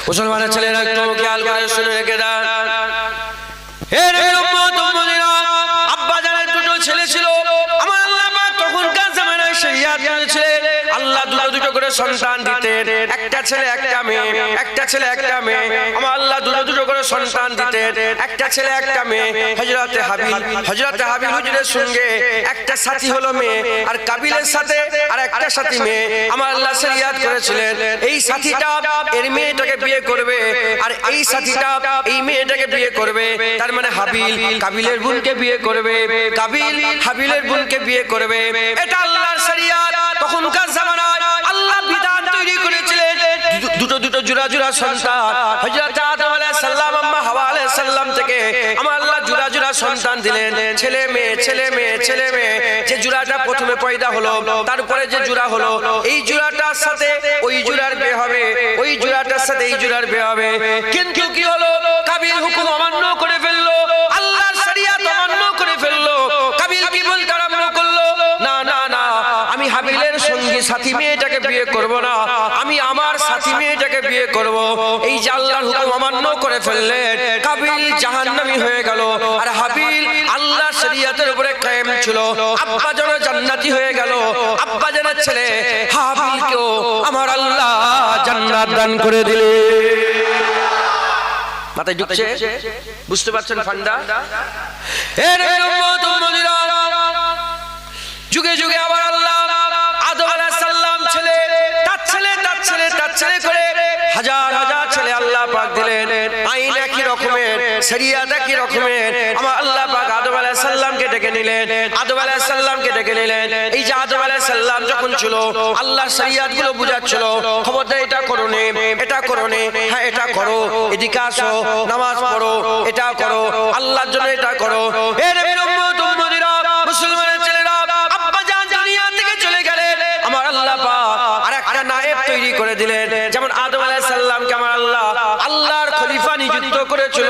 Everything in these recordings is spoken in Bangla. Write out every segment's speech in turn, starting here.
মুসলমানের ছেলেরা একটু খেয়াল করে শুনে রেখে দেন। হে নবীর উম্মত উম্মতিরা, আব্বা জানের দুটো ছেলে ছিল। আমার আল্লাহ পাক তখনকার জামানায় শরিয়াত করেছিলেন আল্লাহ দুটো করে সন্তান দিতেন, একটা ছেলে একটা মেয়ে, একটা ছেলে একটা মেয়ে। আমার আল্লাহ দুটো করে সন্তান দিতেন, একটা ছেলে একটা মেয়ে। হযরতে হাবিল হুজুরের সঙ্গে একটা সাথী হলো মেয়ে, আর কাবিলের সাথে আর একটা সাথী মেয়ে। আমার আল্লাহ শরিয়াত করেছিলেন এই সাথীটা এর মেয়েটাকে বিয়ে করবে, আর এই সাথীটা এই মেয়েটাকে বিয়ে করবে। তার মানে হাবিল কাবিলের বোনকে বিয়ে করবে, কাবিল হাবিলের বোনকে বিয়ে করবে। এটা আল্লাহর শরিয়াত। তখনকার জামানায় আল্লাহ বিধান তৈরি করেছিলেন দুটো জোড়া সন্তান। হযরত আদম আলাইহিস সালাম আম্মা হাওয়া আলাইহিস সালাম থেকে আমার আল্লাহ জোড়া সন্তান দিলেন, ছেলে মেয়ে ছেলে মেয়ে ছেলে মেয়ে। যে জোড়াটা প্রথমে পয়দা হলো, তারপরে যে জোড়া হলো, এই জোড়াটার সাথে ওই জোড়ার বিয়ে হবে, ওই জোড়াটার সাথে এই জোড়ার বিয়ে হবে। কিন্তু কি হলো, কাবিল হুকুম অমান্য করে ফেললো, আল্লাহর শরিয়াত অমান্য করে ফেললো। কাবিল কি বলতে আরম্ভ করলো, না না না, আমি হাবিলের সঙ্গী সাথী মেয়েটাকে বিয়ে করব না, আমি আমার সাথী মেয়েটাকে বিয়ে করব। এই যে আল্লাহর হুকুম অমান্য করে ফেললেন, কাবিল জাহান্নামী হয়ে গেল, আর হাবিল আল্লাহর শরিয়াতের উপরে কায়েম ছিল। আব্বা যেন জান্নাতি হয়ে গেল, আব্বা জানের ছেলে হাবিলকেও আমার আল্লাহ জান্নাত দান করে দিলেন। মাথায় ঢুকছে? বুঝতে পারছেন ফান্ডা? এর উম্মত উম্মতিরা, যুগে যুগে আবার আল্লাহ আদম আলাইহিস সালাম ছেলে তার ছেলে করে হাজার হাজার ছেলে আল্লাহ পাক দিলেন। আইন একই রকমের, শরিয়াত একই রকমের। আমার আল্লাহ পাক আদম আলাইহিস সালামকে ডেকে নিলেন, আদম আলাইহিস সালামকে ডেকে নিলেন। এই যে আদম আলাইহিস সালাম যখন ছিল, আল্লাহর শরিয়াত গুলো বুঝাচ্ছিল, খবরদার এটা করো নে, এটা করো নে, হ্যাঁ এটা করো, এদিকে আসো, নামাজ পড়ো, এটা করো, আল্লাহর জন্য এটা করো। হে নবীর উম্মত উম্মতিরা, মুসলমানের ছেলেরা, আব্বা জান দুনিয়া থেকে চলে গেলেন, আমার আল্লাহ পাক আরেকটা নায়েব তৈরি করে দিলেন। যেমন আদম আলাইহিস সালামকে আমার আল্লাহ আল্লাহর খলিফা নিযুক্ত করেছিল।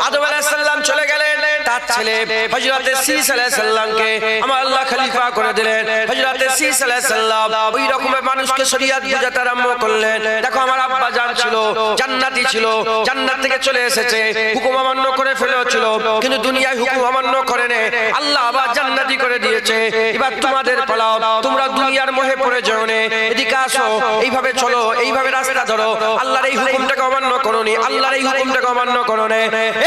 আদম আলাইহিস সালাম চলে গেলেন, তার ছেলে হযরতে শীস আলাইহিস সালামকে আমার আল্লাহ খলিফা করে দিলেন। হযরতে শীস আলাইহিস সালাম ওই রকমের মানুষকে শরিয়াত বুঝাতে আরম্ভ করলেন। দেখো, আমার আব্বা জান ছিল জান্নাতি, ছিল জান্নাত থেকে চলে এসেছে, হুকুম অমান্য করে ফেলেছিল, কিন্তু দুনিয়ায় হুকুম অমান্য করে নে, আল্লাহ আবার জান্নাতি করে দিয়েছে। এবার তোমাদের পালাও, তোমরা দুনিয়ার মোহে পড়ে যেও না, এদিকে আসো, এইভাবে চলো, এইভাবে রাস্তা ধরো, আল্লাহর এই হুকুমটাকে অমান্য করো নি, আল্লাহর এই হুকুমটাকে অমান্য করো না।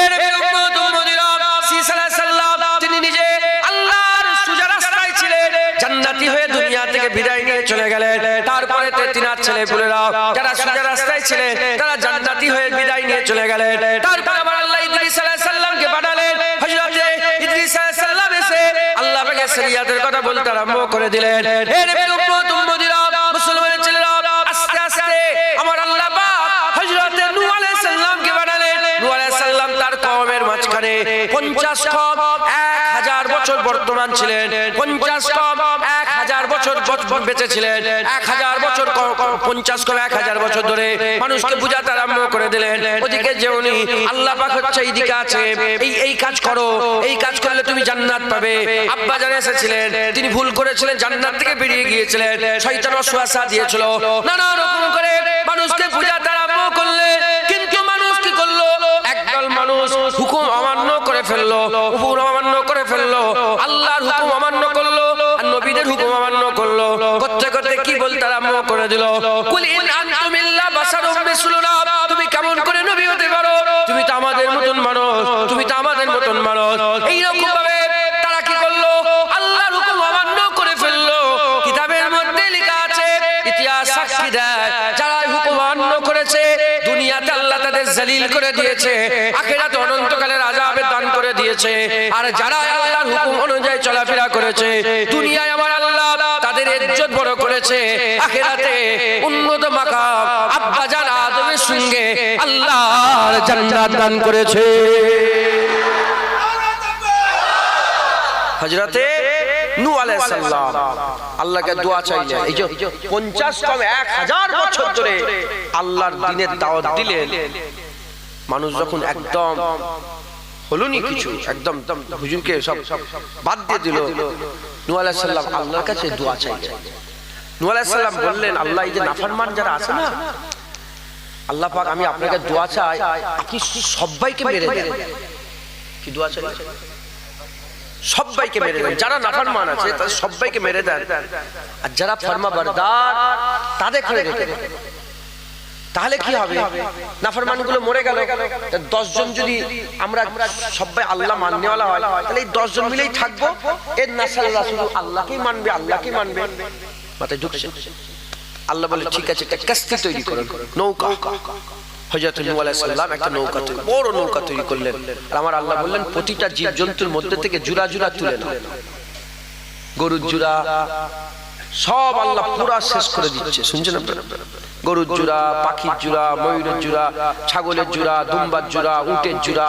এর উম্মত উম্মতিরা, শীস আলাইহিস সালাম তিনি নিজে আল্লাহর সোজা রাস্তায় ছিলেন, জান্নাতি হয়ে দুনিয়া থেকে বিদায় নিয়ে চলে গেলেন। তারপরে তিনার ছেলেপুলেরা যারা সোজা রাস্তায় ছিলেন, তারা জান্নাতি হয়ে বিদায় নিয়ে চলে গেলেন। তারপর আবার আল্লাহ ইদ্রিস আলাইহিস সালামকে পাঠালেন। হযরতে ইদ্রিস আলাইহিস সালাম এসে আল্লাহ পাকের শরিয়াতের কথা বলতে আরম্ভ করে দিলেন। হে নবীর উম্মত উম্মতিরা, মুসলমানের ছেলেরা, আস্তে আস্তে আমার আল্লাহ পাক হযরতে নূহ আলাইহিস সালামকে পাঠালেন। নূহ আলাইহিস সালাম তার কওমের মাঝখানে 50 কওম 1000 বছর বর্তমান ছিলেন, 50 কওম 1000 বছর বেঁচে ছিলেন। 1000 বছর 50 কওম 1000 বছর ধরে মানুষকে বুঝাতে আরম্ভ করে দিলেন, ওদিকে যেওনি, আল্লাহ পাক হচ্ছে এইদিকে আছে, এই কাজ করো, এই কাজ করলে তুমি জান্নাত পাবে। আব্বা জান এসেছিলেন, তিনি ভুল করেছিলেন, জান্নাত থেকে বেরিয়ে গিয়েছিলেন, শয়তান ওয়াসওয়াসা দিয়েছিল, নানা রকম করে মানুষকে বুঝাতে আরম্ভ করলেন। কিন্তু মানুষ কি করলো? একদল মানুষ হুকুম অমান্য করে ফেললো, হুকুম অমান্য করে ফেললো, আল্লাহর হুকুম অমান্য করলো, আর নবীদের হুকুম অমান্য করলো। করতে করতে কি বলতে আরম্ভ করে দিল, কুল ইন আনতুম ইল্লা বাশারুম মিসলুনা, তুমি কেমন করে নবী হতে পারো? তুমি তো আমাদের মতন মানুষ, তুমি তো আমাদের মতন মানুষ। এইরকম ভাবে তারা কি করলো? আল্লাহর হুকুম অমান্য করে ফেললো। কিতাবের মধ্যে লেখা আছে, ইতিহাস সাক্ষী দেয়, যারা হুকুম অমান্য করেছে দুনিয়াতে আল্লাহ তাদের জলিল করে দিয়েছে, আখিরাতে অনন্তকালের আযাবে দান করে দিয়েছে। আর যারা আল্লাহর হুকুম অনুযায়ী চলাফেরা করেছে, দুনিয়ায় আমার আল্লাহ তাদের ইজ্জত বড় করেছে, আখিরাতে উন্নত মাকাম আব্বা জান আদমের সঙ্গে আল্লাহর জান্নাত দান করেছে। হযরতে নূহ আলাইহিস সালাম আল্লাহকে দোয়া চাইলেন। এই যে 50 কম 1000 বছর ধরে আল্লাহর দ্বীনের দাওয়াত দিলেন, মানুষ যখন একদম হলোনি কিছু, একদম হুজুরকে সব বাদ দিয়ে দিল, নূহ আলাইহিস সালাম আল্লাহর কাছে দোয়া চাইলেন। নূহ আলাইহিস সালাম বললেন, আল্লাহ এই যে নাফরমান যারা আছে না, আল্লাহ পাক আমি আপনাকে দোয়া চাই আপনি সবাইকে মেরে দেন। কি দোয়া চাই? সবাইকে মেরে দেন। যারা নাফরমান আছে তাদের সবাইকে মেরে দেন, আর যারা ফরমাবরদার তাদের ঘরে রেখে দেন। তাহলে কি হবে? নাফরমান গুলো মরে গেল, 10 জন যদি আমরা সবাই আল্লাহ মাননেওয়ালা হয় তাহলে এই 10 জন মিলেই থাকবো। এর নাসাল্লাহ শুধু আল্লাহকেই মানবে, আল্লাহকেই মানবে। মাথায় ঢুকছে? আল্লাহ বলে ঠিক আছে একটা কাস্তি তৈরি করুন, নৌকা। হযরত নূহ আলাইহিস সালাম একটা নৌকা তৈরি, বড় নৌকা তৈরি করলেন। আর আমার আল্লাহ বললেন প্রতিটা জীবজন্তুর মধ্যে থেকে জোড়া জোড়া তুলে নাও। গরুর জোড়া সব আল্লাহ পুরা শেষ করে দিচ্ছে। শুনছেন আপনারা? গরুর জোড়া, পাখির জোড়া, ময়ূরের জোড়া, ছাগলের জোড়া, দুম্বার জোড়া, উটের জোড়া।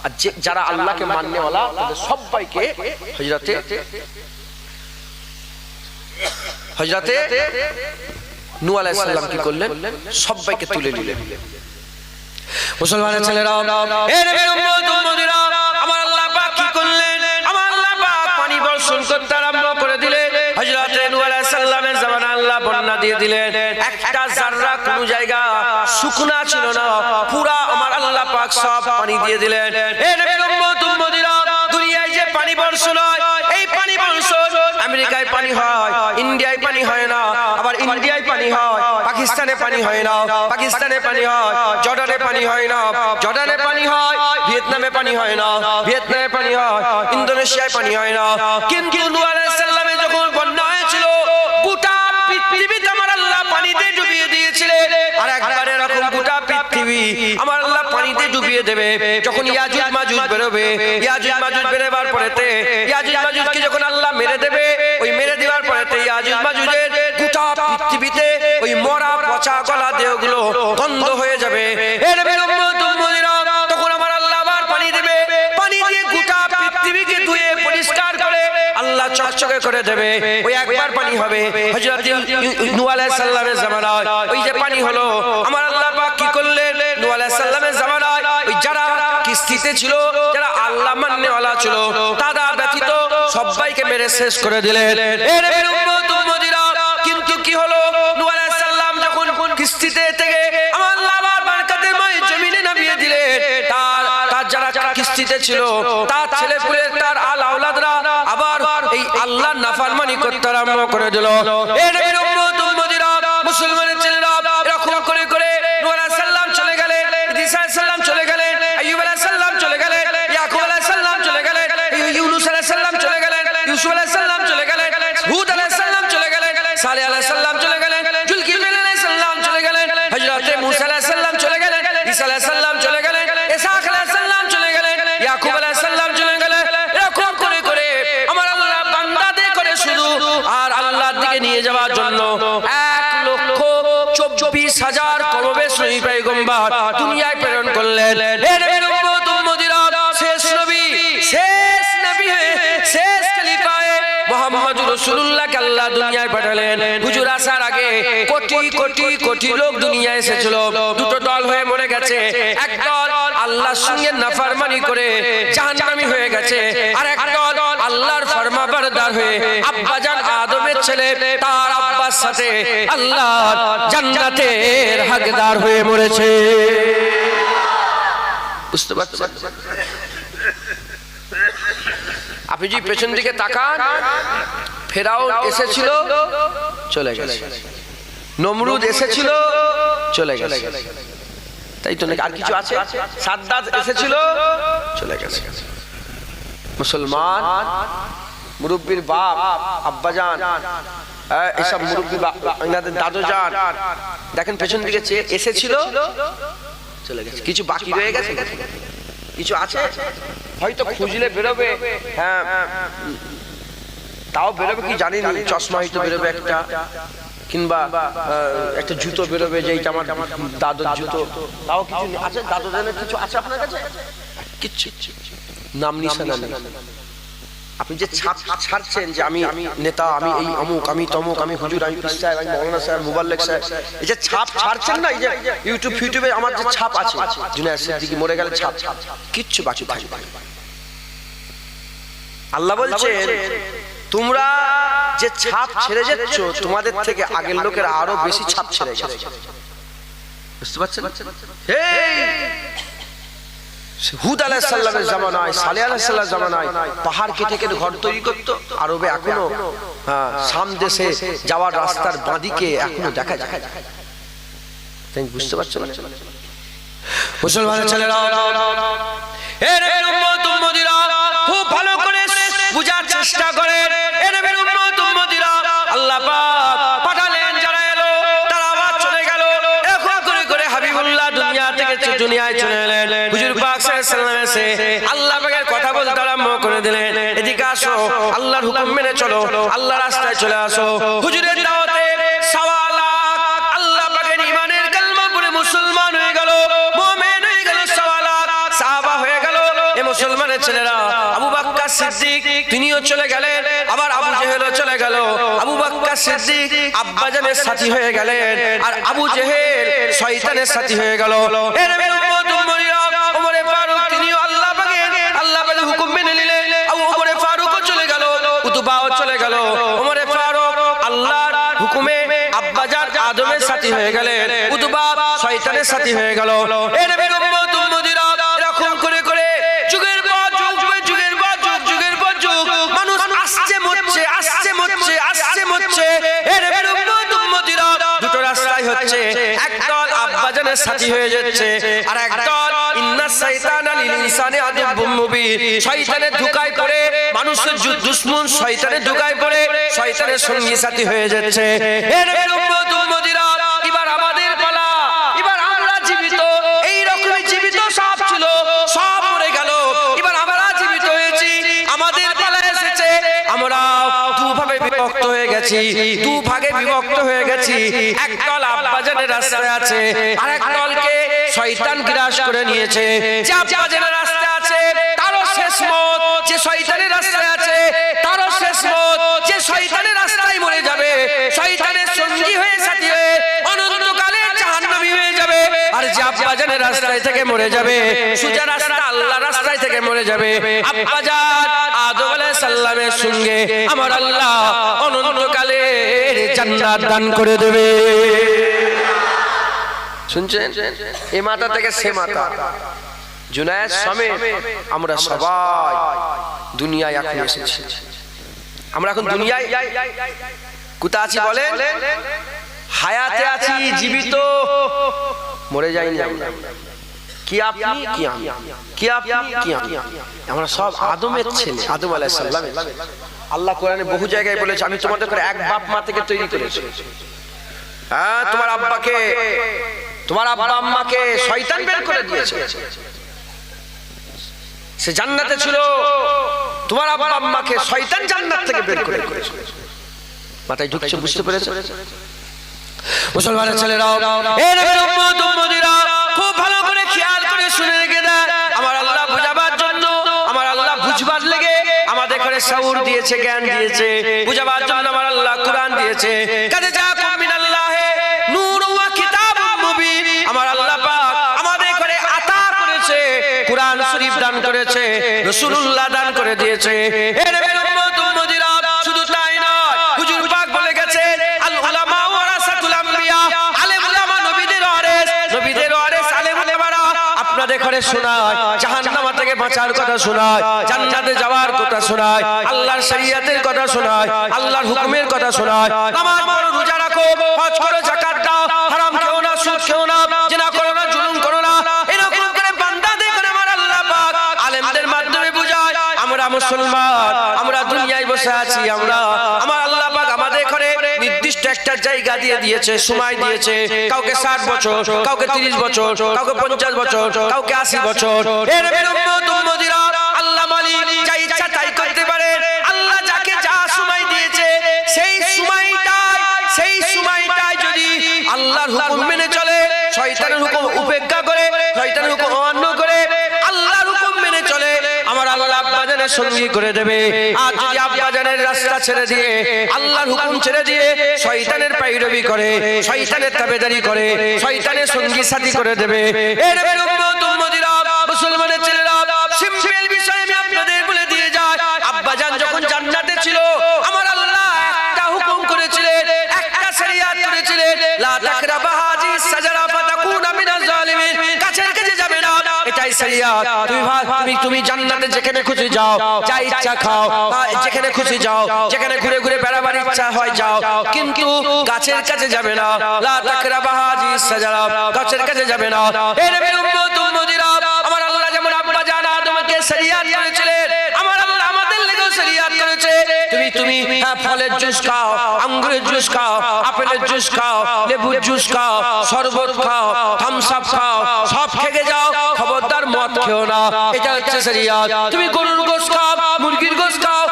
আর যারা আল্লাহকে মাননেওয়ালা তাদের সবাইকে হযরতে নূহ আলাইহিস সালাম কি করলেন? সবাইকে তুলে নিলেন। মুসলমানের ছেলেরা, এ নবীর উম্মত উম্মতিরা, আমার আল্লাহ পাক কি করলেন? আমার আল্লাহ পাক পানি বর্ষণ করতে আরম্ভ করে দিলেন। হযরতে নূহ আলাইহিস সালামের জামানায় আল্লাহ বন্যা দিয়ে দিলেন। একটা জাররা কোন জায়গা শুকনা ছিল না, পুরা আমার আল্লাহ পাক সব পানি দিয়ে দিলেন। এ নবীর উম্মত উম্মতিরা, দুনিয়ায় যে পানি বর্ষণ হয়, এই পানি বর্ষণ আমেরিকায় পানি হয়, ইন্ডিয়ায় পানি হয় না, আবার ইন্ডিয়ায় পানি হয়, পাকিস্তানে পানি হয় না, পাকিস্তানে পানি হয়, জর্ডানে পানি হয় না, জর্ডানে পানি হয়, ভিয়েতনামে পানি হয় না, ভিয়েতনামে পানি হয়, ইন্দোনেশিয়ায় পানি হয় না। কিন্তু নূহ আলাইহিস সালামের যখন বন্যা হয়েছিল, গোটা পৃথিবীতে আমার আল্লাহ পানিতে ডুবিয়ে দিয়েছিলেন। আর একবার এরকম গোটা পৃথিবী আমার আল্লাহ পানিতে ডুবিয়ে দেবে যখন ইয়াজুজ মাজুজ বেরোবে। ইয়াজুজ মাজুজ বেরোবার পরেতে ইয়াজুজ মাজুজকে যখন আল্লাহ মেরে দেবে, ওই মেরে দেওয়ার পরেতে ইয়াজুজ মাজুজের গোটা পৃথিবীতে ওই মরা পচা গলা দেহগুলো বন্ধ হয়ে যাবে। এর উম্মত উম্মতিরা, তখন আমার আল্লাহ আবার পানি দেবে, পানি দিয়ে গোটা পৃথিবীকে ধুয়ে পরিষ্কার করে আল্লাহ চকচকে করে দেবে। ওই একবার পানি হবে। হযরত নূহ আলাইহিস সালামের জামানায় ওই যে পানি হলো, আমার আল্লাহ পাক কি করলেন? নূহ আলাইহিস সালামের জামানায় ওই যারা কিস্তিতে ছিল, যারা আল্লাহ মাননেওয়ালা ছিল, তারা ব্যতীত সবাইকে মেরে শেষ করে দিলেন। এর উম্মত উম্মতিরা, কিন্তু কি হলো? নূহ আলাইহিস সালাম যখন কিস্তিতে থেকে আমার আল্লাহ আবার বারকাতেময় জমিনে নামিয়ে দিলেন, তার যারা কিস্তিতে ছিল, তার ছেলেপুলে, তার আল আওলাদরা আবার এই আল্লাহর নাফরমানি করতে আরম্ভ করে দিল। এর উম্মত উম্মতিরা, মুসলমানের ছেলেরা, এরকম করে করে নূহ আলাইহিস সালাম চলে গেলেন, ঈসা আলাইহিস সালাম চলে গেলেন, আইয়ুব আলাইহিস সালাম চলে গেলেন, ইয়াকুব আলাইহিস সালাম চলে গেলেন, ইউনূস আলাইহিস সালাম চলে গেলেন, ইউসুফ আলাইহিস সালাম চলে গেলেন, হুদ আলাইহিস সালাম চলে গেলেন, সালেহ আলাইহিস সালাম চলে গেলেন, জুলকিফল আলাইহিস সালাম চলে গেলেন, হযরত মূসা আলাইহিস সালাম চলে গেলেন, ঈসা আলাইহিস সালাম চলে গেলেন, ইসহাক আলাইহিস সালাম চলে গেলেন, ইয়াকুব আলাইহিস সালাম চলে গেলেন। এরকম করে করে আমার আল্লাহ বান্দাদের করে শুধু আর আল্লাহর দিকে নিয়ে যাওয়ার জন্য 1,24,000 কমবেশ নবী পয়গম্বর দুনিয়ায় প্রেরণ করলেন। এর উম্মত উম্মতিরা, শেষ নবী, শেষ নবী হয়ে শেষ খলিফা মুহাম্মদুর রাসূলুল্লাহকে আল্লাহ দুনিয়ায় পাঠালেন। হুজুর আসার আগে কোটি কোটি কোটি লোক দুনিয়ায় এসেছিল। দুটো দল হয়ে মরে গেছে। এক দল আল্লাহর সঙ্গে নাফরমানি করে জাহান্নামী হয়ে গেছে, আর এক দল আল্লাহর ফরমাবরদার হয়ে আব্বাজান আদমের ছেলে তার আব্বার সাথে আল্লাহর জান্নাতের হকদার হয়ে মরেছে। বুঝতে পারছেন? আপনি যদি পেছন দিকে তাকান, ফেরাউন এসেছিল, চলে গেছে। নমরুদ এসেছিল, চলে গেছে। তাই তো নাকি? আর কিছু আছে? সাদ্দাত এসেছিল, চলে গেছে। মুসলমান মুরব্বির বাপ আব্বাজান, এসব মুরব্বি এনাদের দাদুজান, দেখেন পেছন দিকে এসেছিল, চলে গেছে। কিছু বাকি রয়ে গেছে, কিছু আছে হয়তো খুঁজলে বেরোবে। হ্যাঁ, তাও বেরোবে কি জানি না। চশমা হয়তো বেরোবে একটা, কিংবা একটা জুতো বেরোবে, যে এইটা আমার দাদুর জুতো। তাও কিছু আছে, দাদুজানের কিছু আছে আপনার কাছে? কিচ্ছু নাম নিশানা নেই। আপনি যে ছাপ ছাড়ছেন যে আমি নেতা, আমি এই অমুক, আমি তমুক, আমি হুজুর, আমি পীর সাহেব, আমি মাওলানা সাহেব, মুবাল্লিগ সাহেব, এই যে ছাপ ছাড়ছেন না, এই যে ইউটিউবে আমার যে ছাপ আছে, জুনায়েদ সিদ্দিকী মরে গেলে ছাপ, কিচ্ছু বাকি থাকবে না। আল্লাহ বলছেন তোমরা যে ছাপ ছেড়ে যাচ্ছ, তোমাদের থেকে আগের লোকেরা আরো বেশি ছাপ ছেড়ে গেছে। বুঝতে পারছেন? হুদ আলাইহিস সালামের জামানায়, সালেহ আলাইহিস সালামের জামানায় পাহাড় কেটে কেটে ঘর তৈরি করতো। আরবে এখনো শাম দেশে যাওয়ার রাস্তার বাঁদিকে এখনো দেখা যায়। বুঝতে পারছো না? মুসলমানের ছেলেরা, এর উম্মত উম্মতিরা খুব ভালো করে বুঝার চেষ্টা করেন। এর উম্মত উম্মতিরা আল্লাহ পাক পাঠালেন, যারা এলো তারা আবার চলে গেল। এখন করে করে হাবিবুল্লাহ দুনিয়া থেকে দুনিয়ায় চলে এলেন। হুজুর পাক সাল্লাল্লাহু আলাইহি ওয়াসাল্লাম এসে আল্লাহ পাকের কথা বলতে আরম্ভ করে দিলেন। এদিকে আসো, আল্লাহর হুকুম মেনে চলো, আল্লাহর রাস্তায় চলে আসো। হুজুরের দাওয়াতে সওয়া লাখ আল্লাহ পাকের ঈমানের কালমা পড়ে মুসলমান হয়ে গেল, মুমিন হয়ে গেল, সওয়া লাখ সাহাবা হয়ে গেল। এই মুসলমানের ছেলেরা, আবু বকর সিদ্দিক তিনিও চলে গেলেন, আবার আবু জেহেলও চলে গেল। আবু বকর সিদ্দিক আব্বাজানের সাথী হয়ে গেলেন, আর আবু জেহেল শয়তানের সাথী হয়ে গেল। এর উম্মত উম্মতিরা, ওমরে ফারুক তিনিও আল্লাহ পাকের হুকুম মেনে নিলেন। ওমরে ফারুকও চলে গেল, উতবাও চলে গেল। ওমরে ফারুক আল্লাহর হুকুমে আব্বাজান আদমের সাথী হয়ে গেলেন, উতবা শয়তানের সাথী হয়ে গেল। এর উম্মত উম্মতিরা এরকম করে করে যুগের পর যুগ, যুগের পর যুগ, যুগের পর যুগ মানুষ আসছে মরছে, আসছে মরছে, আসছে মরছে। এর উম্মত উম্মতিরা দুটো রাস্তায় হচ্ছে, একদল আব্বাজানের সাথী হয়ে যাচ্ছে, আর একদল ইন্নাস শাইতানা লিল ইনসানি আদুব্বুম মুবিন, শয়তানের ধোঁকায় পড়ে মানুষের দুশমন, শয়তানের ধোঁকায় পড়ে শয়তানের সঙ্গী সাথী হয়ে যাচ্ছে। এর উম্মত উম্মতিরা এবার আমাদের পালা, এবার আমরা জীবিত। এই রকমই জীবিত সব ছিল, সব মরে গেল। এবার আমরা জীবিত হয়েছি, আমাদের পালা এসেছে। আমরা দুভাবে বিভক্ত হয়ে গেছি, দুভাগে বিভক্ত হয়ে গেছি। একদল আব্বাজানের রাস্তায় আছে, আর একদলকে শয়তান গ্রাস করে নিয়েছে। যে আব্বাজানের রাস্তায় আছে তারও শেষ মত, যে শয়তানের রাস্তায় আছে তারও শেষ মত। যে শয়তানের রাস্তায় মরে যাবে, শয়তানের সঙ্গী হয়ে সাথী হয়ে অনন্তকালে জাহান্নামী হয়ে যাবে। আর যে আব্বাজানের রাস্তায় থেকে মরে যাবে, সোজা রাস্তা আল্লাহর রাস্তায় থেকে মরে যাবে, আব্বাজান আদম আলাইহিস সালামের সঙ্গে আমার আল্লাহ অনন্তকালে জান্নাত দান করে দেবে। শুনছেন? এই মাথা থেকে সে মাথা, জুনায়েদ সমেত আমরা সবাই দুনিয়ায় এখন এসেছি। আমরা এখন দুনিয়ায় কোথা আছি বলেন? হায়াতে আছি, জীবিত, মরে যাইনি আমরা। কি আপনি, কি আমি, কি আপনি, কি আমি, আমরা সব আদমের ছেলে, আদম আলাইহিস সালামের। আল্লাহ কোরআনে বহু জায়গায় বলেছে, আমি তোমাদের করে এক বাপ মা থেকে তৈরি করেছি। হ্যাঁ, তোমার আব্বাকে, তোমার আব্বা আম্মাকে শয়তান বের করে দিয়েছে। সে জান্নাতে ছিল, তোমার আব্বা আম্মাকে শয়তান জান্নাত থেকে বের করে দিয়েছে। মাথায় ঢুকছে, বুঝতে পেরেছে? মুসলমানের ছেলেরাও, এর উম্মত উম্মতিরা খুব ভালো করে খেয়াল করে শুনে রেখে দেন। আমার আল্লাহ বুঝাবার জন্য, আমার আল্লাহ বুঝবার লেগে আমাদের ঘরে শাউর দিয়েছে, জ্ঞান দিয়েছে। বুঝাবার জন্য আমার আল্লাহ কোরআন দিয়েছে। কাজে যাকুম মিনাল্লাহি নূরুন ওয়া কিতাবুম মুবিন, আমার আল্লাহ পাক আমাদের ঘরে আতা করেছে, কোরআন শরীফ দান করেছে, রাসূলুল্লাহ দান করে দিয়েছে। এর উম্মত উম্মতিরা শুধু তাই নয়, হুজুর পাক বলে গেছে, আল উলামা ওয়ারাসাতুল আম্বিয়া, আলেম উলামা নবীদের ওয়ারিস, নবীদের ওয়ারিস আলেম উলামারা আপনাদের ঘরে শোনায় জাহান্নাম থেকে বাঁচার কথা শোনায়, জান্নাতে যাওয়ার কথা শোনায়, আল্লাহর শরীয়তের কথা শোনায়, আল্লাহর হুকুমের কথা শোনায়। নামাজ পড়ো, রোজা রাখো, হজ করো, যাকাত দাও, হারাম খেও না, সুদ খেও না, জিনা করো না, জুলুম করো না। এরকম করে বান্দাদের করে আমার আল্লাহ পাক আলেমদের মাধ্যমে বুঝায়। আমরা মুসলমান, আমরা দুনিয়ায় বসে আছি, আমরা, আমার আল্লাহ পাক আমাদের ঘরে নির্দিষ্ট একটা জায়গা দিয়ে দিয়েছে, সময় দিয়েছে। কাউকে 60 বছর, কাউকে 30 বছর, কাউকে 50 বছর, কাউকে 80 বছর। এর উম্মত উম্মতিরা আল্লাহ মালিক যা ইচ্ছা তাই করতে পারে। আল্লাহ যাকে যা সময় দিয়েছে, সেই সময়টাই যদি আল্লাহর হুকুম মেনে চলে, শয়তানের হুকুম উপেক্ষা করে, শয়তানের হুকুম অমান্য করে, আল্লাহর হুকুম মেনে চলে, আমার আল্লাহ আব্বাজানের সঙ্গী করে দেবে। আর যদি আব্বাজানের রাস্তা ছেড়ে দিয়ে, আল্লাহর হুকুম ছেড়ে দিয়ে শয়তানের পায়রবি করে, শয়তানের তাবেদারি করে, শয়তানের সঙ্গী সাথী করে দেবে। এর উম্মত উম্মতিরা, মুসলমানের ছেলেরা, সিম্পল বিষয় আমি আপনাদের বলে দিয়ে যাই। আব্বাজান যখন জান্নাতে ছিল, আমার আল্লাহ একটা হুকুম করেছিলেন, একটা শরীয়ত করেছিলেন, লা তাকরাবা হাযিহিস শাজারা ফাতাকুনা একটাই শরিয়াত, তুমি জান্নাতে যেখানে খুশি যাও, যা ইচ্ছা খাও, যেখানে খুশি যাও, যেখানে ঘুরে ঘুরে বেড়াবার ইচ্ছা হয় যাও, কিন্তু গাছের কাছে যাবে না। লা তাকরাবা হাযিহিস সাজারা, গাছের কাছে যাবে না। হে নবীর উম্মত উম্মতিরা, আমার আল্লাহ যেমন আব্বা জান আদমকে শরিয়াত করেছিলেন, আমার আল্লাহ আমাদের লেগেও শরিয়াত করেছে। তুমি ফলের জুস খাও, আঙ্গুরের জুস খাও, আপেলের জুস খাও, লেবুর জুস খাও, শরবত খাও, থামস আপ খাও, সব খেয়ে যাও, খবরদার মদ খেও না। এটা হচ্ছে শরিয়াত। তুমি গরুর গোশত খাও, মুরগির গোশত খাও,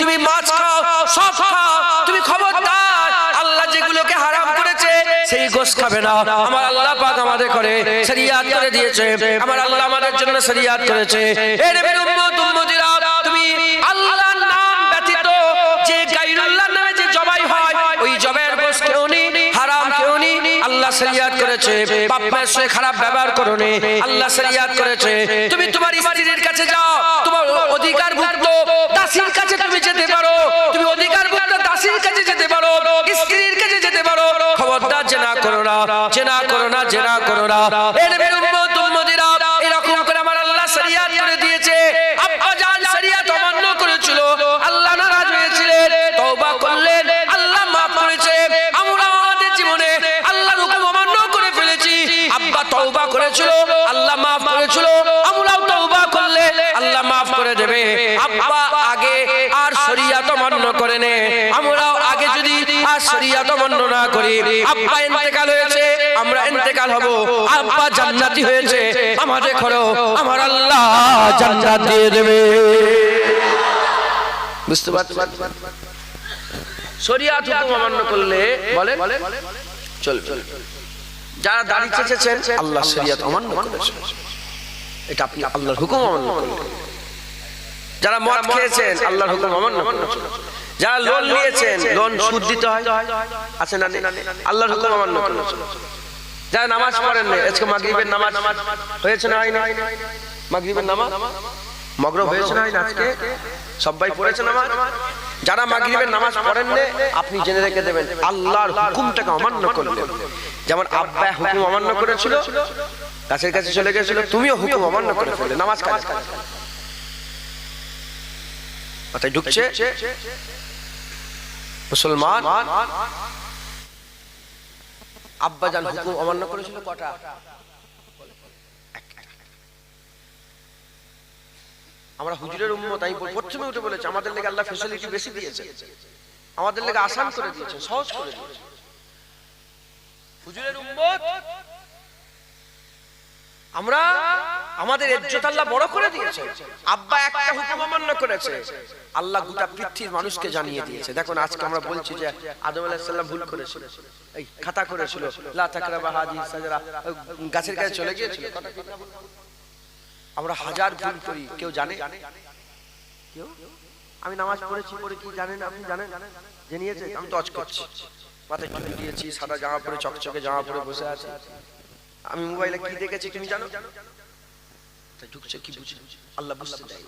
তুমি মাছ খাও, সব খাও, তুমি খবরদার আল্লাহ যেগুলোকে হারাম করেছে সেই গোশত খাবে না। আমার আল্লাহ পাক আমাদের করে শরিয়াত করে দিয়েছে, আমার আল্লাহ আমাদের জন্য শরিয়াত করেছে। হে নবীর উম্মত উম্মতিরা, তুমি আল্লাহর নাম ব্যতীত যে গায়রুল্লাহর নামে যে জবাই হয়, ওই জবাইয়ের গোশত খেও নি, হারাম খেও নি। আল্লাহ শরিয়াত করেছে। বাপ মায়ের সাথে খারাপ ব্যবহার করো নি, আল্লাহ শরিয়াত করেছে। তুমি তোমার স্ত্রীর কাছে যাও, তোমার অধিকারভুক্ত দাসীর কাছে তুমি যেতে পারো, তুমি অধিকারভুক্ত দাসীর কাছে যেতে পারো, স্ত্রীর কাছে যেতে পারো। খবরদার জেনা করো না, জেনা করো না, জেনা করো না। এ নবীর উম্মত উম্মতিরা, এরকম করে আমার আল্লাহ শরিয়াত করে দিয়েছে। আব্বা জান শরিয়াত অমান্য করেছিল, আল্লাহ নারাজ হয়েছিলেন, তওবা করলেন, আল্লাহ মাফ করেছে। আমরা আমাদের জীবনে আল্লাহর হুকুম অমান্য করে ফেলেছি, আব্বা তওবা করেছিল, আল্লাহ মাফ করেছিল, আমরাও তওবা করলে আল্লাহ মাফ করে দেবে। আব্বা আগে আর শরিয়াত অমান্য করে নে, আমরাও আগে যদি আর শরিয়াত অমান্য না করি, আব্বা ইন্তেকাল হয়েছে, আমরা ইন্তেকাল হব, আব্বা জান্নাতি হয়েছে, আমাদের করো, আমার আল্লাহ জান্নাত দিয়ে দেবে। বুঝতে পারছেন? শরিয়াত হুকুম অমান্য করলে বলে চলবে। যারা দাড়ি চেঁচেছেন, আল্লাহ শরিয়াত অমান্য করেছেন, এটা আপনি আল্লাহর হুকুম অমান্য করলেন। যারা মদ খেয়েছেন, আল্লাহর হুকুম অমান্য করেছেন। যারা লোন নিয়েছেন, লোন সুদ দিতে হয়, আছে না? আল্লাহর হুকুম অমান্য করেছেন। যারা নামাজ পড়েন না, আজকে মাগরিবের নামাজ হয়েছে না হয় না? মাগরিবের নামাজ মাগরিব হয়েছে না হয় না? আজকে সবাই পড়েছে নামাজ। যারা মাগরিবের নামাজ পড়েন না, আপনি জেনে রেখে দেবেন আল্লাহর হুকুমটাকে অমান্য করলেন। যেমন আব্বা হুকুম অমান্য করেছিল, গাছের কাছে চলে গেছিল, তুমিও হুকুম অমান্য করে ফেললে, নামাজ কাজ মাথায় ঢুকছে? মুসলমান আব্বা জান হুকুম অমান্য করেছিল কটা? আমরা হুজুরের উম্মত, আমি প্রথমে উঠে বলেছি, আমাদের লেগে আল্লাহ ফ্যাসিলিটি বেশি দিয়েছে, আমাদের লেগে আসান করে দিয়েছে, সহজ করে দিয়েছে। হুজুরের উম্মত আমরা, আমাদের ইজ্জত আল্লাহ বড় করে দিয়েছে। আব্বা একটা হুকুম অমান্য করেছে, আল্লাহ গোটা পৃথিবীর মানুষকে জানিয়ে দিয়েছে। দেখুন আজকে আমরা বলছি যে আদম আলাইহিস সালাম ভুল করেছিল, এই খাতা করেছিল, লা তাকরাবা হাযিহিস সাজারা, গাছের কাছে চলে গিয়েছিল। আমরা হাজার ভুল করি, কেউ জানে? কেউ? আমি নামাজ পড়েছি, পড়ে কি জানেন? আপনি জানেন? জেনেছে? আমি তো অজ করছি, মাথায় টুপি দিয়েছি, সাদা জামা পরে, চকচকে জামা পরে বসে আছি। আমি মোবাইলে কি দেখেছি তুমি জানো? ঢুকছে কি বুঝি? আল্লাহ বুঝতে দেয়।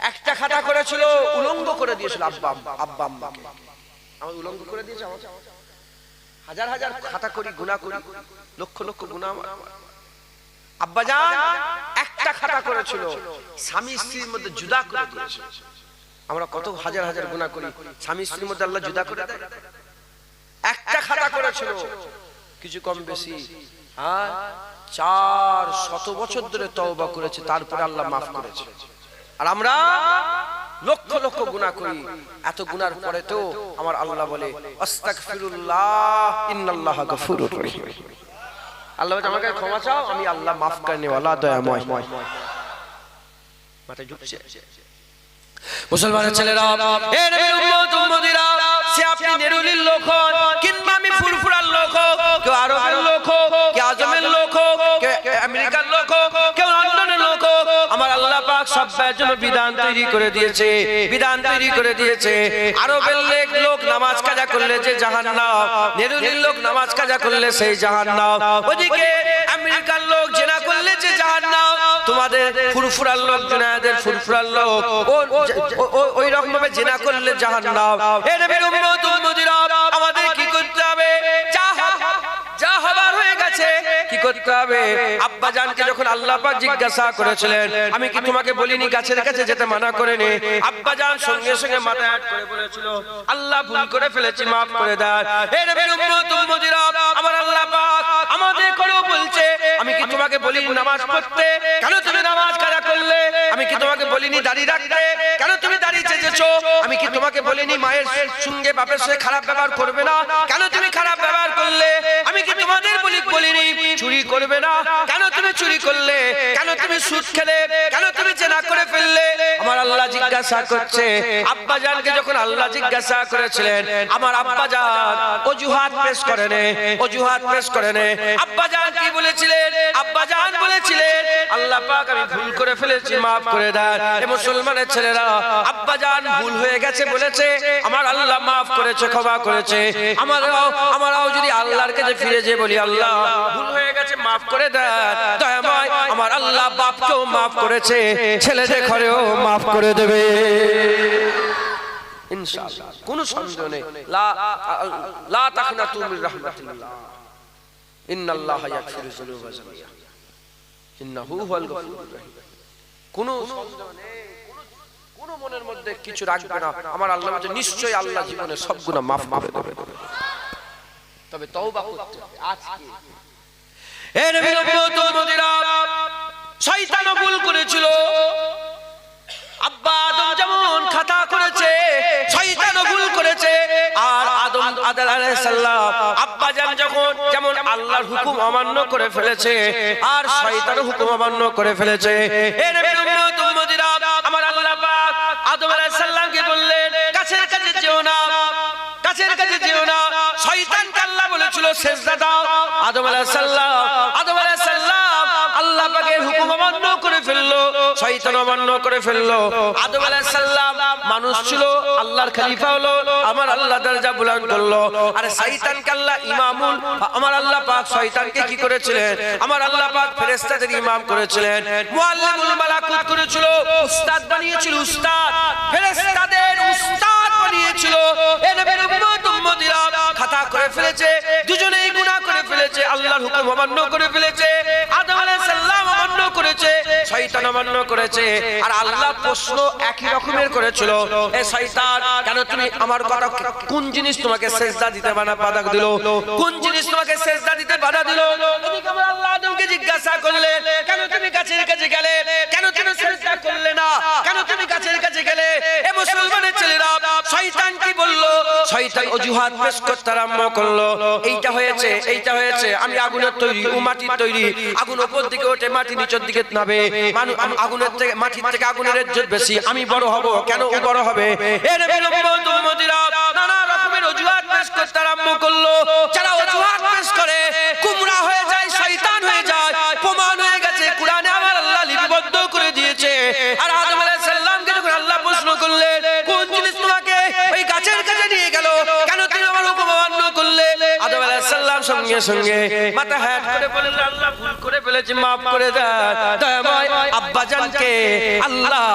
একটা খাতা করেছিল, উলঙ্গ করে দিয়েছিল আব্বা আম্মাকে, আমার উলঙ্গ করে দিয়েছে। আমার হাজার হাজার খাতা করি, গুনাহ করি, লক্ষ লক্ষ গুনাহ। আব্বা জান একটা খাতা করেছিল, স্বামী স্ত্রীর মধ্যে জুদা করে দিয়েছে। আমরা কত হাজার হাজার গুনাহ করি, স্বামী স্ত্রীর মধ্যে আল্লাহ জুদা করে দেয়। একটা খাতা করেছিল, কিছু কম বেশি 400 বছর ধরে তওবা করেছে, তারপরে আল্লাহ মাফ করেছে। আর আমরা লক্ষ লক্ষ গুনাহ করি, এত গুনার পরে তো আমার আল্লাহ বলে আস্তাগফিরুল্লাহ ইন্নাল্লাহা গফুরুর রহিম। আল্লাহ বলে আমাকে ক্ষমা চাও, আমি আল্লাহ মাফ করনে ওয়ালা দয়াময়। মাথায় ঢুকছে? মুসলমানের ছেলেরা, হে নবীর উম্মত উম্মতিরা, সে আপনি নেরুলির লোক হন কিংবা আমি ফুরফুরার লোক হোক, কেউ আরবের লোক হোক, কেউ আজমের লোক হোক, কেউ আমেরিকার লোক হোক, কেউ লন্ডনের লোক হোক, আমার আল্লাহ পাক সবার জন্য বিধান তৈরি করে দিয়েছে, বিধান তৈরি করে দিয়েছে। আরবের লোক নামাজ কাজা করলে যে জাহান্নাম, নেরুলির লোক নামাজ কাজা করলে সেই জাহান্নাম। ওদিকে আমেরিকার লোক জেনা করলে যে জাহান্নাম, তোমাদের ফুরফুরার লোক, জুনায়েদের ফুরফুরার লোক ওই রকম ভাবে জেনা করলে জাহান্নাম। হে নবীর উম্মত উম্মতিরা, আমাদের কি করতে হবে? যা হবার হয়ে গেছে, কি করতে হবে? আব্বা জানকে যখন আল্লাহ পাক জিজ্ঞাসা করেছিলেন, আমি কি তোমাকে বলিনি গাছের কাছে যেতে মানা করেনি? আব্বা জান সঙ্গে সঙ্গে মাথা হাত করে বলেছিল, আল্লাহ ভুল করে ফেলেছি, মাফ করে দেন। হে নবীর উম্মত উম্মতিরা, আমার আল্লাহ পাক আমাদের করেও বলছে, আমি কি তোমাকে বলিনি নামাজ পড়তে? কেন তুমি নামাজ কাজা করলে? আমি কি তোমাকে বলিনি দাড়ি রাখতে? কেন তুমি দাড়ি চেঁচেছো? আমি কি তোমাকে বলিনি মায়ের সঙ্গে বাপের সঙ্গে খারাপ ব্যবহার করবে না? কেন তুমি খারাপ ব্যবহার করলে? আমি কি তোমাদের বলিনি চুরি করবে না? কেন তুমি চুরি করলে? কেন তুমি সুদ খেলে? কেন তুমি জেনা করে ফেললে? আমার আল্লাহ জিজ্ঞাসা করছে। আব্বা জানকে যখন আল্লাহ জিজ্ঞাসা করেছিলেন, আমার আব্বা জান অজুহাত পেশ করেন, অজুহাত পেশ করেন। আব্বা জান কি বলেছিলেন? আব্বা জান বলেছিলেন, আল্লাহ পাক আমি ভুল করে ফেলেছি, মাফ করে দেন। এ মুসলমানের ছেলেরা, আব্বা জান ভুল হয়ে গেছে বলেছে, আমার আল্লাহ মাফ করেছে, ক্ষমা করেছে। আমরাও যদি আল্লাহর কাছে ফিরে যেয়ে বলি, আল্লাহ ভুল হয়ে গেছে, মাফ করে দেন, দয়াময় আমার আল্লাহ বাপকেও মাফ করেছে, ছেলেদের ঘরেও মাফ করে দেবে ইনশাআল্লাহ, কোনো সন্দেহ নেই। লা তাকনাতু মির রাহমাতিল্লাহ, ইন্নাল্লাহা ইয়াগফিরু যুনুবা জামিআ, ইন্নাহু হুয়াল গফুরুর রহিম। কোনো সন্দেহ নেই, কোনো মনের মধ্যে কিছু রাখবে না। আমার আল্লাহ বলেন, নিশ্চয়ই আল্লাহ জীবনে সব গুনাহ মাফ করে দেবে, তবে তওবা করতে হবে আজকে। হে নবীর উম্মত উম্মতিরা, শয়তান ভুল করেছিল। আব্বা আদম যেমন খাতা করেছে, শয়তান ভুল করেছে। আর আদম আলাইহিস সালাম আব্বা জান যখন যেমন আল্লাহর হুকুম অমান্য করে ফেলেছে, আর শয়তান হুকুম অমান্য করে ফেলেছে। হে নবীর উম্মত উম্মতিরা, আমার আল্লাহ পাক আদম আলাইহিস সালামকে বললেন, গাছের কাছে যেও না, গাছের কাছে যেও না। শয়তানকে আল্লাহ বলেছিল সিজদা দাও। আদম আলাইহিস সালাম আল্লাহ পাকের হুকুম অমান্য করে ফেললো, শয়তান অমান্য করে ফেললো। আদম আলাইহিস সালাম মানুষ ছিল, আল্লাহর খলিফা হলো, আমার আল্লাহ দরজা বুলন্দ করলো। আর শয়তানকে আল্লাহ ইমামুল, আমার আল্লাহ পাক শয়তানকে কি করেছিলেন? আমার আল্লাহ পাক ফেরেশতাদের ইমাম করেছিলেন, মুআল্লিমুল মালাকুত করেছিল, উস্তাদ বানিয়েছিল, উস্তাদ, ফেরেশতাদের উস্তাদ বানিয়েছিল। এ নবীর উম্মত উম্মতিরা খাতা করে ফেলেছে, দুজনেই গুনাহ করে ফেলেছে, আল্লাহর হুকুম অমান্য করে ফেলেছে। আদম আলাইহিস সালাম অমান্য করেছে, শয়তান অমান্য করেছে। আর আল্লাহ প্রশ্ন একই রকমের করেছিল, এ শয়তান, কেন তুমি আমার কথা, কোন জিনিস তোমাকে সিজদা দিতে বাধা দিল? কোন জিনিস তোমাকে সিজদা দিতে বাধা দিল? এদিকে আমার আল্লাহ আদমকে জিজ্ঞাসা করলেন, কেন তুমি গাছের কাছে গেলে? কেন তুমি সিজদা করলে না? কেন তুমি গাছের কাছে গেলে? এ মুসলমানের ছেলেরা, শয়তান কি বলল? শয়তান অজুহাত পেশ করতে আরম্ভ করলো, এইটা হয়েছে, এইটা হয়েছে, আমি আগুনের তৈরি, ও মাটির তৈরি। আগুন উপর দিকে ওঠে, মাটি নিচের দিকে নামে। আগুনের থেকে, মাটির থেকে আগুনের ইজ্জত বেশি, আমি বড় হব, কেন ও বড় হবে? এর উম্মত উম্মতিরা নানা রকমের অজুহাত পেশ করতে আরম্ভ করলো। যারা অজুহাত পেশ করে গুমরাহ হয়ে যায়, শয়তান হয়ে যায়। প্রমাণ হয়ে গেছে, কুরআনে আমার আল্লাহ লিপিবদ্ধ করে দিয়েছে। আর আদম আলাইহিস সালামকে যখন আল্লাহ প্রশ্ন করলেন, কোন জিনিস তোমাকে ওই গাছের কাছে নিয়ে গেল? কেন তুমি আমার হুকুম অমান্য করলে? আদম আলাইহিস সালাম সঙ্গে সঙ্গে মাথা হাত করে বললেন, আল্লাহ ভুল করে ফেলেছি, মাফ করে দেন, দয়াময় আব্বা জানকে আল্লাহ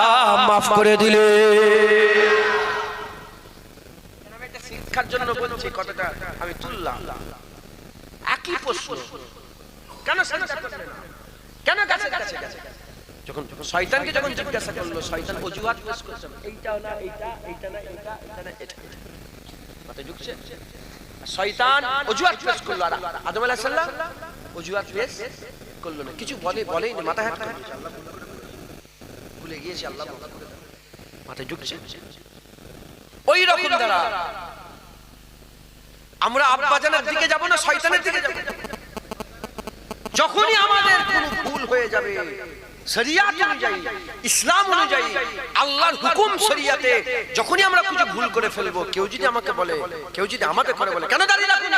মাফ করে দিলে। আমি একটা শিক্ষার জন্য বলছি, কথাটা আমি তুললাম। একই প্রশ্ন, কেন সিজদা করলে না? কেন গাছের কাছে গেছে? যখন শয়তানকে যখন জিজ্ঞাসা করলো, শয়তান অজুহাত পেশ করছে, এইটা না, এইটা, এইটা না, এইটা, এটা না, এটা। মাথায় ঢুকছে? শয়তান অজুহাত পেশ করলো, আর আদম আলাইহিস সালাম অজুহাত পেশ করলো না, কিছু বলেই না, মাথা হাত করে দিয়েছে, আল্লাহ ভুলে গিয়েছে, আল্লাহ মাথায় ঢুকছে। ওই রকম দ্বারা আমরা আব্বা জানের দিকে যাব না, শয়তানের দিকে যাব? যখনই আমাদের কোনো ভুল হয়ে যাবে, শরিয়াত অনুযায়ী, ইসলাম অনুযায়ী, আল্লাহর হুকুম শরিয়াতে যখনই আমরা কিছু ভুল করে ফেলবো, কেউ যদি আমাকে বলে, কেউ যদি আমাদের করে বলে, কেন দাঁড়িয়ে রাখুন,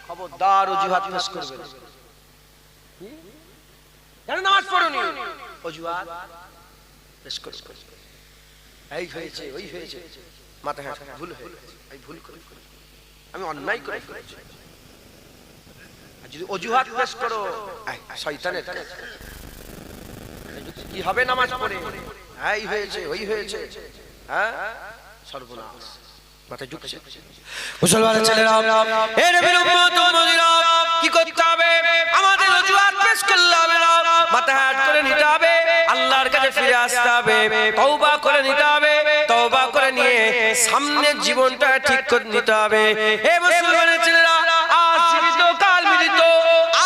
খবরদার অজুহাত পেশ করবে। কেন নামাজ পড়ুনি? অজুহাত পেশ করবে, এই হয়েছে, ওই হয়েছে, মাথায় হাত, ভুল হয়ে গেছে, এই ভুল করে, আমি অন্যায় করে ফেলেছি। যদি অজুহাত পেশ করো শয়তানের কাছে, কি হবে? নামাজ পড়ে এই হয়েছে, ওই হয়েছে, হ্যাঁ, সর্বনাশ। মাথায় ঢুকছে? মুসলমানের ছেলেরা, এ নবীর উম্মত উম্মতিরা, কি করতে হবে? আমাদের অজুহাত বাস করলে হবে না, মাথা হাত করে নিতে হবে, আল্লাহর কাছে ফিরে আসতে হবে, তওবা করে নিতে হবে, তওবা করে নিয়ে সামনের জীবনটা ঠিক করে নিতে হবে। হে মুসলমানের ছেলেরা, আজ জীবিত কাল মৃত,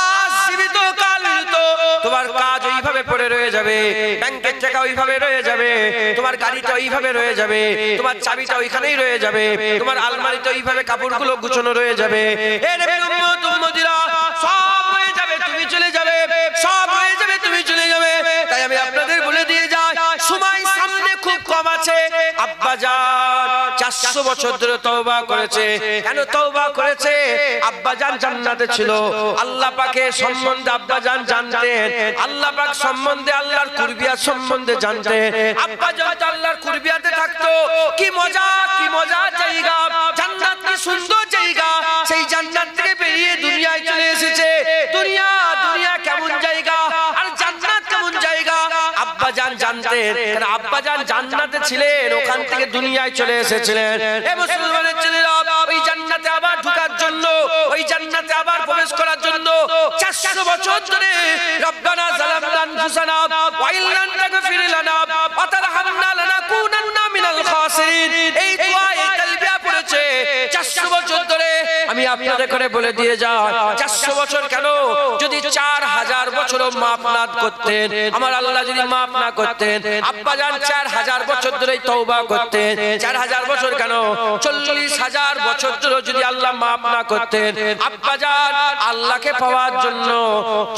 আজ জীবিত কাল মৃত। তোমার কাজ ওইভাবে পড়ে রয়ে যাবে, ব্যাংকের টাকা ওইভাবে রয়ে যাবে, তোমার গাড়িটা ওইভাবে রয়ে যাবে, তোমার চাবিটা ওইখানেই রয়ে যাবে, তোমার আলমারিতে ওইভাবে কাপড়গুলো গুছানো রয়ে যাবে। হে নবীর উম্মত উম্মতিরা, সব রয়ে যাবে, তুমি চলে যাবে, সব রয়ে যাবে, তুমি চলে যাবে। তাই আমি আপনাদের বলে দিয়ে যাই, সময় সামনে খুব কম আছে। আব্বাজান 400 বছর ধরে তওবা করেছে। কেন তওবা করেছে? আব্বাজান জান্নাতে ছিল, আল্লাহ পাকের সম্বন্ধে আব্বাজান জানতেন, আল্লাহ পাক সম্বন্ধে, আল্লাহর কুরবিয়াত সম্বন্ধে জানতেন। আব্বাজান তো আল্লাহর কুরবিয়াতে থাকতো। কি মজা, কি মজার জায়গা, জান্নাত কি সুন্দর জায়গা। সেই জান্নাত থেকে বেরিয়ে দুনিয়ায় চলে এসেছে। দুনিয়া, দুনিয়া কেমন জায়গা আর জান্নাত কেমন জায়গা আব্বাজান জানতেন। কারণ আব্বাজান জান্নাতে ছিলেন, ওখান থেকে দুনিয়ায় চলে এসেছিলেন। এ মুসলমানের ছেলেরা, ওই জান্নাতে আবার ঢোকার জন্য, ওই জান্নাতে আবার প্রবেশ করার জন্য 400 বছর ধরে রব্বানা যালামনা আনফুসানা ওয়া ইল্লাম তাগফির লানা ওয়া তারহামনা লানাকুনান্না মিনাল খাসিরিন, এই দোয়া, এই তালবিয়া পড়েছে 400 বছর ধরে। আমি আপনাদের করে বলে দিয়ে যাই, 400 বছর কেন, যদি 4000 বছরও মাফ না করতেন, আমার আল্লাহ যদি মাফ না করতেন, আব্বাজান 4000 বছর ধরে তওবা করতেন। 4000 বছর কেন, 40000 বছর ধরে যদি আল্লাহ মাফ না করতেন, আব্বাজান আল্লাহকে পাওয়ার জন্য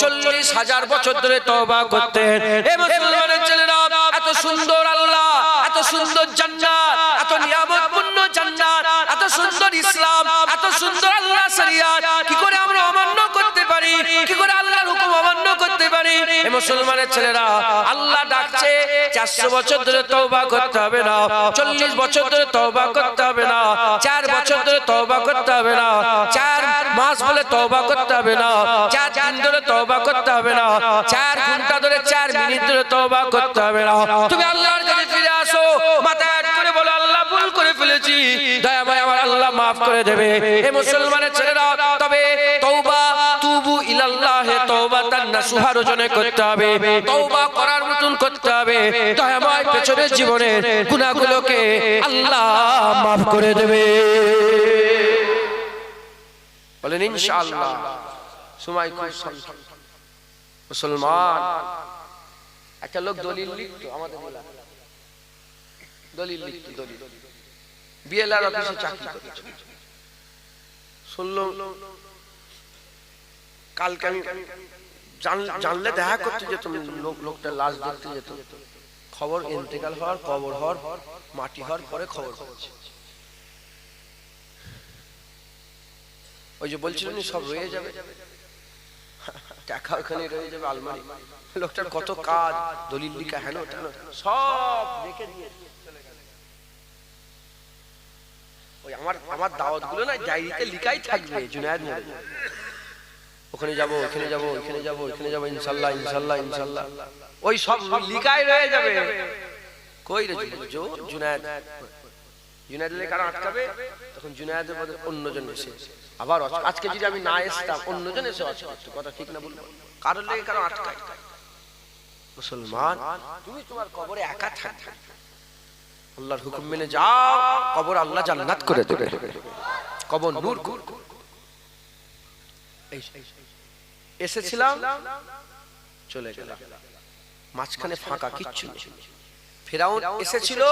40000 বছর ধরে তওবা করতেন। এ মুসলমানের ছেলেরা, এত সুন্দর আল্লাহ, এত সুন্দর জান্নাত, এত নিয়ামতপূর্ণ জান্নাত, এত সুন্দর ইসলাম, এত সুন্দর আল্লাহ শরিয়াত, কি করে আমরা অমান্য করতে পারি? কি করে আল্লাহর হুকুম অমান্য করতে পারি? এ মুসলমানের ছেলেরা, আল্লাহ ডাকছে 400 বছর ধরে তওবা করতে হবে না, 40 বছর ধরে তওবা করতে হবে না, 4 বছর ধরে তওবা করতে হবে না, 4 মাস বলে তওবা করতে হবে না, 4 দিন ধরে তওবা করতে হবে না, 4 ঘন্টা ধরে, 4 মিনিট ধরে তওবা করতে হবে না। তুমি আল্লাহর কাছে ফিরে আসো, মাথা হাত করে বলো, আল্লাহ ভুল করে ফেলেছি, দয়াময় আমার আল্লাহ মাফ করে দেবে। এ মুসলমানের ছেলেরা, তবে তওবা, তুবু ইলাল্লাহি তাওবাতান নাসুহা রজনে করতে হবে, তওবা করার মতন করতে হবে, দয়াময় পেছনের জীবনের গুনাহগুলোকে আল্লাহ মাফ করে দেবে। বলেন ইনশাআল্লাহ। সময় খুব সংক্ষিপ্ত। মুসলমান, একটা লোক দলিল লিখতো, আমাদের বলা দলিল লিখতো, দলিল বিএলআর অফিসে চাকরি করেছে। শুনলাম কালকে, আমি জানলে দেখা করতে যেত, লোকটা লাশ দেখতে যেত, খবর ইন্তেকাল হওয়ার, কবর হওয়ার, মাটি হওয়ার পরে খবর হচ্ছে। ওই যে বলছিলেন সব রয়ে যাবে, টাকা ওখানে রয়ে যাবে, আলমারি। লোকটার কত কাজ, দলিল লিখা, হেন সব রেখে দিয়ে চলে গেল। ওই আমার দাওয়াত গুলো না ডায়েরিতে লিখাই থাকবে, জুনায়েদ মরে ওখানে যাবো, ওখানে যাবো, ওখানে যাবো, ওখানে যাবো, ইনশাল্লাহ, ইনশাল্লাহ, ইনশাল্লাহ, ওই সব লিখাই রয়ে যাবে। কই রে জুনায়েদ, জুনায়েদ কারণ আটকাবে, তখন জুনায়েদের পদে অন্যজন এসে আবার, আজকে যদি আমি না আসতাম অন্যজন এসে আটকাতো, কথা ঠিক না বলবো? কারোর লেগে কারণ আটকায়। মুসলমান, তুমি তোমার কবরে একা থাকবে, আল্লাহর হুকুম মেনে যাও, কবর আল্লাহ জান্নাত করে দেবে, কবর নূর। এসেছিলাম, চলে গেলাম, মাঝখানে ফাঁকা, কিচ্ছু নেই। ফিরাউন এসেছিল,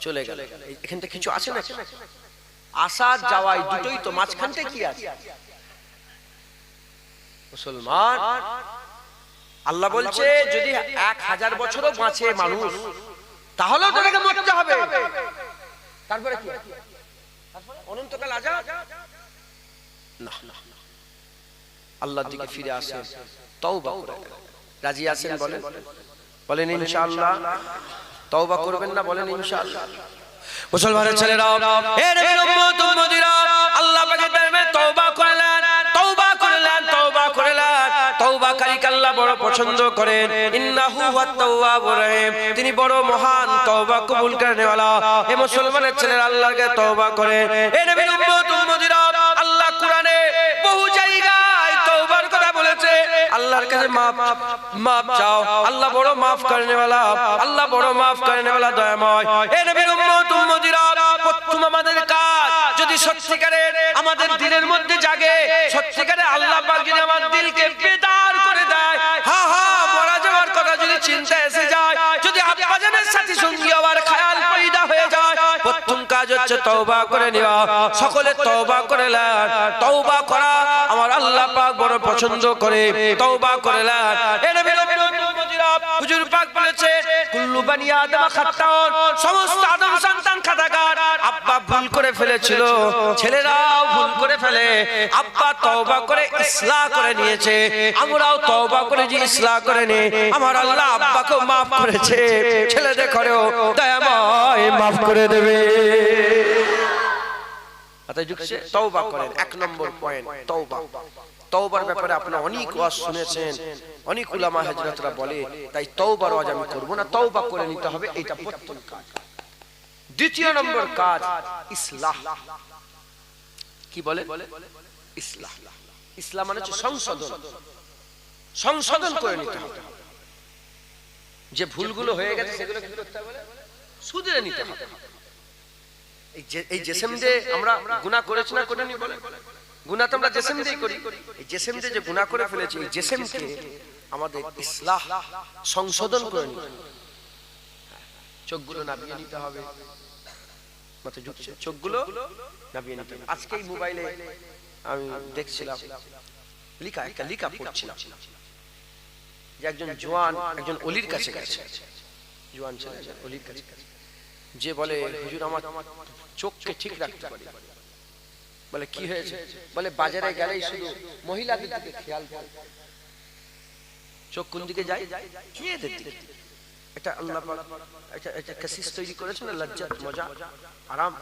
চলে গেল, এখানটা কিছু আছে না? আসা যাওয়াই দুটোই তো, মাঝখানটা কি আছে? মুসলমান, আল্লাহ বলছে যদি 1000 বছরও বাঁচে মানুষ, তাহলেও তাকে মরতে হবে। তারপরে কি? অনন্তকাল আযাব না। আল্লাহর দিকে ফিরে আসে, তওবা করে। রাজি আছেন? বলেন, বলেন ইনশাআল্লাহ। তওবা করবেন না? বলেন ইনশাআল্লাহ। মুসলমানের ছেলেরা, হে নবীর উম্মত উম্মতিরা, আল্লাহ পাকের প্রেমে তওবা করলেন, তওবা করলেন, তওবা করলেন। তওবাকারীকে আল্লাহ বড় পছন্দ করেন। ইন্নাহু ওয়াত তাওয়াবুর রহিম, তিনি বড় মহান, তওবা কবুল করনে ওয়ালা। হে মুসলমানের ছেলেরা, আল্লাহকে তওবা করেন। হে নবীর উম্মত উম্মতিরা, আল্লাহ কোরআনে বহু জায়গায় তওবার কথা বলেছে। আল্লাহর কাছে মাপ চাও। আল্লাহ বড় মাফ করনে वाला, আল্লাহ বড় মাফ করনে वाला দয়াময়। হে নবীর উম্মত উম্মতিরা, প্রথম আমাদের কাজ যদি সত্যিকারের আমাদের দিলের মধ্যে জাগে, সত্যিকারের আল্লাহ পাক যদি আমার দিলকে বেদার করে দেয়, হ্যাঁ হ্যাঁ মরা যাওয়ার কথা যদি চিন্তা এসে যায়, যদি আব্বা জানের সাথী সঙ্গী হওয়ার খেয়াল পয়দা হয়ে যায়, প্রথম কাজ হচ্ছে তওবা করে নেওয়া। সকলে তওবা করে নেন। তওবা করা আমার আল্লাহ পাক বড় পছন্দ করে। তওবা করে নেন। এ নবীর উম্মতিরা, হুজুর পাক বলেছে কুল্লু বানি আদম খাত্তাউন, সমস্ত আদম সন্তান খাতাকার। আব্বা ভুল করে ফেলেছিল, ছেলেরাও ভুল করে ফেলে। আব্বা তওবা করে ইসলাহ করে নিয়েছে, আমরাও তওবা করে যে ইসলাহ করে নে। আমার আল্লাহ আব্বাকে maaf করেছে, ছেলেদের করেও দয়াময় maaf করে দেবে। অতএব যুগছে তওবা করেন। এক নম্বর পয়েন্ট তওবা। তওবার ব্যাপারে আপনারা অনেক ওয়াজ শুনেছেন, অনেক উলামা হযরতরা বলে, তাই তওবার ওয়াজ আমি করব না, তওবা করে নিতে হবে, এটা প্রথম কাজ। দ্বিতীয় নম্বর কাজ ইসলাহ। কি বলে? ইসলাহ। ইসলাম মানে হচ্ছে সংশোধন। সংশোধন করে নিতে হবে। যে ভুলগুলো হয়ে গেছে সেগুলো কি করতে হবে? শুধরে নিতে হবে। এই জেসেম যে আমরা গুনাহ করেছি না করিনি বলে, গুনাহ তো আমরা জেসেম দিয়েই করি। এই জেসেম যে গুনাহ করে ফেলেছি, এই জেসেমকে আমাদের ইসলাহ সংশোধন করে নিতে হবে। চোখগুলো নাবিয়ে নিতে হবে, মাথা ঝুঁকছে, চোখগুলো নাবিয়ে নিতে হবে। আজকে এই মোবাইলে আমি দেখছিলাম, একটা লিখা পড়ছিলাম যে একজন জওয়ান একজন ওলির কাছে গেছে, জওয়ান ছেলে ওলির কাছে, যে বলে হুজুর আমার চোখকে ঠিক রাখতে পারি। বলে কি হয়েছে? বলে বাজারে গেলেই শুধু মহিলাদের দিকে খেয়াল করে। চোখ কোন দিকে যায়? মেয়েদের দিকে। এটা আল্লাহ পাক একটা কাসিস তৈরি করেছেন, লজ্জত, মজা, আরাম,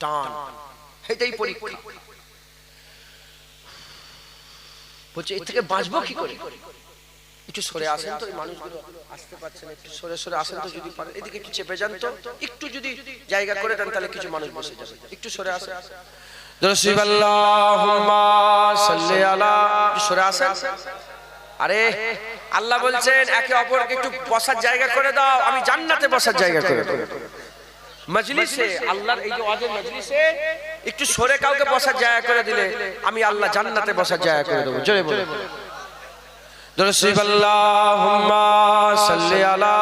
টান, এটাই পরীক্ষা। বলছে এর থেকে বাঁচবো কি করে? একটু সরে আসেন তো, এই মানুষগুলো আসতে পারছে না, একটু সরে সরে আসেন তো যদি পারেন, এদিকে একটু চেপে যান তো, একটু যদি জায়গা করে দেন তাহলে কিছু মানুষ বসে যাবে, একটু সরে আসেন। আল্লাহুম্মা সাল্লি আলা, সরে আসেন। আরে আল্লাহ বলছেন একে অপরকে একটু বসার জায়গা করে দাও, আমি জান্নাতে বসার জায়গা করে দেব। মজলিসে আল্লাহর এই যে ওয়াজের মজলিসে একটু সরে কাউকে বসার জায়গা করে দিলে আমি আল্লাহ জান্নাতে বসার জায়গা করে দেব। জোরে বলে আল্লাহুম্মা সাল্লি আলা।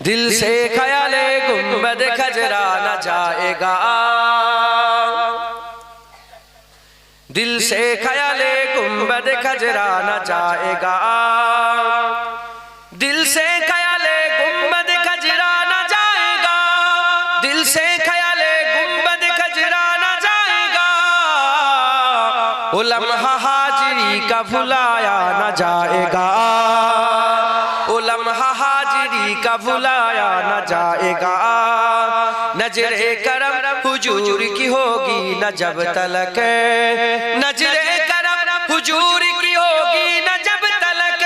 दिल से ख्याले गुंबद खजरा न जाएगा, दिल से ख्याले गुंबद खजरा न जाएगा, दिल से ख्याले गुंबद खजरा न जाएगा, दिल से ख्याले गुंबद खजरा न जाएगा, वो लम्हा हाजिरी का भुलाया न जाएगा, वो लम्हा का भुलाया न जाएगा, नजरे करम हुजूर की होगी न जब तलक, नजरे करम हुजूर की होगी न जब तलक,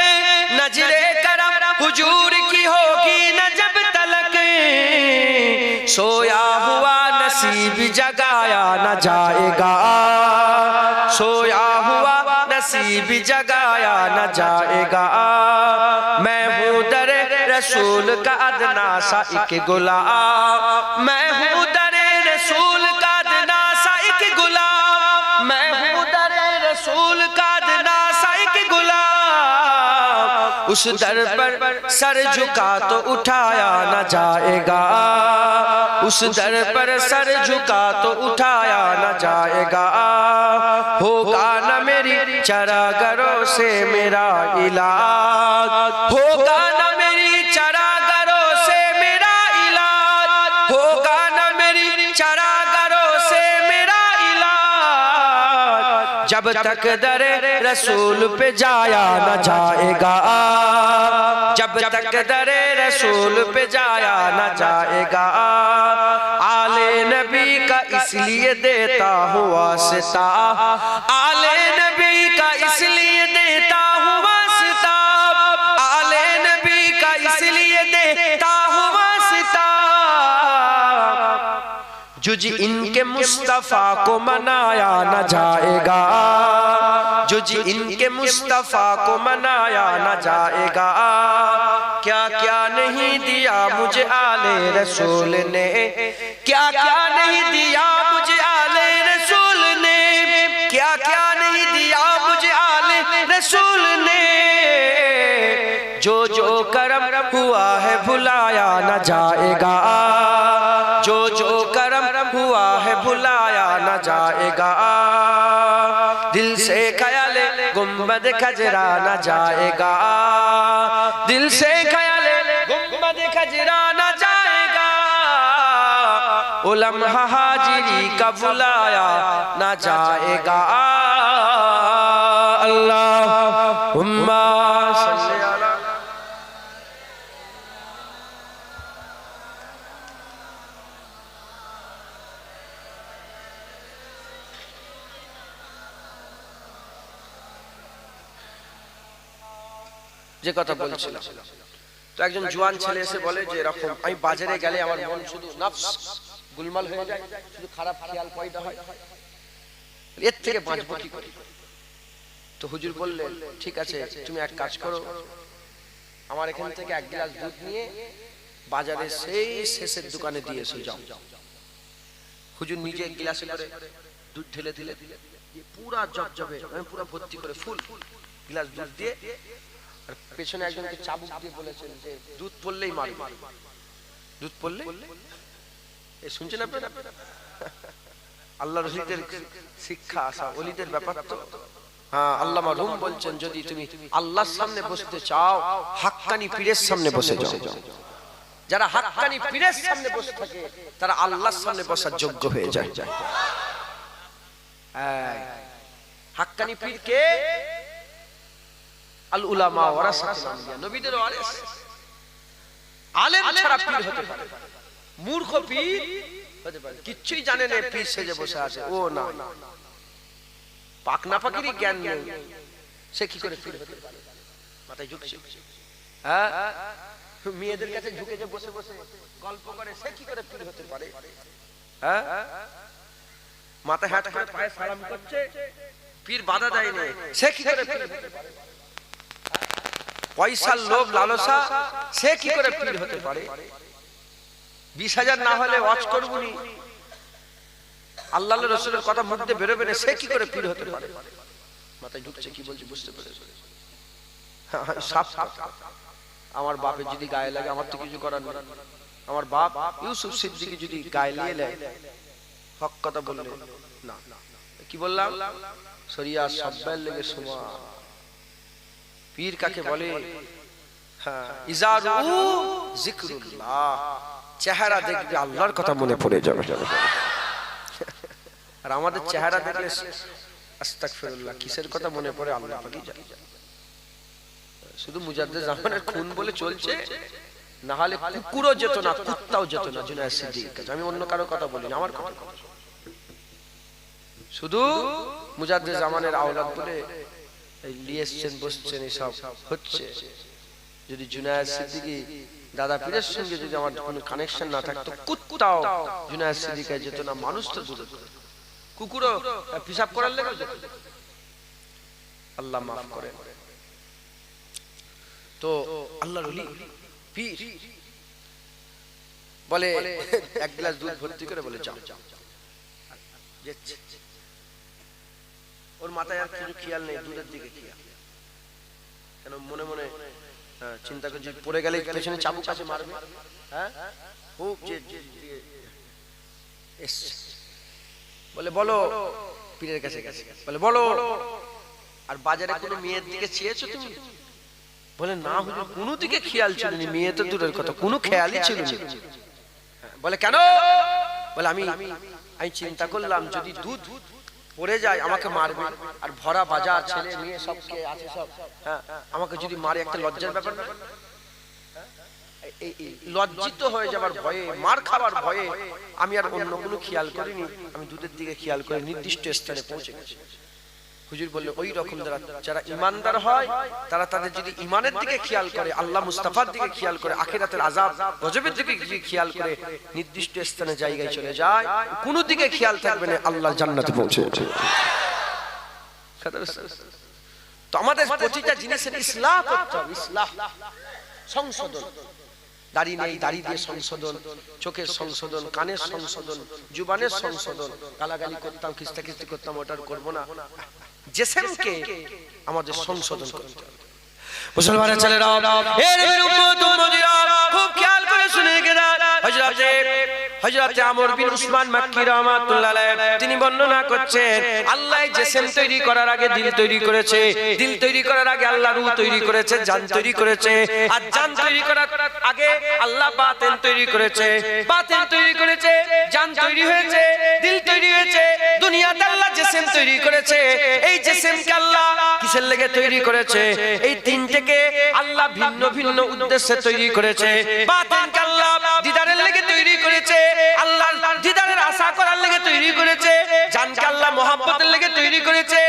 नजरे करम हुजूर की होगी न जब तलक, सोया हुआ नसीब जगाया न जाएगा, सोया हुआ नसीब जगाया न जाएगा, मैं हूँ दरे रसूल का अदना सा एक गुलाम, मैं हूँ दरे रसूल का अदना सा एक गुलाम, मैं हूँ दरे रसूल का अदना सा एक गुलाम, उस दर पर सर झुका तो उठाया न जाएगा, उस दर पर सर झुका तो उठाया न जाएगा, होगा न मेरी चरागरों से मेरा इलाज, होगा न मेरी चरागरों से मेरा इलाज, होगा न मेरी चरागरों से मेरा इलाज, जब तक दरे रसूल पे जाया न जाएगा, जब तक दरे रसूल पे जाया न जाएगा, आले नबी का इसलिए देता हूँ वास्ता, आले नबी का इसलिए देता हूँ वास्ता, जुझ इनके मुस्तफा को मनाया न जाएगा, जुझ इनके मुस्तफा को मनाया न जाएगा। क्या क्या नहीं दिया मुझे आले रसूल ने, क्या क्या नहीं दिया मुझे आले रसूल ने, क्या क्या नहीं दिया मुझे आले रसूल ने। जो जो करम हुआ है भुलाया न जाएगा, जो जो करम हुआ है भुलाया न जाएगा। दिल से ख्याल गुंबद खजरा न जाएगा, दिल से ख्याल गुंबद खजरा न जाएगा। वो लम्हा हाजिरी का बुलाया न जाएगा। अल्लाहुम्मा सल्ली अला। যে কথা বলছিলাম, তো একজন জওয়ান ছেলে এসে বলে যে এরকম আমি বাজারে গেলে আমার মন শুধু নফস গুলমাল হয়ে যায়, শুধু খারাপ খেয়াল পয়দা হয়, এর থেকে বাঁচবো কি করে? তো হুজুর বললেন ঠিক আছে তুমি এক কাজ করো, আমার এখান থেকে এক গ্লাস দুধ নিয়ে বাজারে সেই শেষের দোকানে দিয়ে এসে যাও। হুজুর নিজে এক গ্লাসে করে দুধ ঢেলে দিলে, পুরা জবজবে পুরা ভর্তি করে ফুল গ্লাস দুধ দিয়ে, আর পেছনে একজনকে চাবুক দিয়ে বলেছেন যে দুধ পড়লেই মারবে, দুধ পড়লে। এই শুনছেন আপনারা? আল্লাহর ওলিদের শিক্ষা আসা, ওলিদের ব্যাপার তো। হ্যাঁ, আল্লামা রুম বলছেন যদি তুমি আল্লাহর সামনে বসতে চাও হাক্কানি পীরের সামনে বসে যাও। যারা হাক্কানি পীরের সামনে বসে থাকে তারা আল্লাহর সামনে বসার যোগ্য হয়ে যায়। হাক্কানি পীর কে? আল উলামা ওয়ারাসাতুল আম্বিয়া, নবীদের ওয়ারিস। আলেম ছাড়া পীর হতে পারে, মূর্খ পীর হতে পারে, কিচ্ছুই জানে না, পীর সেজে বসে আছে। ও না, পাক না পাকিরই জ্ঞান নেই, সে কি করে পীর হতে পারে? মাথায় ঝুঁকছে। হ্যাঁ, মেয়েদের কাছে ঝুঁকে যে বসে বসে গল্প করে, সে কি করে পীর হতে পারে? হ্যাঁ, মাথায় হাত করে পায়ে সালাম করছে, পীর বাধা দেয় না, সে কি করে পীর হতে পারে? পয়সার লোভ লালসা, সে কি করে পীর হতে পারে? 20,000 না হলে ওয়াজ করবনি, আল্লাহর রাসূলের কথা মুখ দিয়ে বেরোবে না, সে কি করে পীর হতে পারে? মাথায় ঢুকছে, কি বলছি বুঝতে পেরেছো? সাফ কথা। আমার বাপের যদি গায়ে লাগে আমার তো কিছু করার নেই। আমার বাপ ইউসুফ সিদ্দিকী যদি গায়ে নিয়ে নেয়, হক কথা বললে না, কি বললাম? শরিয়া সব্বার লেগে শোনা। পীর কাকে বলে? হ্যাঁ, ইজারু যিকরুল্লাহ, চেহারা দেখবে আল্লাহর কথা মনে পড়ে যাবে। আর আমাদের চেহারা দেখলে আস্তাগফিরুল্লাহ, কিসের কথা মনে পড়ে? আল্লাহ পাকই জানে। শুধু মুজাদ্দেদ জামানের খুন বলে চলছে, না হলে কুকুরও যেত না, কুত্তাও যেত না জুনায়েদ সিদ্দিকীর কাছে। আমি অন্য কারো কথা বলি না, আমার কথা। শুধু মুজাদ্দেদ জামানের আওলাদ বলে লিয়েছেন, বসছেন, এসব হচ্ছে। যদি জুনায়েদ সিদ্দিকী দাদা পীরের সঙ্গে যদি আমার কোনো কানেকশন না থাকতো, কুত্তাও জুনায়েদ সিদ্দিকী যেত না, মানুষ তো দূরে, কুকুরও পিশাব করার লেগে যেত। আল্লাহ মাফ করে। তো আল্লাহর ওলি পীর বলে এক গ্লাস দুধ ভর্তি করে বলে যাও। ওর মাথায় আর কিছু খেয়াল নেই, দুধের দিকে খেয়াল। কেন মনে মনে চিন্তা করছে পড়ে গেলে পেছনে চাবুক কাছে মারবে। হ্যাঁ, খুব যে বলে বলো পীরের কাছে গেছে, বলে বলো আর বাজারে কোনো মেয়ের দিকে চেয়েছো তুমি? বলে না হুজুর, কোনো দিকে খেয়াল ছিল না, মেয়ে তো দূরের কথা, কোনো খেয়ালই ছিল না। বলে কেন? বলে আমি চিন্তা করলাম যদি দুধ পড়ে যায় আমাকে মারবে, আর ভরা বাজার ছেলে মেয়ে সবকে আছে সব, হ্যাঁ আমাকে যদি মারে একটা লজ্জার ব্যাপার না? লজ্জিত হয়ে যাবার ভয়ে, মার খাবার ভয়ে আমি আর অন্য কোনো খেয়াল করিনি, আমি দুধের দিকে খেয়াল করে নির্দিষ্ট স্থানে পৌঁছে গেছি। হুজুর বললেন ওই রকম যারা ঈমানদার হয় তারা তাদের যদি ঈমানের দিকে খেয়াল করে, আল্লাহ মুস্তাফার দিকে খেয়াল করে, আখিরাতের আযাব গজবের দিকে খেয়াল করে নির্দিষ্ট স্থানে জায়গায় চলে যায়, কোনো দিকে খেয়াল থাকবে না, আল্লাহর জান্নাতে পৌঁছে যাবে। তো আমাদের প্রতিটা জিনিসের ইসলাহ করতে হবে, ইসলাহ, সংশোধন। দাড়ি নেই, দাড়ি দিয়ে সংশোধন, চোখের সংশোধন, কানের সংশোধন, জুবানের সংশোধন। গালাগালি করতাম, খিস্তাখিস্তি করতাম, ওটার করবো না। জিসমকে আমাদের সংশোধন করতে হবে। মুসলমানের ছেলেরা, এর উম্মত উম্মতিরা খুব খেয়াল করে শুনে গেলেন। হযরত আমর বিন উসমান মাক্কি রাহমাতুল্লাহ আলাইহি তিনি বর্ণনা করছেন, আল্লাহ জিসম তৈরি করার আগে দিল তৈরি করেছে, দিল তৈরি করার আগে আল্লাহ রূহ তৈরি করেছে, জান তৈরি করেছে, আর জান তৈরি করার আগে আল্লাহ বাতিন তৈরি করেছে, বাতিন তৈরি করেছে, জান তৈরি হয়েছে, দিল তৈরি হয়েছে, দুনিয়াতে আল্লাহ জিসম তৈরি করেছে। এই জিসমকে আল্লাহ কিসের লেগে তৈরি করেছে? এই তিনটাকে আল্লাহ ভিন্ন ভিন্ন উদ্দেশ্যে তৈরি করেছে। বাতিনকে আল্লাহ দিদারের লেগে তৈরি করেছে, আল্লাহ দিদারের আশা করার লেগে তৈরি করেছে, জানকে আল্লাহ মহব্বতের লেগে তৈরি করেছে,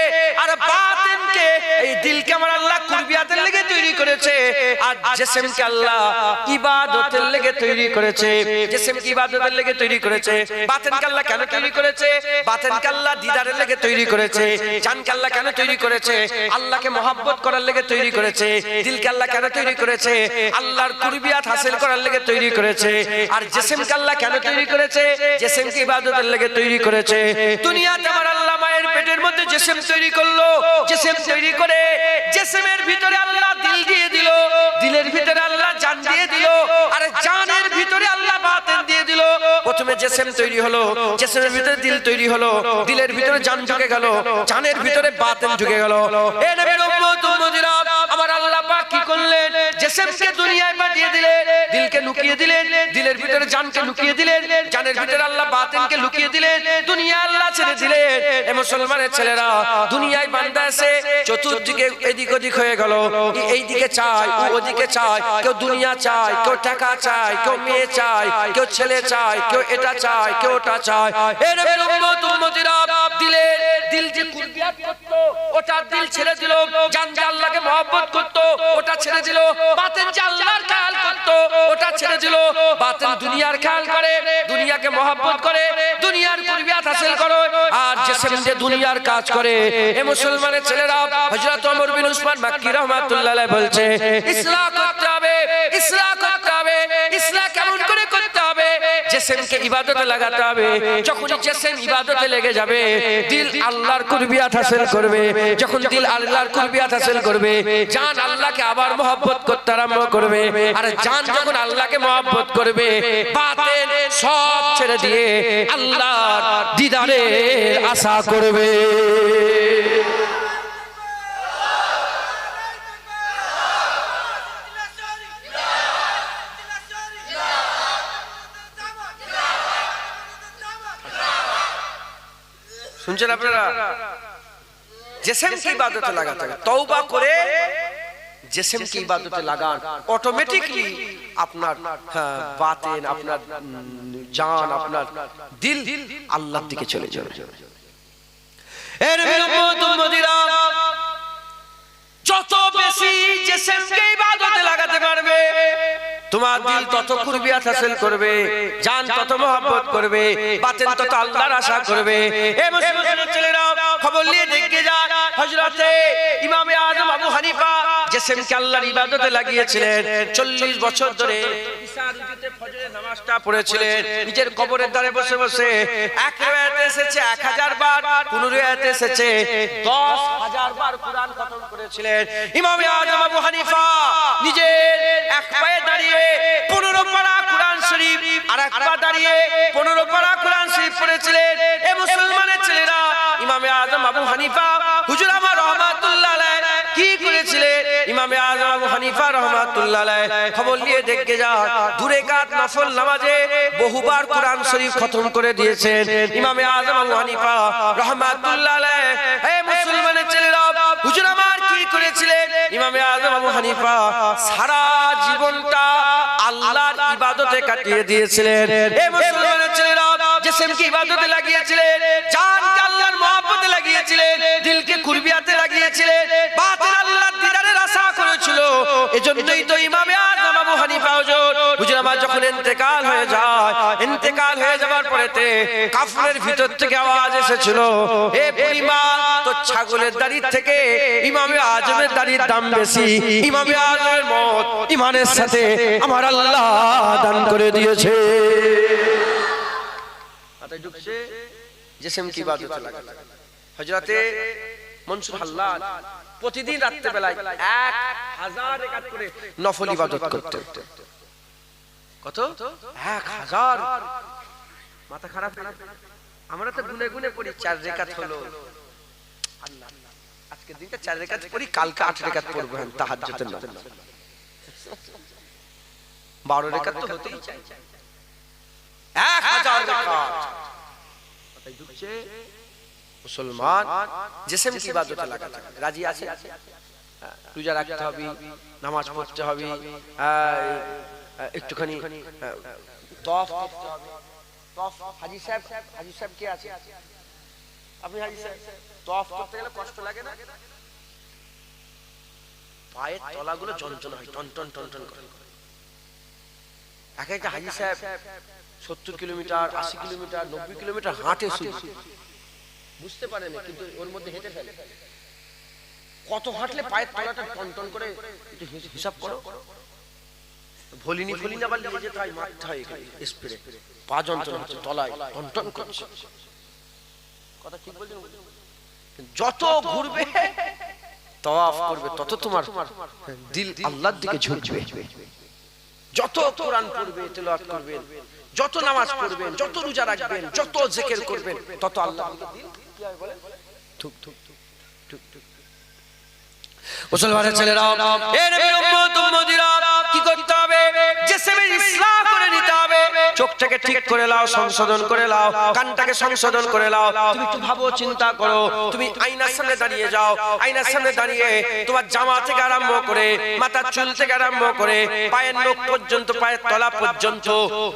আর বাতিনকে এই দিলকে আমার আল্লাহ কুরবিয়াতের লেগে তৈরি করেছে, আর জিসমকে আল্লাহ ইবাদতের লেগে তৈরি করেছে। জিসমকে ইবাদতের লেগে তৈরি করেছে। বাতিনকে আল্লাহ কেন তৈরি করেছে? বাতিনকে আল্লাহ দিদারের লেগে তৈরি করেছে। জানকে আল্লাহ কেন তৈরি করেছে? আল্লাহকে মহব্বত করার লেগে তৈরি করেছে। দিলকে আল্লাহ কেন তৈরি করেছে? আল্লাহর কুরবিয়াত হাসিল করার লেগে তৈরি করেছে। আর জিসমকে আল্লাহ কেন তৈরি করেছে? জিসমকে ইবাদতের লেগে তৈরি করেছে। দুনিয়াতে আমার আল্লাহ মায়ের পেটের মধ্যে জিসম তৈরি করলো, জিসম তৈরি করে জিসমের ভিতরে আল্লাহ দিল দিয়ে দিল, দিলের ভিতরে আল্লাহ জান দিয়ে দিল, আর জানের ভিতরে আল্লাহ বাতিন দিয়ে দিল। প্রথমে জিসম তৈরি হলো, জিসমের ভিতরে দিল তৈরি হলো, দিলের ভিতরে জান ঢুকে গেল, জানের ভিতরে বাতিন ঢুকে গেল। এ নবীর উম্মত উম্মতিরা, আমার আল্লাহ পাক কি করলেন? জিসমকে দুনিয়ায় পাঠিয়ে দিলেন, দিলকে লুকিয়ে দিলেন, দিলের ভিতরে জানকে লুকিয়ে দিলেন, জানের ভিতরে আল্লাহ বাতিনকে লুকিয়ে দিলেন, দুনিয়া আল্লাহ ছেড়ে দিলেন। এ মুসলমানের ছেলেরা, দুনিয়ায় বান্দা আছে, চতুর্দিকে এদিক ওদিক হয়ে গেল, এই দিকে চায়, ওদিকে চায়, কেউ দুনিয়া চায়, কেউ টাকা চায়, কেউ মেয়ে চায়, কেউ ছেলে চায়, কেউ এটা চায়, কেউ ওটা চায়। এ নবীর উম্মত উম্মতিরা, দিল যে কুরবিয়াত করত ওটা দিল ছেড়ে দিল, জান যে আল্লাহকে মহব্বত করত ওটা ছেড়ে দিল, বাতিন যে আল্লাহর খেয়াল করত ওটা ছেড়ে দিল। বাতিন দুনিয়ার খেয়াল করে, দুনিয়াকে মহব্বত করে, দুনিয়ার কুরবিয়াত হাসিল করে, আর জিসম যে দুনিয়ার কাজ করে। এ মুসলমানের ছেলেরা, হযরত ওমর বিন উসমান মাক্কি রাহমাতুল্লাহ আলাইহি বলছে, ইসলাহ করতে হবে, ইসলাহ করতে হবে। ইসলাহ কেমন করে করতে হবে? জিসমকে ইবাদতে লাগাতে হবে। যখন জিসম ইবাদতে লেগে যাবে, দিল আল্লাহর কুরবিয়াত হাসিল করবে। যখন দিল আল্লাহর কুরবিয়াত হাসিল করবে, জান আল্লাহকে আবার মহব্বত করতে আরম্ভ করবে। আর জান যখন আল্লাহকে মহব্বত করবে, বাতিন সব ছেড়ে দিয়ে আল্লাহর দিদারের আশা করবে। শুনছেন আপনারা? জিসমকে ইবাদতে লাগাতে হবে, তওবা করে জিসমকে ইবাদতে লাগান, অটোমেটিকলি আপনার বাতিন, আপনার জান, আপনার দিল আল্লাহর দিকে চলে যাবে। এর উম্মত উম্মতিরা, যত বেশি জিসমকে ইবাদতে লাগাতে পারবে, তোমার দিল তত কুরবিয়াত হাসিল করবে, জান তত মহব্বত করবে, বাতিন তত আল্লাহর আশা করবে। এ মুসলমানের ছেলেরা, খবর নিয়ে দেখে যান, হযরতে ইমামে আযম আবু হানিফা জিসমকে আল্লাহর ইবাদতে লাগিয়েছিলেন। 40 বছর ধরে ঈশা রুকুতে ফজরের নামাজটা পড়েছিলেন নিজের কবরের ধারে বসে বসে। এক riwayate এসেছে 1000 বার, কোন riwayate এসেছে 10000 বার কুরআন খতম করেছিলেন। ইমামে আযম আবু হানিফা নিজের এক পায়ে দাঁড়িয়ে 15 পারা কুরআন শরীফ, আর এক পা দাঁড়িয়ে 15 পারা কুরআন শরীফ পড়েছিলেন। এ মুসলমানের ছেলেরা, ইমামে আযম আবু হানিফা হুজুর আমার রাহমাতুল্লাহ আলাইহি কি করেছিলেন? ইমামে আযম আবু হানিফা রাহমাতুল্লাহ আলাইহি খবর নিয়ে দেখে যান, দুই রাকাত নফল নামাজে বহুবার কুরআন শরীফ খতম করে দিয়েছেন ইমামে আযম আবু হানিফা রাহমাতুল্লাহ আলাইহি। হে মুসলমানের ছেলেরা, হুজুর আমার কি করেছিলেন? ইমামে আযম আবু হানিফা সারা জীবনটা আল্লাহর ইবাদতে কাটিয়ে দিয়েছিলেন। হে মুসলমানের ছেলেরা, যে জিসমকে ইবাদতে লাগিয়েছিলেন, জানকে আল্লাহর মহব্বতে লাগিয়েছিলেন, দিলকে কুরবিয়াতে লাগিয়েছিলেন, বাতিল আল্লাহর দিদারের আশা করেছিল। এজন্যই তো ইমামে আযম আবু হানিফা হুজুর আমার যখন ইন্তেকাল হয়ে যায়, ইন্তেকাল হয়ে যাওয়ার পরেতে কাফনের ভিতর থেকে আওয়াজ এসেছিল, হে পরিবার, তো ছাগলের দাড়ির থেকে ইমামে আযমের দাড়ির দাম বেশি। ইমামে আযমের মত ইমানের সাথে আমার আল্লাহ দান করে দিয়েছে। মাথায় ঢুকছে, জিসম কি ইবাদতে লাগা। হযরতে মনসুর হাল্লাজ প্রতিদিন রাত্রে বেলায় 1000 রাকাত করে নফল ইবাদত করতেন। কত? 1000। মাথা খারাপ। আমরা তো গুনে গুনে পড়ি 4 রাকাত হলো। আল্লাহ, আজকে দিনটা 4 রাকাত পড়ি, কালকে 8 রাকাত পড়ব তাহাজ্জুদের নামাজ। 12 রাকাত তো হতেই চাই। 1000 রাকাত। মাথায় ঢুকছে, মুসলমান জিসম কি ইবাদতে লাগা থাকে। রাজি আছে? রোজা রাখতে হবে, নামাজ পড়তে হবে, একটুখানি তওয়াফ করতে হবে। তওয়াফ হাজী সাহেব কে আছে? আপনি হাজী সাহেব, তওয়াফ করতে গেলে কষ্ট লাগে না? পায়ের তলাগুলো যন্ত্রণা হয়, টন টন টন টন করে। একটা হাজী সাহেব 70 কিলোমিটার, 80 কিলোমিটার, 90 কিলোমিটার হাঁটে শুধু, বুঝতে পারে না, কিন্তু ওর মধ্যে হেঁটে ফেলে। কত হাঁটলে পায়ের তলাটা টন টন করে, একটু হিসাব করো। ভলিনি আবার নিয়ে যেতে হয়, মারতে হয় স্প্রে, পা যন্ত্রণা হচ্ছে, তলায় টন টন করছে। কথা ঠিক বলছেন? যত ঘুরবে তাওয়াফ করবে তত তোমার দিল আল্লাহর দিকে ঝুঁকবে। যত কোরআন পড়বে, তেলাওয়াত করবেন, যত নামাজ পড়বেন, যত রোজা রাখবেন, যত জিকির করবেন, তত আল্লাহর দিকে দিল কি হয় বলে ঠুক ঠুক ঠুক ঠুক। মুসলমানের ছেলেরা, এ নবীর উম্মত উম্মতিরা, কি করতে হবে? জিসমের ইসলাহ করে নিতে হবে। চোখটাকে ঠিক করে নাও, সংশোধন করে নাও, কানটাকে সংশোধন করে নাও। তুমি একটু ভাবো, চিন্তা করো। তুমি আয়নার সামনে দাঁড়িয়ে যাও, আয়নার সামনে দাঁড়িয়ে তোমার জামা থেকে আরম্ভ করে, মাথার চুল থেকে আরম্ভ করে, পায়ের নখ পর্যন্ত, পায়ের তলা পর্যন্ত,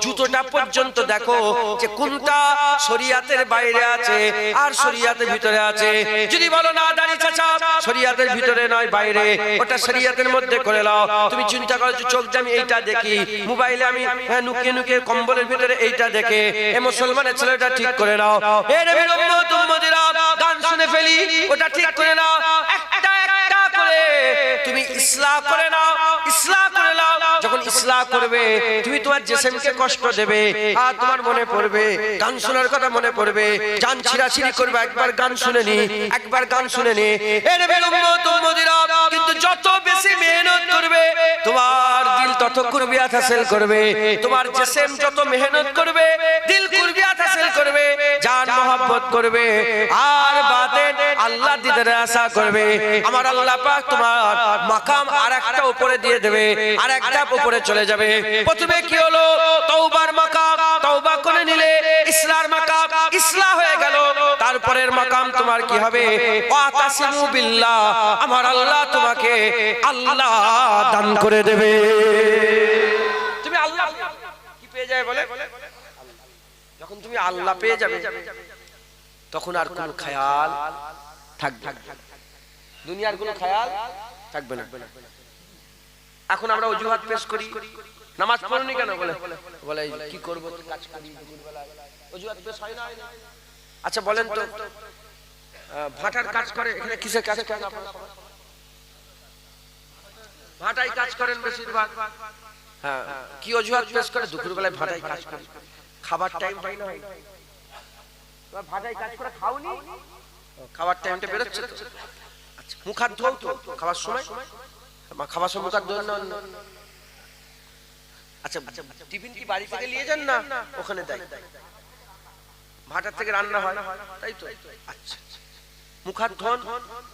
জুতোটা পর্যন্ত দেখো যে কোনটা শরীয়তের বাইরে আছে আর শরীয়তের ভিতরে আছে। যদি বলো না দাড়ি চাচা শরীয়তের ভিতরে নয়, বাইরে, ওটা শরীয়তের মধ্যে করে নাও। তুমি চিন্তা করো, চোখ যে আমি এইটা দেখি, মোবাইলে আমি নুকিয়ে নুকিয়ে কম্বলের ভিতরে এইটা দেখে, এ মুসলমানের ছেলেটা ঠিক করে নাও। এ নবীর উম্মত উম্মতিরা, গান শুনে ফেলি, ওটা ঠিক করে নাও। একটা একটা করে তুমি ইসলাহ করে নাও, ইসলাহ করে নাও। যখন ইসলাহ করবে, তুমি তোমার জিসমকে কষ্ট দেবে আর তোমার মনে পড়বে, গান শোনার কথা মনে পড়বে, জান ছিঁড়াছিঁড়ি করবে। একবার গান শুনে নি, একবার গান শুনে নি। এ নবীর উম্মত উম্মতিরা, কিন্তু যত বেশি মেহনত করবে, তোমার দিল তত কুরবিয়াত হাসিল করবে। তোমার জিসম যত মেহনত করবে, দিল কুরবিয়াত হাসিল করবে, জান মহব্বত করবে, আর বাতেন আল্লাহ দিদারে আশা করবে। আমার আল্লাহ পাক তোমার মাকাম আরেকটা উপরে দিয়ে দেবে, আরেকটা উপরে চলে যাবে। প্রথমে কি হলো? তওবার মাকাম, তওবা করে নিলে, ইসলার মাকাম, ইসলাহ হয়ে গেল। তারপরের মাকাম তোমার কি হবে? ওয়াতাসিমু বিল্লাহ, আমার আল্লাহ তোমাকে আল্লাহ দান করে দেবে। তুমি আল্লাহ কি পেয়ে যাবে বলে? যখন তুমি আল্লাহ পেয়ে যাবে, তখন আর কোনো খেয়াল থাকবে না, দুনিয়ার কোনো খেয়াল থাকবে না। এখন আমরা অজুহাত পেশ করি, নামাজ পড়নি কেন বলে, বলে কি করব, কাজ করি, অজুহাত পেশ হয় না? আচ্ছা বলেন তো, ভাটার কাজ করে, এখানে কিসের কাজ করেন আপনারা? ভাটাই কাজ করেন বেশিরভাগ। হ্যাঁ, কি অজুহাত পেশ করে? দুপুর বেলায় ভাটাই কাজ করে, খাবার টাইম হয় না, ভাটাই কাজ করে খাওনি, খাবার টাইমটা বেরোচ্ছে তো। আচ্ছা, মুখ হাত ধোও তো খাবার সময়, খাবার সময় মুখ হাত ধোন না? আচ্ছা, টিফিন কি বাড়ি থেকে নিয়ে যান না ওখানে দেয়? ভাটার থেকে রান্না হয়, তাই তো? আচ্ছা, মুখ হাত ধোন,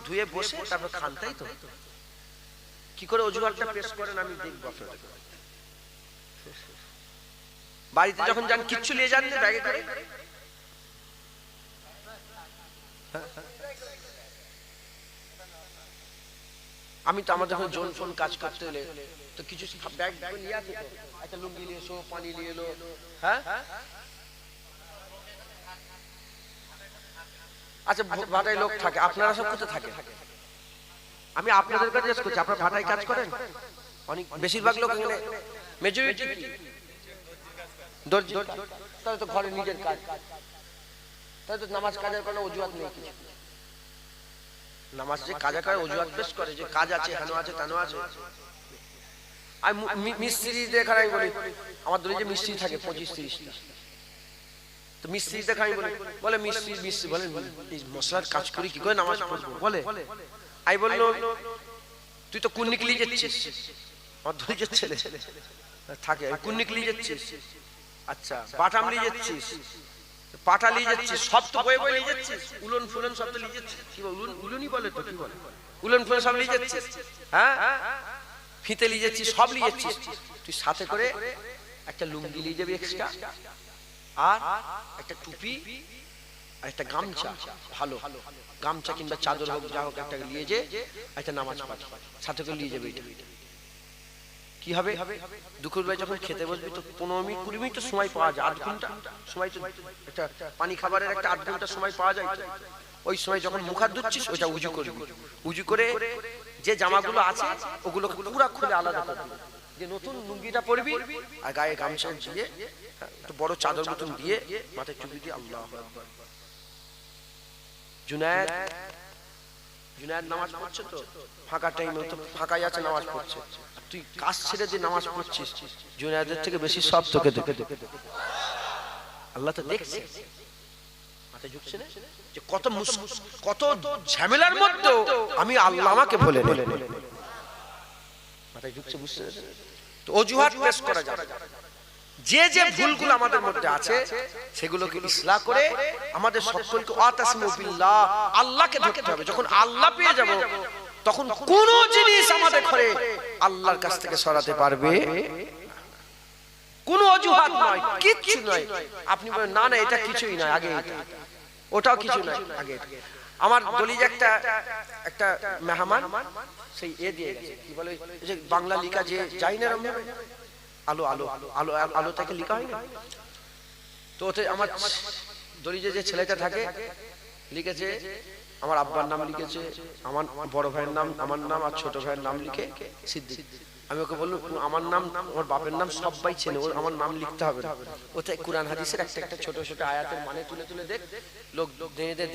ধুয়ে বসে তারপর খান, তাই তো? কি করে অজুহাতটা পেশ করেন আমি দেখবো। বাড়িতে যখন যান কিচ্ছু নিয়ে যান না ব্যাগে করে? আমি তো আমাদের যখন জোন ফোন কাজ করতে হলে তো কিছু ব্যাগ নিয়ে আসি, তো একটা লুঙ্গি নিয়ে এসো, পানি নিয়ে এলো, হ্যাঁ আচ্ছা ভাটায় লোক থাকে, আপনারা সব কোথায় থাকে? আমি আপনাদের কাছে জিজ্ঞেস করছি, আপনারা ভাটায় কাজ করেন? অনেক বেশিরভাগ লোক এখানে মেজরিটি দর্জি, তাহলে তো ঘরে নিজের কাজ, তাহলে তো নামাজ কাজের কোনো অজুহাত নেই কিছু। নামাজ যে কাজা করে অজুহাত পেশ করে যে কাজ আছে, হেন আছে, তেন আছে। আমি মিস্ত্রি দেখার আমি বলি, আমার দলে যে মিস্ত্রি থাকে 25-30টা, তো মিস্ত্রি দেখা আমি বলি, বলে মিস্ত্রি বলেন মশলার কাজ করি কি করে নামাজ পড়বো বলে। আমি বললো তুই তো কুন্নিক লিয়ে যাচ্ছিস, আমার দলে ছেলে থাকে কুন্নিক লিয়ে যাচ্ছিস, আচ্ছা বাটাম লিয়ে যাচ্ছিস, পাটা লিয়ে যাচ্ছিস, সব তো বয়ে বয়ে লিয়ে যাচ্ছিস, উলন ফুলন সব তো লিয়ে যাচ্ছিস, কি বল উলনই বলে তো, কি বলে উলন ফুলন সব লিয়ে যাচ্ছিস, হ্যাঁ ফিতে লিয়ে যাচ্ছিস, সব লিয়ে যাচ্ছিস, তুই সাথে করে একটা লুঙ্গি লিয়ে যাবি এক্সট্রা, আর একটা টুপি আর একটা গামছা, ভালো গামছা কিংবা চাদর হোক যা হোক একটা নিয়ে যে একটা নামাজ পাঠ সাথে করে নিয়ে যাবে। কি হবে দুপুরবেলা যখন খেতে বসবি তো 15-20 মিনিট সময় পাওয়া যায়, 8 ঘন্টা সময় তো একটা পানি খাবারের একটা 8 ঘন্টা সময় পাওয়া যায়। ওই সময় যখন মুখ হাত ধুচ্ছিস ওইটা উজু করবি, উজু করে যে জামাগুলো আছে ওগুলো পুরো খুলে আলাদা করবি, যে নতুন লুঙ্গিটা পরবি আর গায়ে গামছা দিয়ে একটু বড় চাদর মতন দিয়ে মাথায় টুপি দিয়ে আল্লাহু আকবার। জুনায়েদ নামাজ পড়ছে তো ফাঁকা টাইমে, তো ফাঁকাই আছে নামাজ পড়ছে, তুই কাজ ছেড়ে দিয়ে নামাজ পড়ছিস, জুনায়েদের থেকে বেশি সব তোকে দেখে আল্লাহ তো দেখছে। মাথায় ঢুকছে না যে কত ঝামেলার মধ্যে আমি আল্লাহ আমাকে বলে মাথায় ঢুকছে, বুঝতে তো অজুহাত পেশ করা যাবে। যে যে ভুলগুলো আমাদের মধ্যে আছে সেগুলোকে ইসলাহ করে আমাদের সকলকে ওয়াতাসিমু বিল্লাহ, আল্লাহকে ধরতে হবে। যখন আল্লাহ পেয়ে যাব তখন কোন জিনিস আমাদের ঘরে আল্লাহর কাছ থেকে সরাতে পারবে কোন অজুহাত নয়, কিচ্ছু নয়। আপনি বলেন না না এটা কিছুই নয়, আগে এটা, ওটাও কিছু নয় আগে। আমার দলিজ একটা মেহমান সেই দিয়ে গেছে, কি বলে যে বাংলা লিখা যে যাই না আলো আলো আলো আলো থেকে লেখা হয় না, তো ওতে আমার দলিজে যে ছেলেটা থাকে লিখেছে আমার আব্বার নাম লিখেছে, আমার বড় ভাইয়ের নাম, আমার নাম আর ছোট ভাইয়ের নাম লিখে সিদ্দিক। আমি ওকে বললাম আমার নাম আমার বাপের নাম সবাই চেনে, ওর আমার নাম লিখতে হবে না। ওতে কোরআন হাদিসের একটা ছোট ছোট আয়াতের মানে তুলে তুলে লোক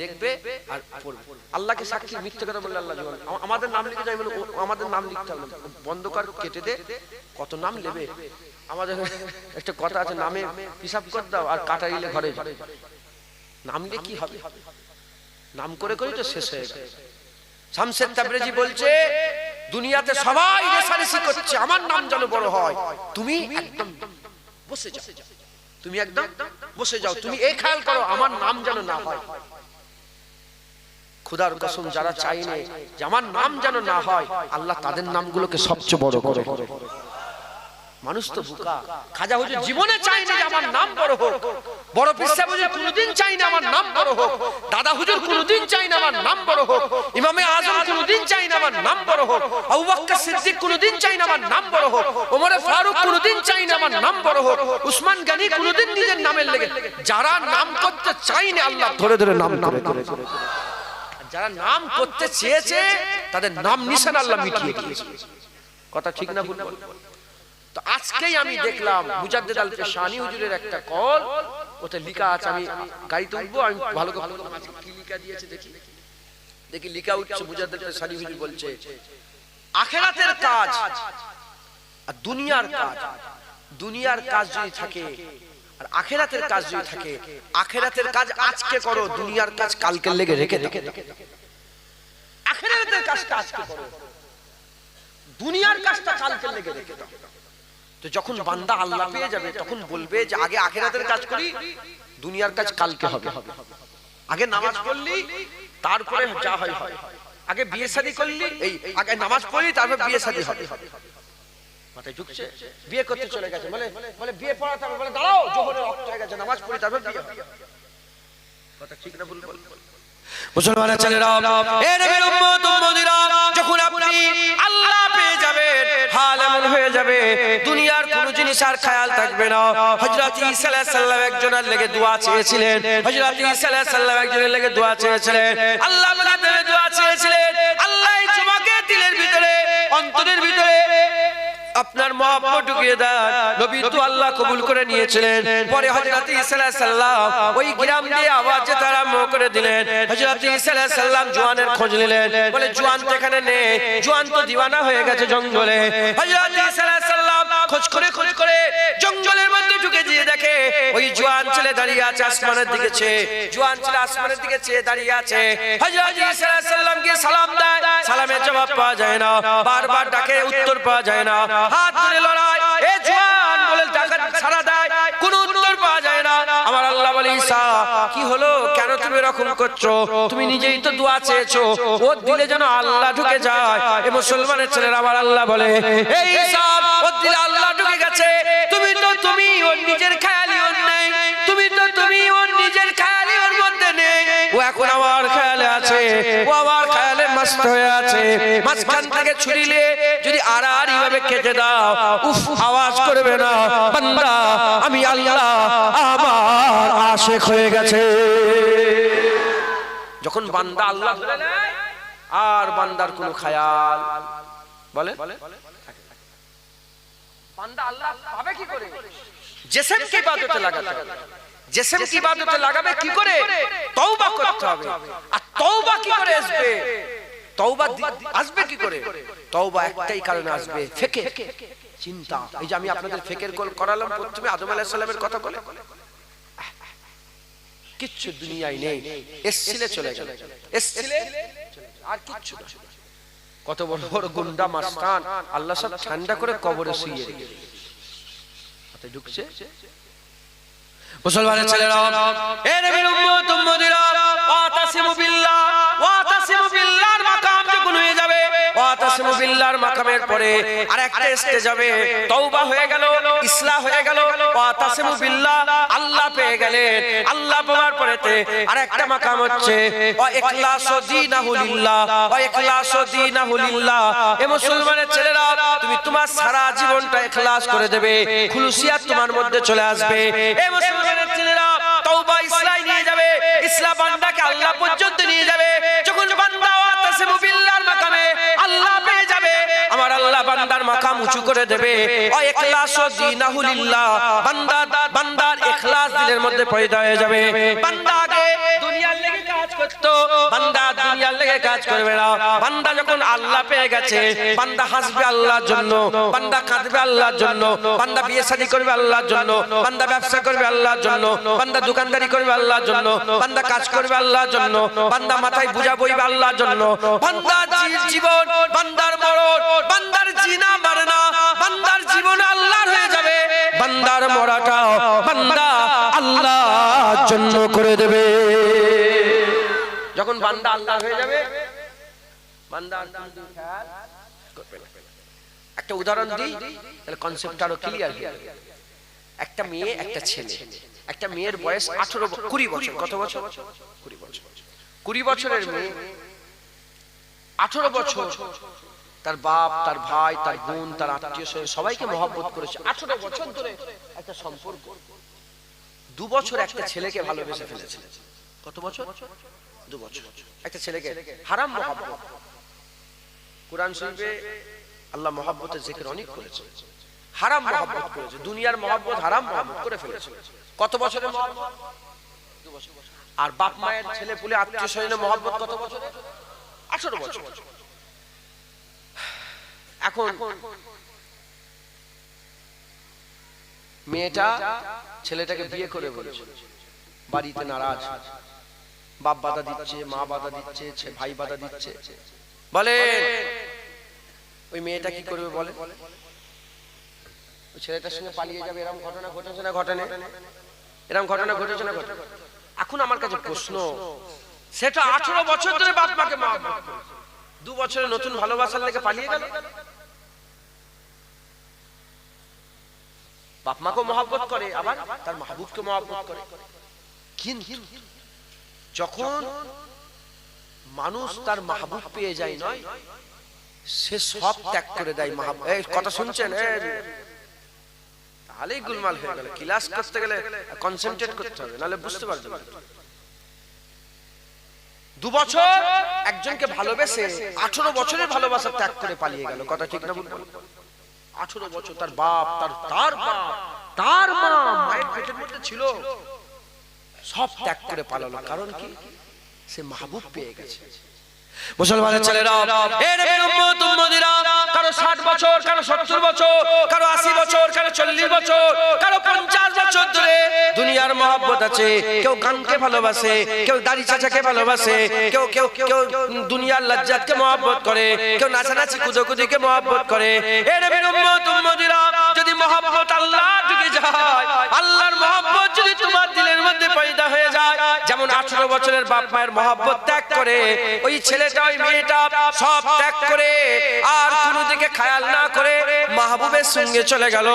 দেখবে আর পড়বে। আল্লাহকে সাক্ষী মিথ্যে কথা বললে আল্লাহ জীবন আমাদের নাম লিখে যাই, আমাদের নাম লিখতে হবে না, বন্ধ কর কেটে দে, কত নাম নেবে। আমাদের একটা কথা আছে, নামে হিসাব করে দাও আর কাটাইলে ঘরে নাম নিয়ে কি হবে, নাম করে করে তো শেষ হয়ে গেছে। শামসেদ তাবরেজি বলছে দুনিয়াতে সবাই রেসারেসি করছে আমার নাম যেন বড় হয়, তুমি একদম বসে যাও, তুমি একদম বসে যাও, তুমি এই খেয়াল করো আমার নাম যেন না হয়। খোদার কসম যারা চাইনে যে আমার নাম যেন না হয় আল্লাহ তাদের নামগুলোকে সবচেয়ে বড় করে। মানুষ তো বোকা, খাজা হুজুর জীবনে চাই না যে আমার নাম বড় হোক, বড় পীর সাহেব হুজুর কোনোদিন চাই না আমার নাম বড় হোক, দাদা হুজুর কোনোদিন চাই না আমার নাম বড় হোক, ইমামে আজম কোনোদিন চাই না আমার নাম বড় হোক, আবু বকর সিদ্দিক কোনোদিন চাই না আমার নাম বড় হোক, ওমর ফারুক কোনোদিন চাই না আমার নাম বড় হোক, উসমান গনি কোনোদিন নিজের নামের লেগে। যারা নাম করতে চাই না আল্লাহ ধরে ধরে নাম করে, যারা নাম করতে চেয়েছে তাদের নাম নিশানা আল্লাহ মিটিয়ে দিয়েছে। কথা ঠিক না ভুল? তো আজকেই আমি দেখলাম মুজাদ্দিদ আল পেশানি হুজুরের একটা কল, ওতে লেখা আছে, আমি গাড়িতে উঠবো, আমি ভালো করে কি লেখা দিয়েছে দেখি লেখা উঠছে। মুজাদ্দিদ পেশানি হুজুর বলছে আখিরাতের কাজ আর দুনিয়ার কাজ যদি থাকে আর আখিরাতের কাজ যদি থাকে, আখিরাতের কাজ আজকে করো, দুনিয়ার কাজ কালকে লেগে রেখে দাও। আখিরাতের কাজটা আজকে করো, দুনিয়ার কাজটা কালকে লেগে রেখে দাও। তো যখন বান্দা আল্লাহ পেয়ে যাবে তখন বলবে যে আগে আখিরাতের কাজ করি, দুনিয়ার কাজ কালকে হবে। আগে নামাজ পড়লি তারপরে যা হয় হয়, আগে বিয়ে শাদী করলি, এই আগে নামাজ পড়লি তারপর বিয়ে শাদী হবে। মাথায় ঢুকছে? বিয়ে করতে চলে গেছে বলে বিয়ে পড়া, তারপর বলে দাঁড়াও জোহরের ওয়াক্ত হয়ে গেছে, নামাজ পড়ি তারপর বিয়ে হবে। কথা ঠিক না ভুল? মুসলমানের ছেলেরা, এ নবীর উম্মত উম্মতিরা, যখন আপনি আল্লাহ পেয়ে যাবেন হাল এমন হয়ে যাবে যাবে, দুনিয়ার কোন জিনিস আর খেয়াল থাকবে না। হযরত ঈসা আলাইহিস সালাম একজনের লেগে দোয়া চেয়েছিলেন, হযরত ঈসা আলাইহিস সালাম একজনের লেগে দোয়া চেয়েছিলেন, আল্লাহ পাকের দোয়া চেয়েছিলেন। আল্লাহ এই যুবকের দিলের ভিতরে, অন্তরের ভিতরে আপনার মহব্বত ঢুকিয়ে দেন। নবী তো আল্লাহ কবুল করে নিয়েছিলেন। পরে হযরত ঈসা আলাইহিস সালাম ওই গ্রাম দিয়ে আওয়াজ যেতে আরম্ভ করে দিলেন। হযরত ঈসা আলাইহিস সালাম জওয়ানের খোঁজ নিলেন, বলে জওয়ান তো এখানে নেই, জওয়ান তো দিওয়ানা হয়ে গেছে জঙ্গলে। হযরত ঈসা আলাইহিস সালাম খোঁজ করে জঙ্গলের মধ্যে ঢুকে গিয়ে দেখে ওই জওয়ান ছেলে দাঁড়িয়ে আছে আসমানের দিকে চেয়ে, জওয়ান ছেলে আসমানের দিকে চেয়ে দাঁড়িয়ে আছে। হযরত ঈসা আলাইহিস সালামকে সালাম দেয়, সালামের জবাব পাওয়া যায় না, বারবার ডাকে উত্তর পাওয়া যায় না। হাত ধরে লড়াই, এ জওয়ান বলে ডাকা সাড়া দেয়, কোনো উত্তর পাওয়া যায় না। আমার আল্লাহ বলে ঈসা কি হলো, কেন তুমি এরকম করছো? তুমি নিজেই তো দোয়া চেয়েছো, ওর দিলে যেন আল্লাহ ঢুকে যায়। এই মুসলমানের ছেলেরা আমার আল্লাহ বলে, এই ঈসা ওর দিলে আল্লাহ ঢুকে গেছে, তুমি ওর নিজের খেয়ালি ওর নেই, তুমি ওর নিজের খেয়ালি ওর মধ্যে নেই, ও এখন আমার খেয়ালে আছে, ও আমার খেয়ালে মস্ত হয়ে আছে। মাঝখান থেকে ছুরিলে যদি আড়াআড়ি ভাবে কেটে দাও, উফ আওয়াজ করবে না, বান্দা আমি আল্লাহ আমার আশিক হয়ে গেছে। যখন বান্দা আল্লাহ ধরে নেয় আর বান্দার কোনো খেয়াল বলে, বান্দা আল্লাহ পাবে কি করে? জিসম কি ইবাদতে লাগাতে হবে, জিসম কি ইবাদতে লাগাবে কি করে? তওবা করতে হবে। আর তওবা কি করে আসবে? তওবা আসবে কি করে? তওবা একটাই কারণে আসবে, ফিকির, চিন্তা। এই যে আমি আপনাদের ফিকির করালাম প্রথমে আদম আলাইহিস সালামের কথা বলে, কিচ্ছু দুনিয়ায় নেই, এসছিলে চলে গেল, এসছিলে আর কিচ্ছু না। কত বড় বড় গুন্ডা মাস্তান আল্লাহ সব ঠান্ডা করে কবরে শুইয়ে রেখেছে, হাতে ঢুকছে। মুসলমানের ছেলেরা, এ নবীর উম্মত উম্মতিরা, ওয়াতাসিমু বিল্লাহ, ওয়াতাসিমু বিল্লাহর মাকাম যখন হয়ে যাবে, ওয়াতাসিমু বিল্লাহর মাকামের পরে আরেকটা স্টেজ হবে, তওবা হয়ে গেল, ইসলাহ হয়ে গেল, ওয়াতাসিমু বিল্লাহ আল্লাহ পেয়ে গেলেন। আল্লাহ পাওয়ার পরেতে আরেকটা মাকাম হচ্ছে ওয়া ইখলাসু দীনাহু লিল্লাহ, ওয়া ইখলাসু দীনাহু লিল্লাহ। এ মুসলমানের ছেলেরা, তুমি তোমার সারা জীবনটা ইখলাস করে দেবে, খুলুসিয়াত তোমার মধ্যে চলে আসবে। এ মুসলমানের ছেলেরা, তওবা ইসলাহ নিয়ে যাবে, ইসলাহ বান্দাকে আল্লাহ পর্যন্ত নিয়ে যাবে। যখন বান্দা ওয়াতাসিমু বিল্লাহর মাকামে আল্লাহ পেয়ে যাবে, আমার আল্লাহ বান্দার মাকাম উঁচু করে দেবে। ওয়া ইখলাসু দীনাহু লিল্লাহ, বান্দার ইখলাস দিলের মধ্যে পয়দা হয়ে যাবে। বান্দা আগে দুনিয়ার লেগে কাজ করতো, বান্দা দুনিয়ার লেগে কাজ করবে না। বান্দা যখন আল্লাহ পেয়ে গেছে, বান্দা হাসবে আল্লাহর জন্য, বান্দা কাঁদবে আল্লাহর জন্য, বান্দা বিয়ে শাদী করবে আল্লাহর জন্য, বান্দা ব্যবসা করবে আল্লাহর জন্য, বান্দা দোকানদারি করবে আল্লাহর জন্য, বান্দা কাজ করবে আল্লাহর জন্য, বান্দা মাথায় বোঝা বইবে আল্লাহর জন্য। বান্দার জীবন, বান্দার মরণ, বান্দার জিনা মারনা, বান্দার জীবন আল্লাহর হয়ে যাবে। বান্দার মরাটা বান্দা আল্লাহর জন্য করে দেবে। যখন বান্দা আল্লাহ হয়ে যাবে, বান্দা একটা উদাহরণ দিই তাহলে কনসেপ্টটা আরো ক্লিয়ার হয়ে যাবে। একটা মেয়ে একটা ছেলে, একটা মেয়ের বয়স 20 বছর। কত বছর? 20 বছর। 20 বছরের মেয়ে 18 বছর তার বাপ, তার ভাই, তার বোন, তার আত্মীয় স্বজন সবাইকে মহব্বত করেছে। 18 বছর ধরে একটা সম্পর্ক। 2 বছর একটা ছেলেকে ভালোবেসে ফেলেছে। কত বছর? 2 বছর। একটা ছেলেকে হারাম মহব্বত। কুরআন শরীফে আল্লাহ মহব্বতের জিকির অনেক করেছে। হারাম মহব্বত করেছে, দুনিয়ার মহব্বত হারাম মহব্বত করে ফেলেছে। কত বছরের মহব্বত? 2 বছর। আর বাপ মায়ের ছেলে পুলে আত্মীয় স্বজনের মহব্বত কত বছর? 18 বছর। এখন মেয়েটা ছেলেটাকে বিয়ে করে বলেছে, বাড়িতে নারাজ, বাপ বাধা দিচ্ছে, মা বাধা দিচ্ছে, ভাই বাধা দিচ্ছে। বলে ওই মেয়েটা কি করবে বলে? ওই ছেলেটার সঙ্গে পালিয়ে যাবে। এরকম ঘটনা ঘটেছে না ঘটে? এরকম ঘটনা ঘটেছে না ঘটে? এখন আমার কাছে প্রশ্ন, সেটা 18 বছর ধরে বাপ মাকে মহব্বত করেছে, 2 বছরের নতুন ভালোবাসার লেগে পালিয়ে গেল। বাপ মাকে মহব্বত করে, আবার তার মাহবুবকে মহব্বত করে। কিন্তু যখন মানুষ তার মাহবুব পেয়ে যায়, নয় সে সব ত্যাগ করে দেয় মাহবুব। এই কথা শুনছেন? তাহলেই গুলমাল হয়ে গেল। ক্লাস করতে গেলে কনসেন্ট্রেট করতে হবে, নাহলে বুঝতে পারবে না। 2 বছর একজনকে ভালোবেসে 18 বছরের ভালোবাসা ত্যাগ করে পালিয়ে গেল। কথা ঠিক না বলবো? 18 বছর তার বাপ, তার বাপ, তার মা মায়ের পেটের মধ্যে ছিল, সব ত্যাগ করে পালালো। কারণ কি? সে মাহবুব পেয়ে গেছে। মুসলমানের ছেলেরা, এ নবীর উম্মত উম্মতিরা, কারো 60 বছর, কারো 70 বছর, কারো 80 বছর, কারো 40 বছর, কারো 50 বছর ধরে দুনিয়ার মহব্বত আছে। কেউ গানকে ভালোবাসে, কেউ দাড়ি চাচাকে ভালোবাসে, কেউ কেউ কেউ দুনিয়ার লজ্জাতকে মহব্বত করে, কেউ নাচানাচি কুদোকুদিকে মহব্বত করে। এ নবীর উম্মত উম্মতিরা, যদি মহব্বত আল্লাহ ঢুকে যায়, আল্লাহর মহব্বত যদি তোমার দিলের মধ্যে পয়দা হয়ে যায়, যেমন 18 বছরের বাপ মায়ের মহব্বত ত্যাগ করে ওই ছেলেটা ওই মেয়েটা সব ত্যাগ করে আর কোনো দিকে খেয়াল না করে মাহবুবের সঙ্গে চলে গেল,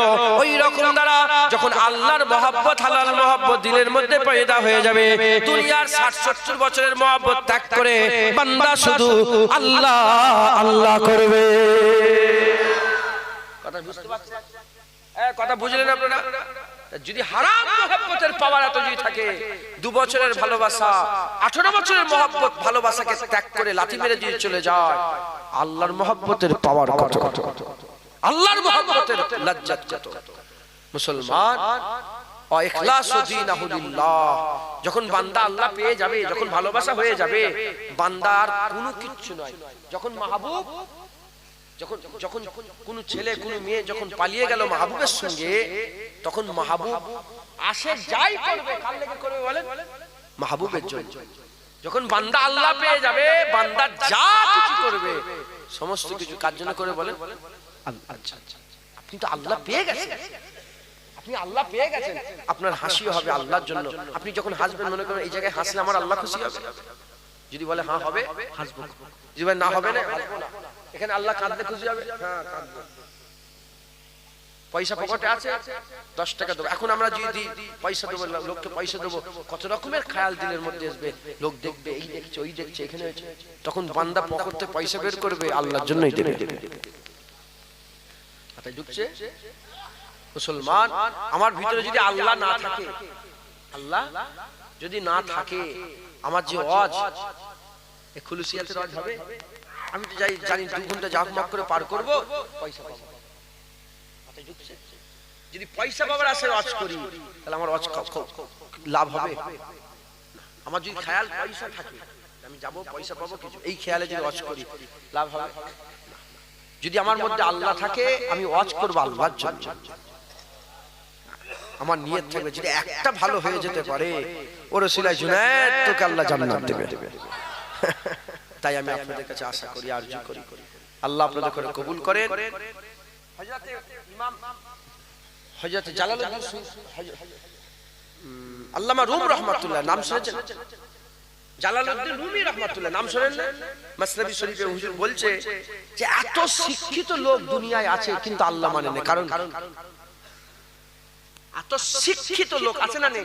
ওই রকম দ্বারা যখন আল্লাহর মহব্বত, হালাল মহব্বত দিলের মধ্যে পয়দা হয়ে যাবে, দুনিয়ার 60-70 বছরের মহব্বত ত্যাগ করে বান্দা শুধু আল্লাহ আল্লাহ করবে। কথা বুঝতে পারছেন? কথা বুঝলেন আপনারা? যদি হারাম মহব্বতের পাওয়ার এত যদি থাকে, 2 বছরের ভালোবাসা 18 বছরের মহব্বত ভালোবাসাকে ত্যাগ করে লাথি মেরে দিয়ে চলে যায়, আল্লাহর মহব্বতের পাওয়ার কত, আল্লাহর মহব্বতের লজ্জত কত। মুসলমান, ইখলাসু দীনাহু লিল্লাহ, যখন বান্দা আল্লাহ পেয়ে যাবে, যখন ভালোবাসা হয়ে যাবে, বান্দার কোনো কিচ্ছু নয়। যখন মাহবুব, যখন যখন কোন ছেলে কোন মেয়ে যখন পালিয়ে গেল মাহবুবের সঙ্গে, তখন মাহবুব আসে যাই করবে, কার লেগে করবে বলেন? মাহবুবের জন্য। যখন বান্দা আল্লাহ পেয়ে যাবে, বান্দা যা কিছু করবে সমস্ত কিছু কার জন্য করে বলেন? আচ্ছা, আপনি তো আল্লাহ পেয়ে গেছেন, আপনি আল্লাহ পেয়ে গেছেন, আপনার হাসিও হবে আল্লাহর জন্য। আপনি যখন হাসবেন, মনে করেন এই জায়গায় হাসলে আমার আল্লাহ খুশি হবে। যদি বলে হ্যাঁ হবে, হাসবো। যদি বলে না হবে না, হাসবো না। এখানে আল্লাহ কাঁদলে খুশি হবে? হ্যাঁ, কাঁদবো। পয়সা পকেটে আছে, 10 টাকা দেবো। এখন আমরা যদি পয়সা দেবো, লোককে পয়সা দেবো, কত রকমের খেয়াল দিলের মধ্যে আসবে, লোক দেখবে, এই দেখছে, ওই দেখছে, এখানে হয়েছে। তখন বান্দা পকেটে পয়সা বের করবে, আল্লাহর জন্যই দেবে। মাথায় ঢুকছে? মুসলমান, আমার ভিতরে যদি আল্লাহ না থাকে, আল্লাহ যদি না থাকে, আমার যে ওয়াজ, এই খুলুসিয়াতের ওয়াজ হবে? আমি তো জানি 2 ঘন্টা জাকমাক করে পার করব, পয়সা পাবো। মাথায় ঢুকছে? যদি পয়সা পাবার আশায় ওয়াজ করি, তাহলে আমার ওয়াজ লাভ হবে? আমার যদি খেয়াল পয়সা থাকে, আমি যাব, পয়সা পাবো কিছু, এই খেয়ালে যদি ওয়াজ করি, লাভ হবে? যদি আমার মধ্যে আল্লাহ থাকে, আমি ওয়াজ করব আল্লাহর জন্য। আমার নিয়ত থাকবে, যদি একটা ভালো হয়ে যেতে পারে, ওর ওসিলায় জুনায়েদ তোকে আল্লাহ জান্নাত দেবে। তাই আমি আপনাদের কাছে আশা করি, আরজু করি, আল্লাহ আপনাদের করে কবুল করেন। হযরতে ইমাম হযরত জালালউদ্দিন আল্লামা রুম রাহমাতুল্লাহ নাম শুনেছেন? জালালউদ্দিন রুমি রাহমাতুল্লাহ নাম শুনেন না? মাসনাবি শরীফে হুজুর বলছে যে এত শিক্ষিত লোক দুনিয়ায় আছে, কিন্তু আল্লাহ মানে না। কারণ এত শিক্ষিত লোক আছে না নেই,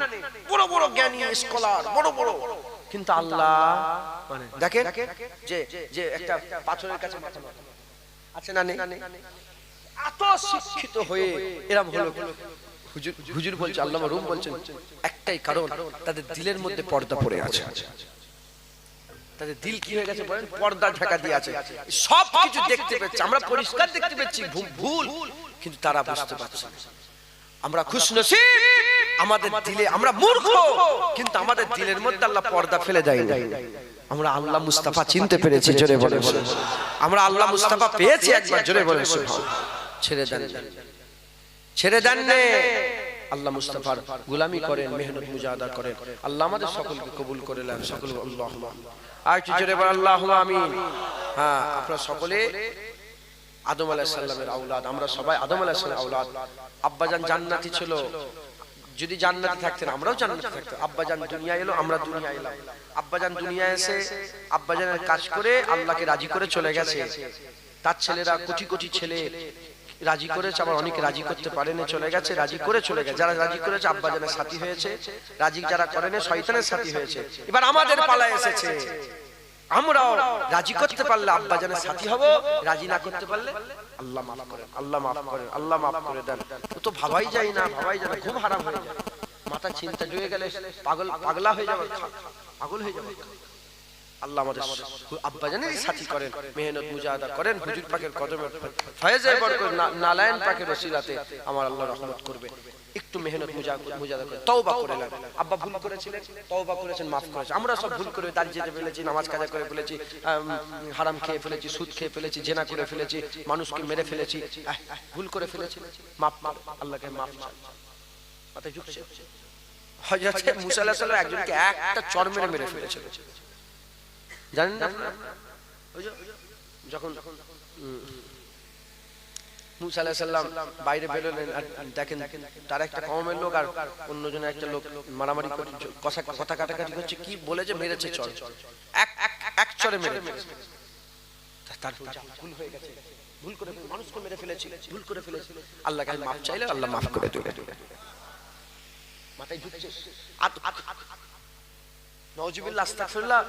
বড় বড় জ্ঞানী স্কলার, বড় বড়, কিন্তু আল্লাহ মানে দেখেন যে যে একটা পাথরের কাছে মাথা মাথা আছে না নেই, এত শিক্ষিত হয়ে এরকম হলো। হুজুর বলছে, আল্লামা রুম বলছেন, একটাই কারণ, তাদের দিলের মধ্যে পর্দা পড়ে আছে। তাদের দিল কি হয়ে গেছে বলেন? পর্দা ঢাকা দিয়ে আছে। সব কিছু দেখতে পাচ্ছে, আমরা পরিষ্কার দেখতে পাচ্ছি, ভুল কিন্তু তারা বুঝতে পারছে না। আমরা খুশনসিব, আমাদের দিলে, আমরা মূর্খ, কিন্তু আমাদের দিলের মধ্যে আল্লাহ পর্দা ফেলে দেয় না। আমরা আল্লাহ মুস্তাফা চিনতে পেরেছি, জোরে বলেন। আমরা আল্লাহ মুস্তাফা পেয়েছি একবার, জোরে বলেন সুবহানাল্লাহ। ছেড়ে দেন না, আল্লাহ মুস্তাফার গোলামি করেন, মেহনত মুজাহাদা করেন। আল্লাহ আমাদের সকলকে কবুল করে নেন, সকল আল্লাহুম্মা। আর একটু জোরে বলেন আল্লাহুম্মা আমিন। হ্যাঁ, আপনারা সকলে আদম আলাইহিস সালামের আওলাদ, আমরা সবাই আদম আলাইহিস সালামের আওলাদ। আব্বাজান জান্নাতি ছিল, যদি জান্নাতে থাকতেন আমরাও জান্নাতে থাকতাম। আব্বাজান দুনিয়া এলো, আমরা দুনিয়া এলাম। আব্বাজান দুনিয়া এসে আব্বাজানের কাজ করে আল্লাহকে রাজি করে চলে গেছে। তার ছেলেরা কোটি কোটি ছেলে রাজি করেছে, আবার অনেকে রাজি করতে পারেনি, চলে গেছে, রাজি করে চলে গেছে। যারা রাজি করেছে আব্বাজানের সাথী হয়েছে, রাজি যারা করেনি শয়তানের সাথী হয়েছে। এবার আমাদের পালা এসেছে, আমরাও রাজি করতে পারলে আব্বা জানের সাথী হব, রাজি না করতে পারলে আল্লাহ মাফ করেন, আল্লাহ মাফ করেন, আল্লাহ মাফ করে দেন। ও তো ভাবাই যায় না, খুব হারাম হয়ে যায়। মাথা চিন্তা জুড়ে গেলে পাগলা হয়ে যাবে, পাগল হয়ে যাবে। আল্লাহ আমাদের আব্বা জানেরই সাথী করেন, মেহনত মুজাহাদা করেন, হুজুর পাকের কদমে ফয়েজে বরকত, নালায়েন পাকের ওসিলাতে আমার আল্লাহ রহমত করবে। একটু মেহনত মুজাহাদা করে তওবা করে নেন। আব্বা ভুল করেছিলেন, তওবা করেছেন, মাফ করেছেন। আমরা সব ভুল করে দাঁড়িয়ে যেতে ফেলেছি, নামাজ কাজা করে ফেলেছি, হারাম খেয়ে ফেলেছি, সুদ খেয়ে ফেলেছি, জেনা করে ফেলেছি, মানুষকে মেরে ফেলেছি, ভুল করে ফেলেছি, মাফ আল্লাহকে মাফ চাই। মাথায় ঢুকছে? হযরত মুসা আলাইহিস সালাম একজনকে একটা চড় মেরে ফেলেছিল, জানেন না? যখন মুসা আলাইহিস সালাম বাইরে বেরোলেন আর দেখেন তার একটা কওমের লোক আর অন্যজনের একটা লোক মারামারি করছে, কথা কাটাকাটি করছে, কি বলে যে মেরেছে চড়, এক চড়ে মেরেছে। তার ভুল হয়ে গেছে, ভুল করে মানুষকে মেরে ফেলেছি, ভুল করে ফেলেছি, আল্লাহকে মাফ চাইলে আল্লাহ মাফ করে দেবে। মাথায় ঢুকছে? নাউজুবিল্লাহ, আস্তাগফিরুল্লাহ।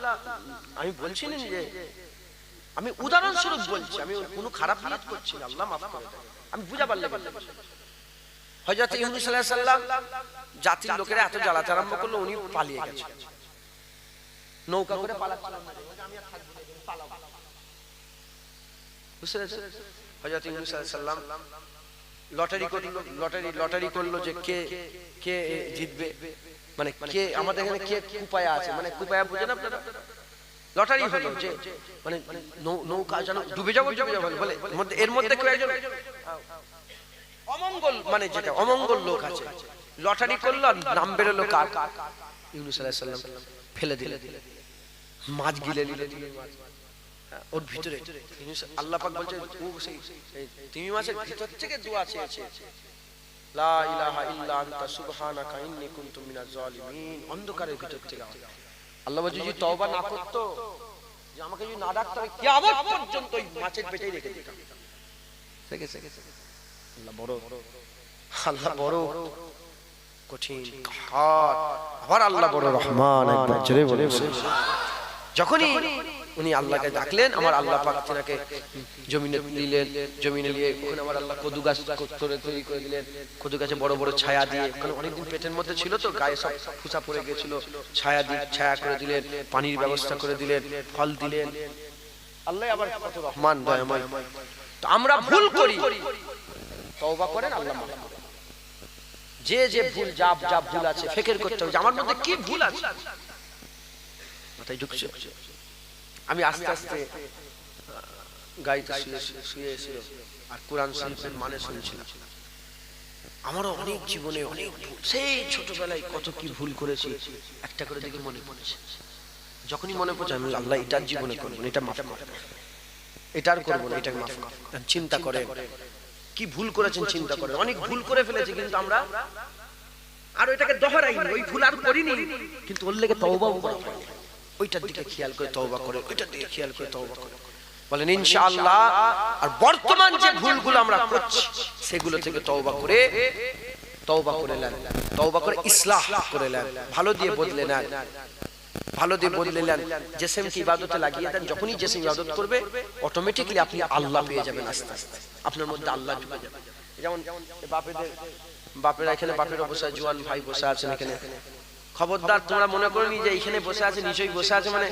আমি বলছি না যে, আমি উদাহরণস্বরূপ বলছি, আমি কোনো খারাপ নিয়ত করছি না, আল্লাহ মাফ করে দেন। আমি বুঝা পারলে হযরত ইউনূস আলাইহিস সালাম জাতির লোকেরা এত জ্বালাতে আরম্ভ করলো, উনি পালিয়ে গেছে, নৌকা করে পালাচ্ছিলেন, আমি আর থাকবো না, পালাবো। বুঝতে পেরেছেন? হযরত ইউনূস আলাইহিস সালাম লটারি করলো যে কে জিতবে, মানে কে আমাদের এখানে কে কুপায়া আছে, মানে কুপায়া বুঝেন আপনারা? লটারি হলো যে মানে নৌকা যেন ডুবে যাবো বলে, এর মধ্যে কেউ একজন অমঙ্গল, মানে যেটা অমঙ্গল লোক আছে, লটারি করলো, নাম বেরোলো কার? ইউনূস আলাইহিস সালাম। ফেলে দিলে, মাছ গিলে নিলে, ওর ভিতরে আল্লাহ পাক বলছে, ও সেই তিমি মাছের ভিতর থেকে দোয়া চেয়েছে, লা ইলাহা ইল্লা আনতা সুবহানাকা ইন্নী কুনতু মিনাজ জালিমিন। অন্ধকারের ভিতর থেকে আল্লাহ বলছে, যদি তওবা না করতো, যে আমাকে যদি না ডাকতো, আমি কিয়ামত পর্যন্ত ওই মাছের পেটেই রেখে দিতাম। আল্লাহ বড় কঠিন, আবার আল্লাহ বড় রহমান। একবার জোরে বলে, যখনই উনি আল্লাহকে ডাকলেন, আমার আল্লাহ পাক তিনাকে জমিনে নিলেন, জমিনে নিয়ে ওখানে আমার আল্লাহ কদু গাছ তৈরি করে দিলেন, কদু গাছে বড় বড় ছায়া দিয়ে, ওখানে অনেকদিন পেটের মধ্যে ছিল তো, গায়ে সব ফুসা পড়ে গেছিল, ছায়া করে দিলেন, পানির ব্যবস্থা করে দিলেন, ফল দিলেন। আল্লাহ আবার কত রহমান, দয়াময়। তো আমরা ভুল করি, তওবা করেন, আল্লাহ মাফ করেন। যে ভুল, যা ভুল আছে ফিকির করতে হবে, আমার মধ্যে কি ভুল আছে। মাথায় ঢুকছে? আমি আস্তে আস্তে গাড়িতে শুয়ে আর কোরআন শরীফের মানে শুনছিলাম। আমারও অনেক জীবনে অনেক ভুল, সেই ছোটবেলায় কত কি ভুল করেছি, একটা করে দেখে মনে পড়ছে। যখনই মনে পড়ছে, আমি আল্লাহ এটার জীবনে করবো না, এটা মাফ করে, এটার করবো না, এটাকে মাফ করে। চিন্তা করে কি ভুল করেছেন, চিন্তা করে অনেক ভুল করে ফেলেছি, কিন্তু আমরা আর ওইটাকে দোহরাইনি, ওই ভুল আর করিনি, কিন্তু ওর লেগে তওবাও করা হয়নি। ওইটার দিকে খেয়াল করে তওবা করে, ওইটার দিকে খেয়াল করে তওবা করে, বলেন ইনশাআল্লাহ। আর বর্তমান যে ভুলগুলো আমরা করছি, সেগুলো থেকে তওবা করে নেন, তওবা করে ইসলাহ করে নেন, ভালো দিয়ে বদলে নেন, ভালো দিয়ে বদলে নেন। জিসমকে ইবাদতে লাগিয়ে দেন, যখনই জিসম ইবাদত করবে, অটোমেটিক্যালি আপনি আল্লাহ পেয়ে যাবেন, আস্তে আস্তে আপনার মধ্যে আল্লাহ ঢুকে যাবে। যেমন বাপেরা এখানে, বাপেরা বসে আছে, জওয়ান ভাই বসে আছেন এখানে, খবরদার তোমরা মনে করনি যে এখানে বসে আছে, নিচেই বসে আছে মানে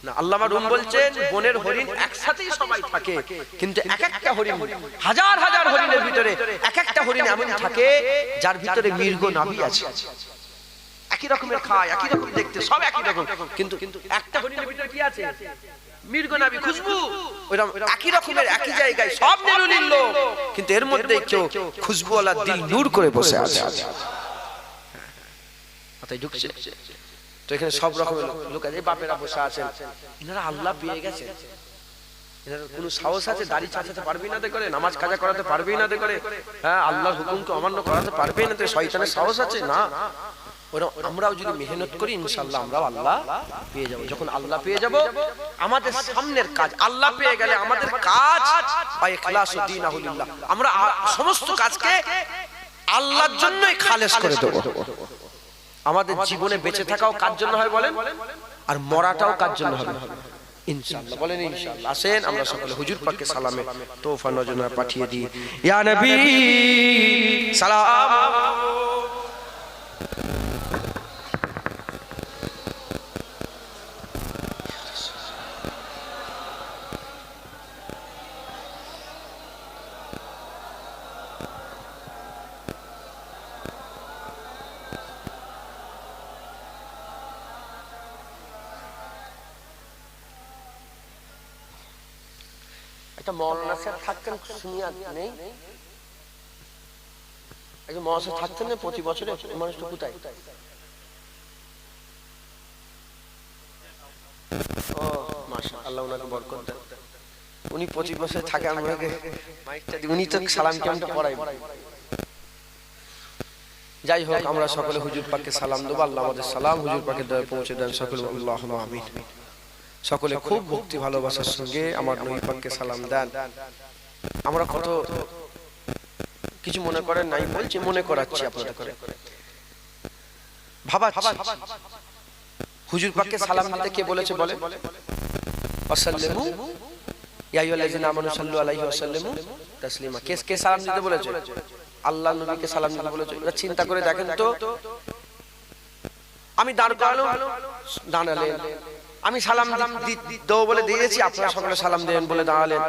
না। আল্লামা রুম বলছেন, বনের হরিণ একসাথেই সবাই থাকে, কিন্তু এক একটা হরিণ, হাজার হাজার হরিণের ভিতরে এক একটা হরিণ এমন থাকে যার ভিতরে মৃগ নাভি আছে, একই রকমের খায়, একই রকম দেখতে, সব একই রকম, কিন্তু একটা হরিণের ভিতরে কি আছে? মৃগ নাভি, খুশবু। ওইরকম একই রকমের, একই জায়গায়, সব নিরুলিল লোক, কিন্তু এর মধ্যে কেউ খুশবুওয়ালা দিল নূর করে বসে আছে। মাথায় ঢুকছে? তো এখানে সব রকমের লোক আছে, বাপেরা বসে আছেন, এনারা আল্লাহ পেয়ে গেছে, এনারা কোনো সাহস আছে? দাড়ি চাচাতে পারবেই না করে, নামাজ কাজা করাতে পারবেই না করে, হ্যাঁ আল্লাহর হুকুমকে অমান্য করাতে পারবেই না, শয়তানের সাহস আছে না। ওরা আমরাও যদি মেহনত করি, ইনশাআল্লাহ আমরাও আল্লাহ পেয়ে যাব। যখন আল্লাহ পেয়ে যাব, আমাদের সামনের কাজ আল্লাহ পেয়ে গেলে, আমাদের কাজ বা ইখলাসু দীনাহু লিল্লাহ, আমরা সমস্ত কাজকে আল্লাহর জন্যই খালেস করে দেব। আমাদের জীবনে বেঁচে থাকাও কার জন্য হয় বলেন, আর মরাটাও কার জন্য হবে? ইনশাআল্লাহ বলেন ইনশাআল্লাহ। আসেন আমরা সকলে হুজুর পাককে সালামে তোহফা নজরা পাঠিয়ে দিই। ইয়া নবী সালাম। একটা মৌলানা স্যার থাকতেন শুনিয়া নেই, একজন মৌলানা স্যার থাকতেন না প্রতি বছরে, মানুষটা কোথায়? ও মাশাআল্লাহ, ওনাকে বরকত দেন। উনি প্রতি বছর থাকে, আমাকে মাইকটা দিই, উনি তো সালাম কেমনটা পড়াই। যাই হোক, আমরা সকলে হুজুর পাককে সালাম দেবো। আল্লাহ আমাদের সালাম হুজুর পাকের দয়ায় পৌঁছে দেন সকলে, আল্লাহুম্মা আমিন। সকলে খুব ভক্তি ভালোবাসার সঙ্গে আমার নবী পাককে সালাম দেন। আমরা কত কিছু মনে করেন নাই বলছি, মনে করাচ্ছি আপনাদের করে ভাবা। হুজুর পাককে সালাম দিতে কে বলেছে বলে? ওয়াসাল্লিমু ইয়া আইয়ুহাল্লাযিনা আমানু সাল্লু আলাইহি ওয়া সাল্লিমু তাসলিমা। কে সালাম দিতে বলেছে? আল্লাহ নবীকে সালাম দিতে বলেছে। এটা চিন্তা করে দেখেন তো, আমি দাঁড় করালাম, দাঁড়ালেন, আমি সালাম দেবো বলে দিয়েছি, আপনারা সকলে সালাম দেবেন বলে দাঁড়ালেন।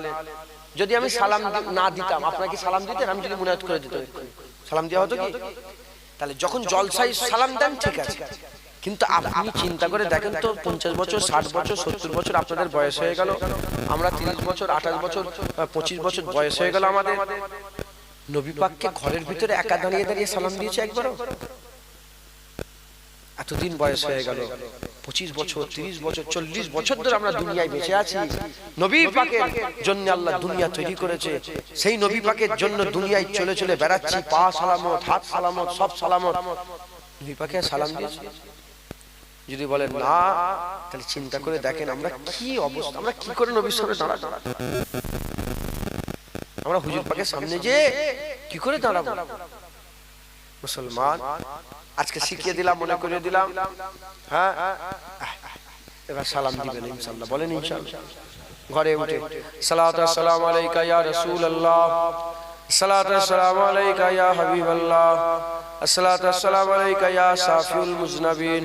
যদি আমি সালাম না দিতাম, আপনারা কি সালাম দিতেন? আমি যদি মুনাজাত করে দিতাম, সালাম দেওয়া হতো কি? তাহলে যখন জলসায় সালাম দেন ঠিক আছে, কিন্তু আপনি চিন্তা করে দেখেন তো, 50 বছর 60 বছর 70 বছর আপনাদের বয়স হয়ে গেল, আমরা 30 বছর 28 বছর 25 বছর বয়স হয়ে গেল আমাদের, নবী পাককে ঘরের ভিতরে একা দাঁড়িয়ে দাঁড়িয়ে সালাম দিয়েছে একবারও? এতদিন বয়স হয়ে গেল, 25 বছর 30 বছর 40 বছর ধরে আমরা দুনিয়ায় বেঁচে আছি। নবী পাকের জন্য আল্লাহ দুনিয়া তৈরি করেছে, সেই নবী পাকের জন্য দুনিয়ায় চলে চলে বেড়াচ্ছি, পা সালামত, হাত সালামত, সব সালামত। নবী পাকে সালাম দিয়েছি? যদি বলেন না, তাহলে চিন্তা করে দেখেন আমরা কি অবস্থা, আমরা কি করে নবীর সামনে দাঁড়াবো? আমরা হুজুর পাকের সামনে যে কি করে দাঁড়াবো? মুসলমান আজকে শিখিয়ে দিলাম, মনে করে দিলাম। হ্যাঁ, এবার সালাম দিবেন ইনশাআল্লাহ, বলেন ইনশাআল্লাহ। ঘরে উঠে সালাতু আসসালামু আলাইকা ইয়া রাসূলুল্লাহ, সালাতু আসসালামু আলাইকা ইয়া হাবিবাল্লাহ, আসসালাতু আসসালামু আলাইকা ইয়া সাফিউল মুজনাবিন,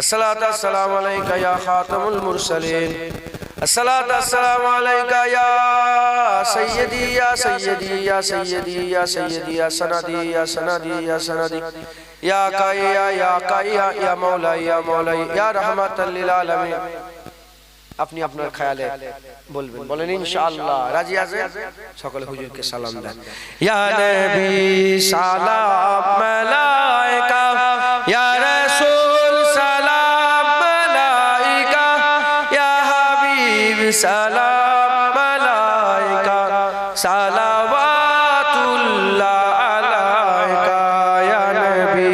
আসসালাতু আসসালামু আলাইকা ইয়া খাতামুল মুরসালিন, আসসালাতু আসসালামু আলাইকা ইয়া সাইয়্যিদি ইয়া সাইয়্যিদি ইয়া সাইয়্যিদি ইয়া সাইয়্যিদি ইয়া সানাদি ইয়া সানাদি ইয়া সানাদি ইয়া কাইয়া ইয়া কাইয়া ইয়া মাওলা ইয়া মাওলা ইয়া রাহমাতাল লিল আলামিন। আপনি আপনার খেয়ালে বলবেন, বলেন ইনশাআল্লাহ। রাজি আছেন? সকলে হুজুরকে সালাম দেন। ইয়া নবী সালাম মালাইকা, ইয়া রাসূল সালাম মালাইকা, ইয়া হাবিব সালাম মালাইকা, সালাওয়াতুল্লাহ আলাইকা, ইয়া নবী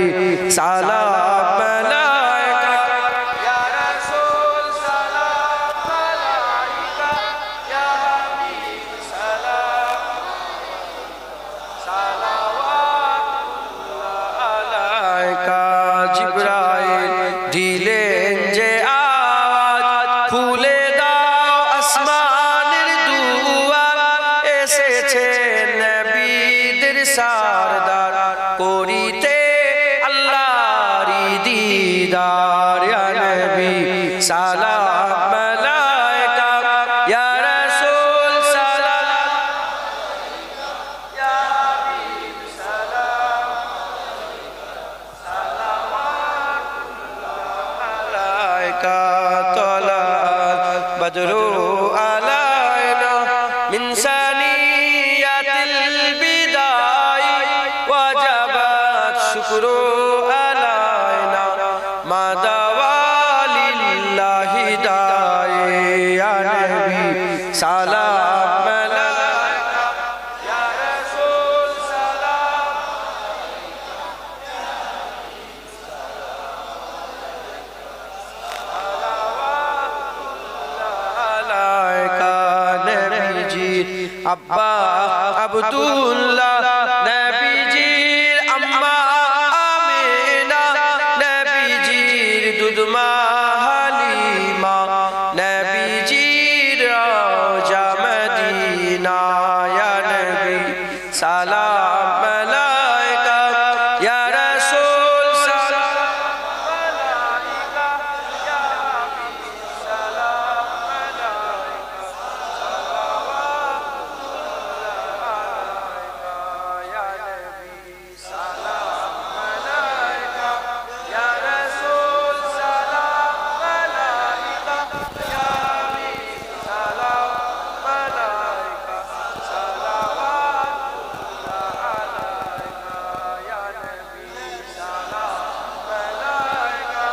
সালাম মালাইকা, ইয়া রাসূল সালাম মালাইকা, ইয়া হাবিব সালাম, সালাওয়াতুল্লাহ আলাইকা। জিবরাইল দিলেন যে আওয়াজ, খুলে দাও আসমানের দুয়ার, এসেছেন নবীদের সারদার, করিতে আল্লাহর দিদার। ইয়া নবী সালাম মালাইকা, ইয়া রাসূল সালাম, ইয়া হাবিব সালাম, সালাওয়াতুল্লাহ আলাইকা। তালাল বদরু আলাইনা মিন সানিয়াতিল বিদাই, ওয়াজাবাত শুকরু আলাইনা মা দাওয়ালিল্লাহি দাই। ইয়া নবী সালাম মালাইকা, ইয়া রাসূল সালাম আলাইকা। নবীজির আব্বা আব্দুল্লাহ, নবীজির আম্মা আমিনা, নবীজির দুধমা হালিমা, নবীজি মালাইকা ইয়া রাসূল সালাম মালাইকা ইয়া নবী সালাম মালাইকা সালাওয়াতুল্লাহ আলাইকা ইয়া নবী সালাম মালাইকা ইয়া রাসূল সালাম মালাইকা ইয়া নবী সালাম মালাইকা সালাওয়াতুল্লাহ আলাইকা ইয়া নবী সালাম মালাইকা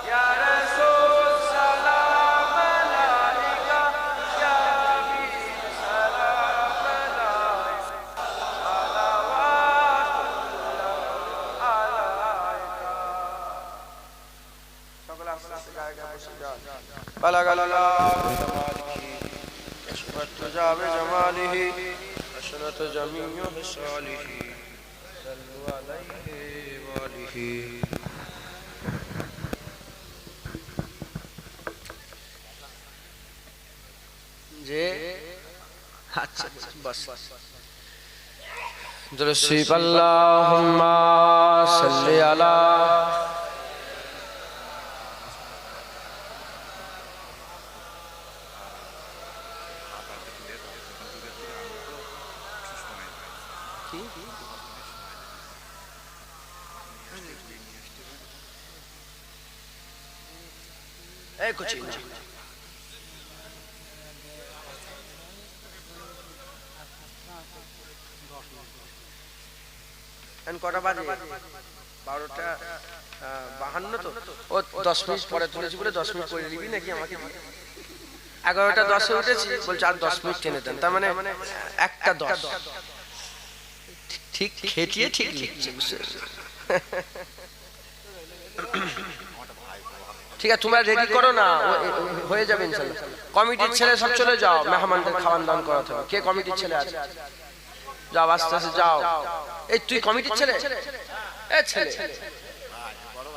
ইয়া রাসূল সালাম মালাইকা ইয়া নবী সালাম মালাইকা সালাওয়াতুল্লাহ আলাইকা। সকলে আস্তে আস্তে গায়ে গায়ে বসে যান। বালাগাল্লাহু জামালিহি কাশফাত তুজাবে জামালিহি হাসনাত জামিউ বিসালিহি সাল্লু আলাইহি ওয়া আলিহি। যে আচ্ছা বাস দরুদ আল্লাহুম্মা সাল্লি আলা এই কুচি কটা বাজে 12:52 তো ও 10 মিনিট পরে তুলেছি বলে 10 মিনিট পরে নিবি নাকি আমাকে 11:10 উঠেছি বলছে আর 10 মিনিট টেনে দেন তার মানে 1:10 ঠিক খেটিয়ে ঠিক লিখছে ঠিক আছে তোমরা রেডি করো না হয়ে যাবে ইনশাআল্লাহ কমিটির ছেলে সব চলে যাও মেহমানদের খাওয়ান দান করাতে হবে কে কমিটির ছেলে আছে যাও আস্তে আস্তে যাও এই তুই কমিটির ছেলে এ ছেলে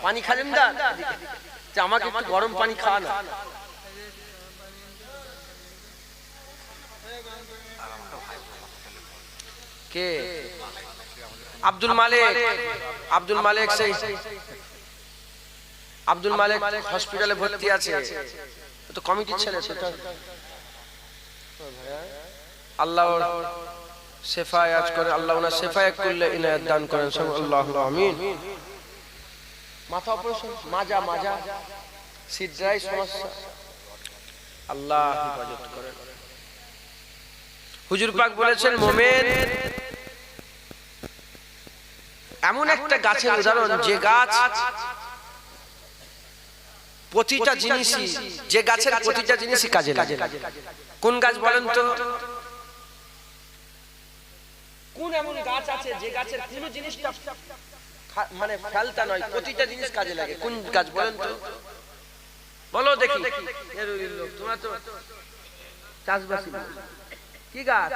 পানি খাবেন না যে আমাকে একটু গরম পানি খাওয়া না কে আব্দুল মালিক সেই আব্দুল মালিক হসপিটালে ভর্তি আছে তো কমিটির ছেলে সেটা আল্লাহ শেফায়াত করে আল্লাহ ওনার শেফায়াত করলে ইনায়াত দান করেন আল্লাহু আমিন মাথা অপারেশন মাজা সিদ্রাই সমস্যা আল্লাহ হেফাজত করেন হুজুর পাক বলেছেন মুমিন এমন একটা গাছের উদাহরণ যে গাছ প্রতিটা জিনিসই যে গাছের প্রতিটা জিনিসই কাজে লাগে কোন গাছ বলেন তো কোন এমন গাছ আছে যে গাছের কোনো জিনিসটা মানে ফেলতা নয় প্রতিটা জিনিস কাজে লাগে কোন গাছ বলেন তো বলো দেখি তোমরা তো চাষবাসী কি গাছ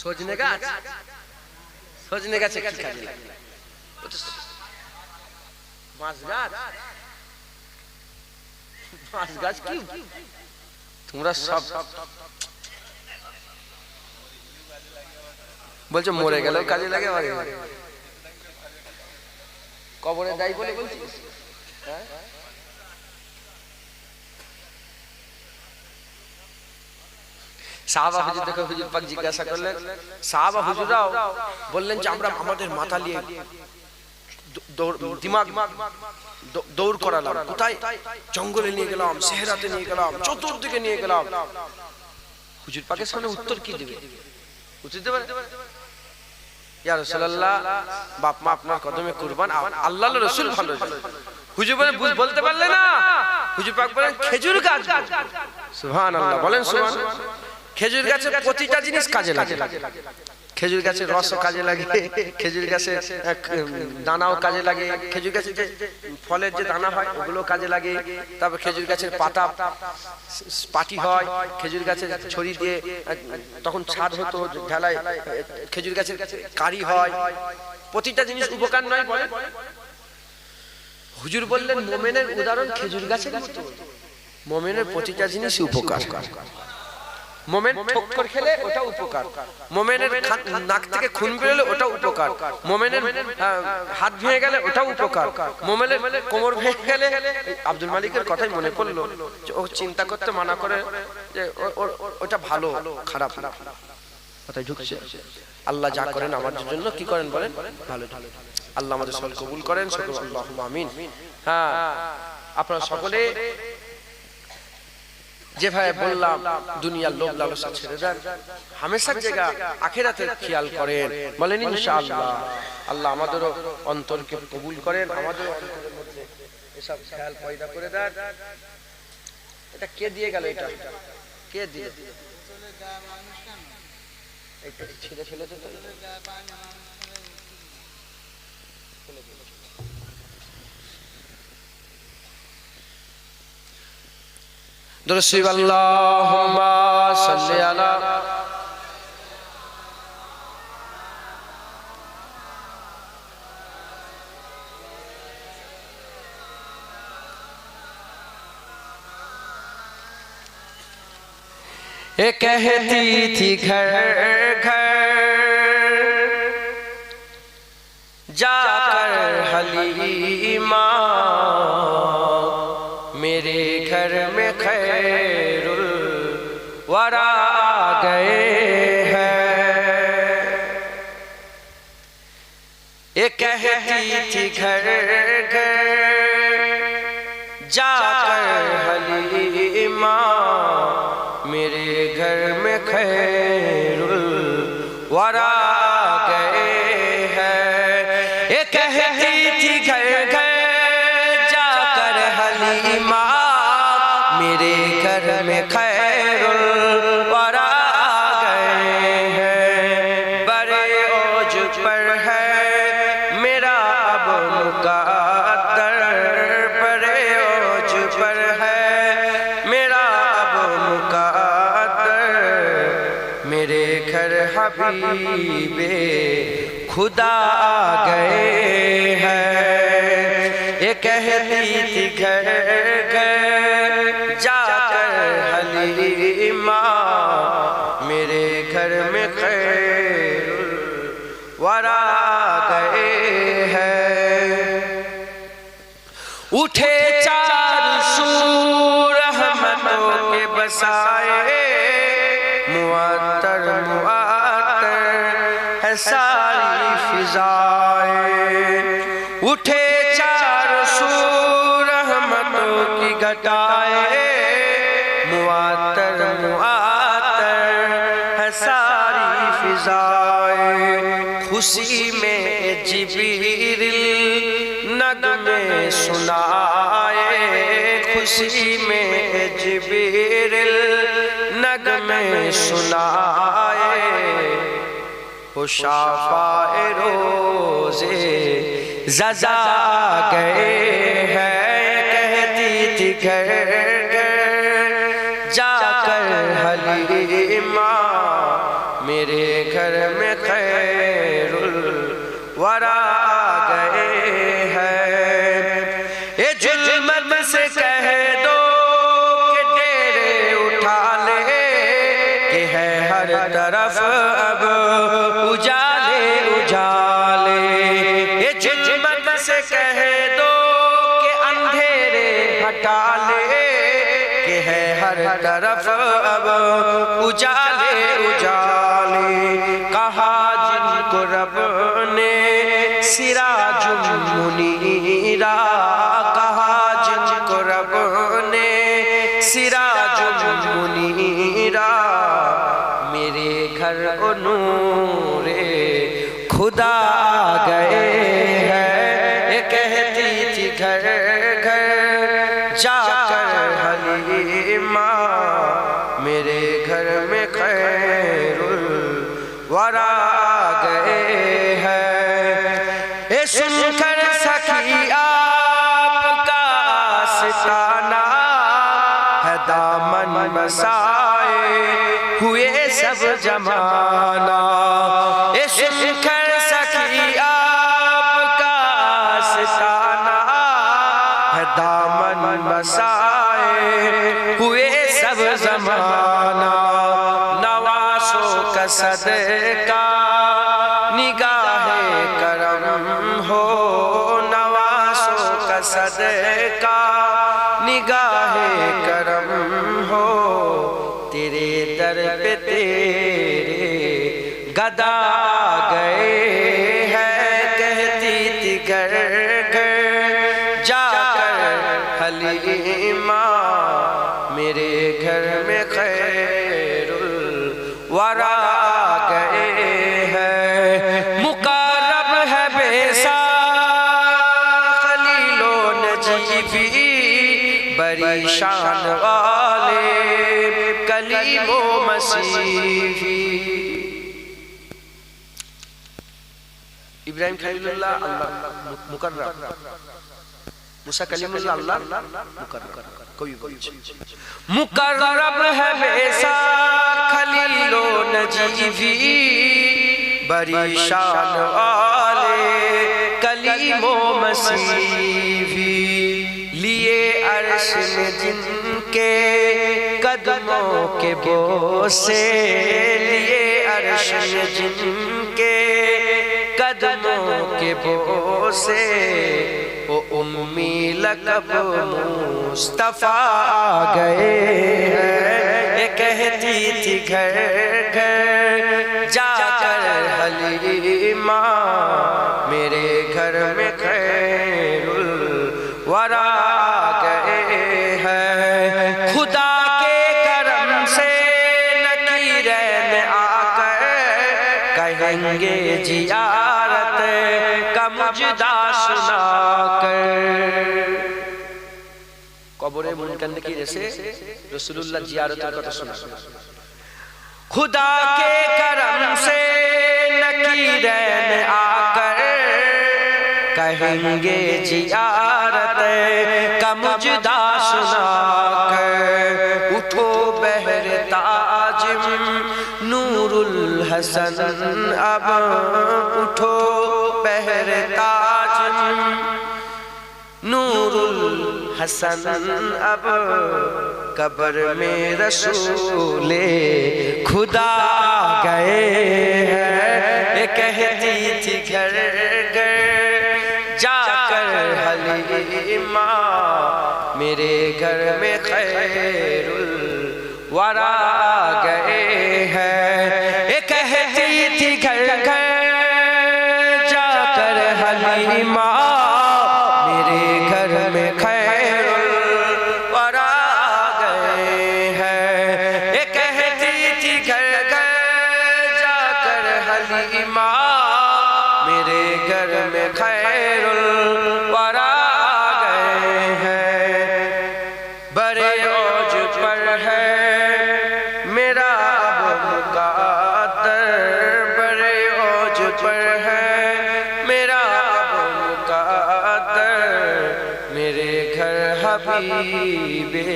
সজনে গাছ কি কাজে লাগে মাছ গাছ কি তোমরা সব বলছো মরে গেলেও কাজে লাগে কবরে দায়ী বলে বলছিস সাহাবা হুজুর দেখো হুজুর পাক জিজ্ঞাসা করলেন সাহাবা হুজুররাও বললেন যে আমরা আমাদের মাথা নিয়ে দিমাগ দৌড় করালাম কোথায় জঙ্গলে নিয়ে গেলাম সেহরাতে নিয়ে গেলাম চতুর্দিকে নিয়ে গেলাম হুজুর পাকের সামনে উত্তর কি দিবে উত্তর দেবে ইয়া রাসূলুল্লাহ বাপ মা আপনার কদমে কুরবান আল্লাহর রাসূল ভালো হুজুর বলতে পারলে না হুজুর পাক বলেন খেজুর গাছ সুবহানাল্লাহ বলেন সুবহানাল্লাহ খেজুর গাছের প্রতিটা জিনিস কাজে লাগে খেজুর গাছের রসও কাজে লাগে খেজুর গাছের দানাও কাজে লাগে খেজুর গাছের যে ফলের যে দানা হয় ওগুলো কাজে লাগে তারপর খেজুর গাছের পাতা পাটি হয় খেজুর গাছের ছড়ি দিয়ে তখন ছাদ হতো ঢালাই খেজুর গাছের কারি হয় প্রতিটা জিনিস উপকার নয় বলে হুজুর বললেন মুমিনের উদাহরণ খেজুর গাছের মতো মুমিনের প্রতিটা জিনিস উপকার মোমেন ঠোক্কর খেলে ওটা উপকার, মোমেনের নাক থেকে খুন বেরোলে ওটা উপকার, মোমেনের হাত ভেঙে গেলে ওটা উপকার, মোমেনের কোমর ভেঙে গেলে আব্দুল মালিকের কথাই মনে পড়লো যে ও চিন্তা করতে মানা করে যে ওটা ভালো খারাপ কথাই ঢুকছে। আল্লাহ যা করেন আমার জন্য কি করেন বলেন ভালো। আল্লাহ আমাদের সকল কবুল করেন, সকল আল্লাহুম্মা আমিন। হ্যাঁ, আপনারা সকলে যেভাবে বললাম দুনিয়ার লোভ লালসা ছেড়ে দেন, হামেশার জায়গা আখিরাতের খেয়াল করেন, বলেন ইনশাআল্লাহ। আল্লাহ আমাদেরও অন্তরকে কবুল করেন, আমাদের অন্তরের মধ্যে এসব খেয়াল পয়দা করে দেন। এটা কে দিয়ে গেল? এটা কে দিয়ে? এইটা ছিঁড়ে ফেলে দিতে दुरुद अल्लाहुम्मा सल्ली अला ये कहती थी घर घर जाकर हलीमा मेरे घर में खैरुल वरा गए हैं। ये कहती थी घर घर जाकर हलीमा मेरे घर में खैरुल वरा गए हैं। ये कहती थी घर घर जाकर हलीमा मेरे घर में खैरुल वरा गए हैं। बड़े ओज पर है मेरा अब मुक़द्दर, बड़े ओज पर है मेरा अब मुक़द्दर, मेरे घर हबीबे खुदा आ गए हैं। ये कहती थी घर घर जाकर हलीमा मेरे घर में खैरुल वरा गए हैं। उठे चार सूर रहमतों के बसाए, मुअत्तर मुअत्तर है सारी फिजाएं। उठे चार सूर रहमतों की घटाए, मुअत्तर मुअत्तर है सारी फिजाएं। खुशी में जिब्रील नगमे सुनाए, खुशी में जिब्रील नगमे सुनाए। वो शाफ़ाए रोज़े ज़ज़ा गए हैं। कहती थी घर घर जाकर हलीमा मेरे घर में खैरुल वरा गए हैं। ये जुल्मत से कह दो कि डेरे उठा ले, कि है हर तरफ अब उजाले उजाले। ये जुल्मत से कह दो कि अंधेरे हटा ले, कि है हर तरफ अब उजाले उजाले। कहा जिनको रब ने सिराजुल मुनीरा, कहा जिनको रब ने सिराजुल मुनीरा, मेरे घर ओ नूरे खुदा आ गए हैं। ये कहती थी घर घर जाकर हलीमा मेरे घर में खैरुल वरा गए हैं। ये सुनकर सखी आपका आस्ताना है दामन बसाए हुए सब जमाना। ये सुनकर सखी आपका आस्ताना है दामन बसाए हुए सब जमाना। सदका निगाहे करम हो, नवासों का सदका निगाहे करम हो, तेरे दर पे तेरे गदा गए हैं, कहती थी घर घर जाकर हलीमा, मेरे घर में खैरुल वरा गए हैं। मुकारब है बेसा खलीलो नजीबी, बड़ी शान वाले कलीमो मसीही। इब्राहिम खलीलुल्लाह अल्लाह मुकर्रम, मूसा कलीमुल्लाह अल्लाह मुकर्रम। कोई मुकर्रब है बेसा खलीलो नजीबी, बड़ी शान वाले कलीमो मसीही। लिए अर्श में जिनके कदमों के बोसे, लिए अर्श में जिनके कदमों के बोसे, वो उम्मी लक़ब मुस्तफ़ा आ गए हैं। ये कहती थी घर घर जाकर हलीमा, मेरे घर में खैरुल वरा गए हैं। खुदा के करम से नकीरैन आकर कहेंगे जियारत का मुजदा सुनाकर। कब्रे मुनकर की जैसे रसूलुल्लाह जियारत का सुना। खुदा के करम से नकीरैन आकर कहेंगे जियारत का मुजदा सुनाकर। उठो बहर ताजिम नूरुल हसन, अब उठो बहर ताजिम नूरुल हसन, अब कब्र में रसूले खुदा गए हैं। ये कहती थी घर घर जाकर हलीमा, मेरे घर में खैरुल वरा गए हैं। ये कहती थी घर घर जाकर हलीमा, मेरे घर में खैरुल वरा गए हैं। ये कहती थी घर घर जाकर हलीमा, मेरे घर में खैरुल वरा गए हैं। बड़े औज पर है मेरा अब मुक़द्दर, बड़े औज पर है मेरा अब मुक़द्दर, मेरे घर हबीबे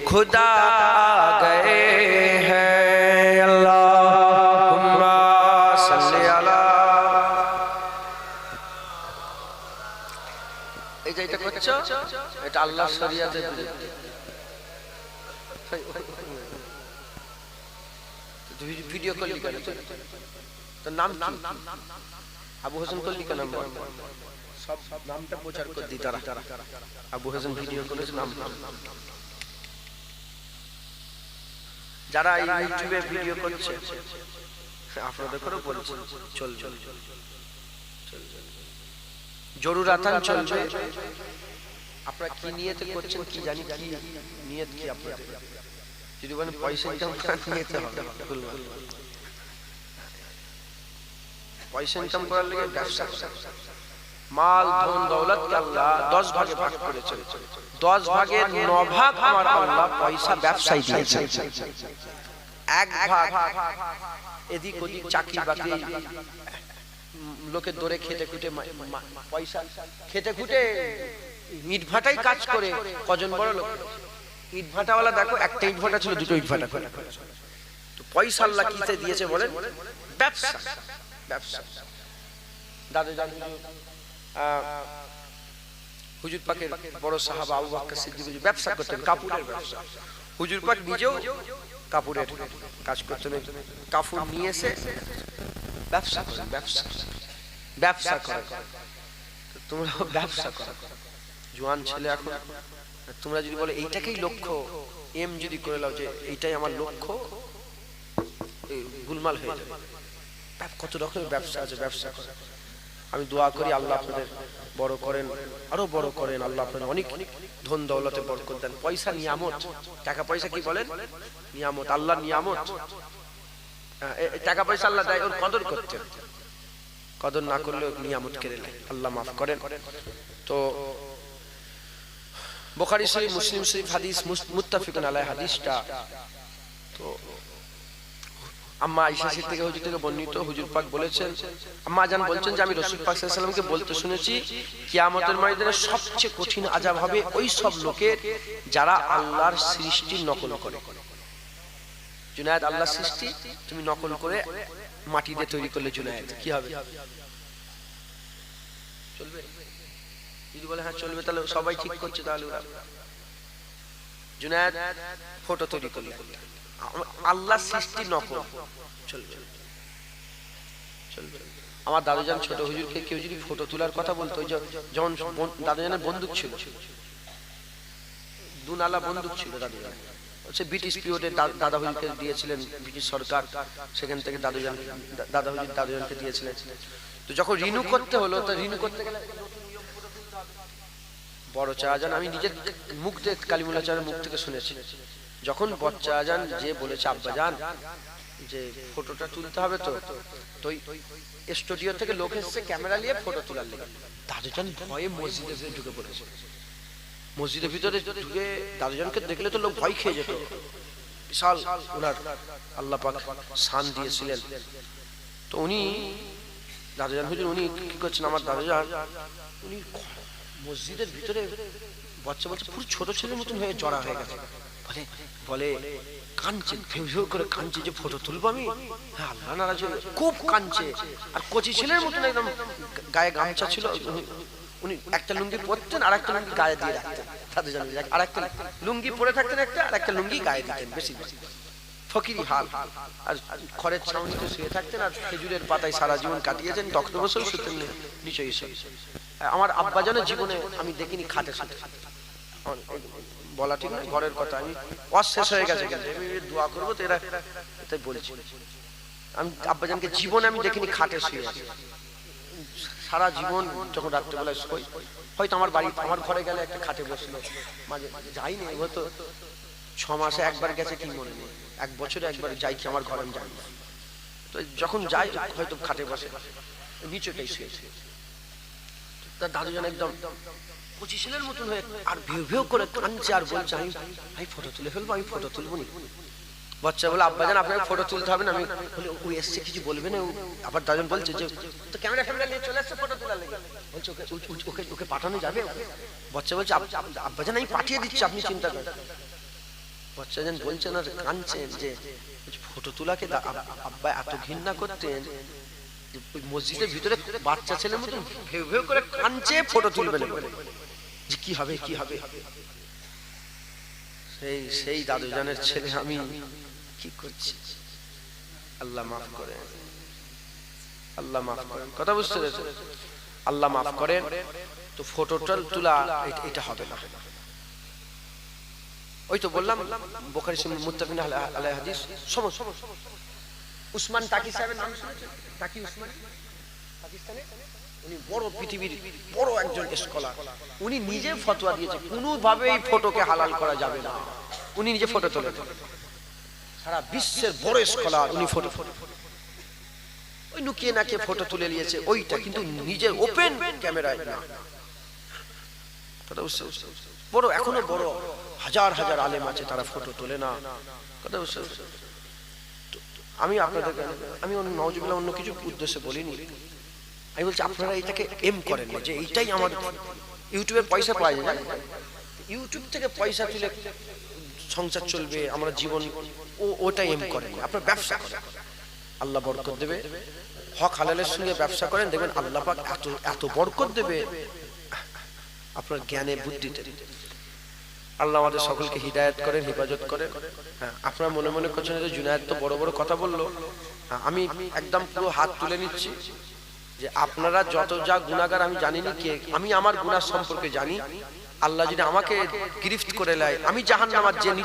खुदा आ गए हैं। अल्लाहुम्मा सल्ली अला। এটা করছো, এটা আল্লাহর শরীয়তে ভিডিও করলি কেন? তোর নাম কি? আবু হোসেন করলি কেন? সব নামটা প্রচার করে দি তারা। আবু হোসেন ভিডিও করেছে নাম। যারা ইউটিউবে ভিডিও করছে আপনাদের করে বলছে চলবে, জরুরাতান চলবে। আপনারা কি নিয়তে করছেন কি জানি, কি নিয়ত কি আপনাদের? যদি বলেন পয়সা ইনকাম করার নিয়তে হবে, পয়সা ইনকাম করার লাগে ব্যবসা। মাল ধন দৌলতকে আল্লাহ 10 ভাগে ভাগ করেছেন। 10 ভাগের 9 ভাগ আমার আল্লাহ পয়সা ব্যবসায় দিয়েছেন। 1 ভাগ এদিক ওদিক চাকরি বাকরি লোকের দরে খেটে খুটে পয়সা খেটে খুটে ইট ভাটাই কাজ করে কজন বড় লোক। ইট ভাটাওয়ালা দেখো, একটা ইট ভাটা ছিল, 2টো ইট ভাটা করে। তো পয়সা আল্লাহ কিতে দিয়েছে বলেন? ব্যবসা। ব্যবসা দাদু জান হুজুর পাকের বড় সাহাবা আবু বকর সিদ্দিক ব্যবসা করতেন, কাপড়ের ব্যবসা। হুজুর পাক নিজেও কাপড়ের কাজ করতে নেই, কাপড় নিয়ে এসে ব্যবসা করে, ব্যবসা করে। তোমরা ব্যবসা করো, জোয়ান ছেলে এখন, তোমরা যদি বলে এইটাকেই লক্ষ্য, এম যদি করে নাও যে এইটাই আমার লক্ষ্য, গুলমাল হয়ে যাবে। কত রকমের ব্যবসা আছে, ব্যবসা করে। আমি দোয়া করি আল্লাহ আপনাদের বড় করেন, আরো বড় করেন, আল্লাহ আপনাদের অনেক ধন দৌলতে বরকত দেন। পয়সা নিয়ামত, টাকা পয়সা কি বলেন? নিয়ামত, আল্লাহ নিয়ামত। টাকা পয়সা আল্লাহ দেয়, ওর কদর করতে, কদর না করলে নিয়ামত কেড়ে নেয়, আল্লাহ মাফ করেন। তো বুখারী শরীফ, মুসলিম শরীফ হাদিস, মুত্তাফিকুন আলাইহি হাদিসটা। তো আম্মা আয়েশা থেকে হুজুর থেকে বর্ণিত, হুজুর পাক বলেছেন, আম্মা জান বলছেন যে আমি রাসূল পাক সাল্লাল্লাহু আলাইহি ওয়াসাল্লামকে বলতে শুনেছি, কিয়ামতের ময়দানে সবচেয়ে কঠিন আযাব হবে ওই সব লোকের যারা আল্লাহর সৃষ্টির নকল করে। জুনায়েদ আল্লাহর সৃষ্টি তুমি নকল করে মাটি দিয়ে তৈরি করলে জুনায়েদ কি হবে? চলবে? যদি বলে হ্যাঁ চলবে, তাহলে সবাই ঠিক করছে, তাহলে ওরা জুনায়েদ ফটো তৈরি করলে আল্লাহর সৃষ্টি নকল, চলবে? চলবে? আমার দাদুজান ছোট হুজুরকে কেউ যদি ফটো তোলার কথা বলতো, যখন দাদুজানের বন্দুক ছিল, দুনালা বন্দুক ছিল দাদুজান, সে ব্রিটিশ পিরিয়ডে দাদা হুজুরকে দিয়েছিলেন ব্রিটিশ সরকার, সেখান থেকে দাদা হুজুর দাদুজানকে দিয়েছিলেন। তো যখন রিনিউ করতে হলো, তো রিনিউ করতে গেলে বড় চাজান, আমি নিজের মুখ থেকে কালিমুল্লাহ চাচার মুখ থেকে শুনেছি, যখন বচ্চা আজান যে বলেছে আব্বাজান যে ফটোটা তুলতে হবে, তো স্টুডিও থেকে লোক এসেছে ক্যামেরা নিয়ে ফটো তোলার লেগে, দাদুজান ভয়ে মসজিদে ঢুকে পড়েছে। মসজিদের ভিতরে ঢুকে দাদুজানকে দেখলে তো লোক ভয় খেয়ে যেত, বিশাল ওনার আল্লাহ পাক শান দিয়েছিলেন। তো উনি দাদুজান হুজুর উনি কি করছেন, আমার দাদুজান উনি মসজিদের ভিতরে বাচ্চা বাচ্চা পুরো ছোট ছেলের মতন হয়ে জড়া হয়ে গেছে, বলে কাঁদছে, ভেউ ভেউ করে কাঁদছে যে ফটো তুলবো আমি। হ্যাঁ, আল্লাহ নারাজ হয়ে খুব কাঁদছে, আর কচি ছেলের মতন একদম, গায়ে গামছা ছিল, উনি একটা লুঙ্গি পরতেন আর একটা লুঙ্গি গায়ে দিয়ে রাখতেন, তাদের জানেন আর একটা লুঙ্গি পরে থাকতেন একটা, আর একটা লুঙ্গি গায়ে দিতেন, বেশি বেশি ফকিরি হাল। আর খড়ের ছাউনিতে শুয়ে থাকতেন, আর খেজুরের পাতায় সারা জীবন কাটিয়েছেন, তখন বছর শুতেন নিচে এসে। আমার আব্বাজানের জীবনে আমি দেখিনি খাটে শুতে, বলা ঠিক না, ঘরের কথা, আমি অশেষ হয়ে গেছে, আমি দোয়া করবো তো এরা, এটাই বলছি। আমি আব্বাজানকে জীবনে আমি দেখিনি খাটে শুয়ে, সারা জীবন যখন রাত্রেবেলায় শোই, হয়তো আমার বাড়ি আমার ঘরে গেলে একটা খাটে বসলো, মাঝে মাঝে যাইনি, হয়তো 6 মাসে একবার গেছে কি মনে নেই, 1 বছরে একবার যাই কি আমার ঘরে আমি যাই, তো যখন যাই হয়তো খাটে বসে নিচেটাই শুয়েছে। তার দাদুজান একদম পঁচিশের মতন হয়ে আর ভেউ ভেউ করে কাঁদছে, আর বলছে আমি ফটো তুলে ফেলবো, আমি ফটো তুলবো নি। বাচ্চা বলে আব্বাজান আপনাকে ফটো তুলতে হবে না। আমি বলি ওই এসছে কিছু বলবে না? আবার দাদুজান বলছে যে তো ক্যামেরা নিয়ে চলে আসছে ফটো তোলার লেগে, বলছে ওকে পাঠানো যাবে? বাচ্চা বলছে আব্বাজান আমি পাঠিয়ে দিচ্ছি, আপনি চিন্তা করেন। বাচ্চাজান বলছেন আর কাঁদছেন যে ফটো তোলাকে আব্বা এত ঘৃণা করতেন, মসজিদের ভিতরে বাচ্চা ছেলের মতো ভেউ ভেউ করে কাঁদছে, ফটো তুলবে না, যে কি হবে কি হবে। সেই দাদুজানের ছেলে আমি কি করছি, আল্লাহ মাফ করে, আল্লাহ মাফ করেন, কথা বুঝতে পেরেছেন? আল্লাহ মাফ করেন। তো ফটোটা তোলা এটা হবে না। ওই তো বললাম বুখারী মুত্তাফাকুন আলাইহি হাদিস। সমস্ত উসমান তাকি সাহেবের নাম শুনেছেন? তাকি উসমান, পাকিস্তানে উনি বড় পৃথিবীর বড় একজন স্কলার। উনি নিজে ফতোয়া দিয়েছে কোনোভাবে এই ফটোকে হালাল করা যাবে না। উনি নিজে ফটো তোলে, সারা বিশ্বের বড় স্কলার উনি। ফটো ওই লুকিয়ে নাকে ফটো তুলে নিয়েছে ওইটা, কিন্তু নিজের ওপেন ক্যামেরায় না। কথা বুঝতে বড় এখনো বড় হাজার হাজার আলেম আছে, তারা ফটো তোলে না। কথা বুঝতে আমি আপনাদেরকে আমি নওয়াজুবিল্লাহ অন্য কিছু উদ্দেশ্যে বলিনি। আমি বলছি আপনারা এটাকে এম করেন না যে এইটাই আমার ইউটিউবে পয়সা পাওয়া যায়, ইউটিউব থেকে পয়সা তুলে সংসার চলবে, আমরা জীবন ওটাই এম করেন। আপনার ব্যবসা করেন, আল্লাহ বরকত দেবে। হক হালালের সঙ্গে ব্যবসা করেন, দেখবেন আল্লাহ পাক এত বরকত দেবে আপনার জ্ঞানে বুদ্ধিতে। আল্লাহ আমাদের সকলকে হিদায়াত করেন, হেফাজত করেন। হ্যাঁ, আপনারা মনে মনে করছেন যে জুনায়েদ তো বড় বড় কথা বললো। আমি একদম পুরো হাত তুলে নিচ্ছি যে আপনারা যত যা গুনাহগার আমি জানি না, কে আমি আমার গুনাহ সম্পর্কে জানি। আল্লাহ যদি আমাকে গ্রিফত করে নেয়, আমি জাহান্নামের যে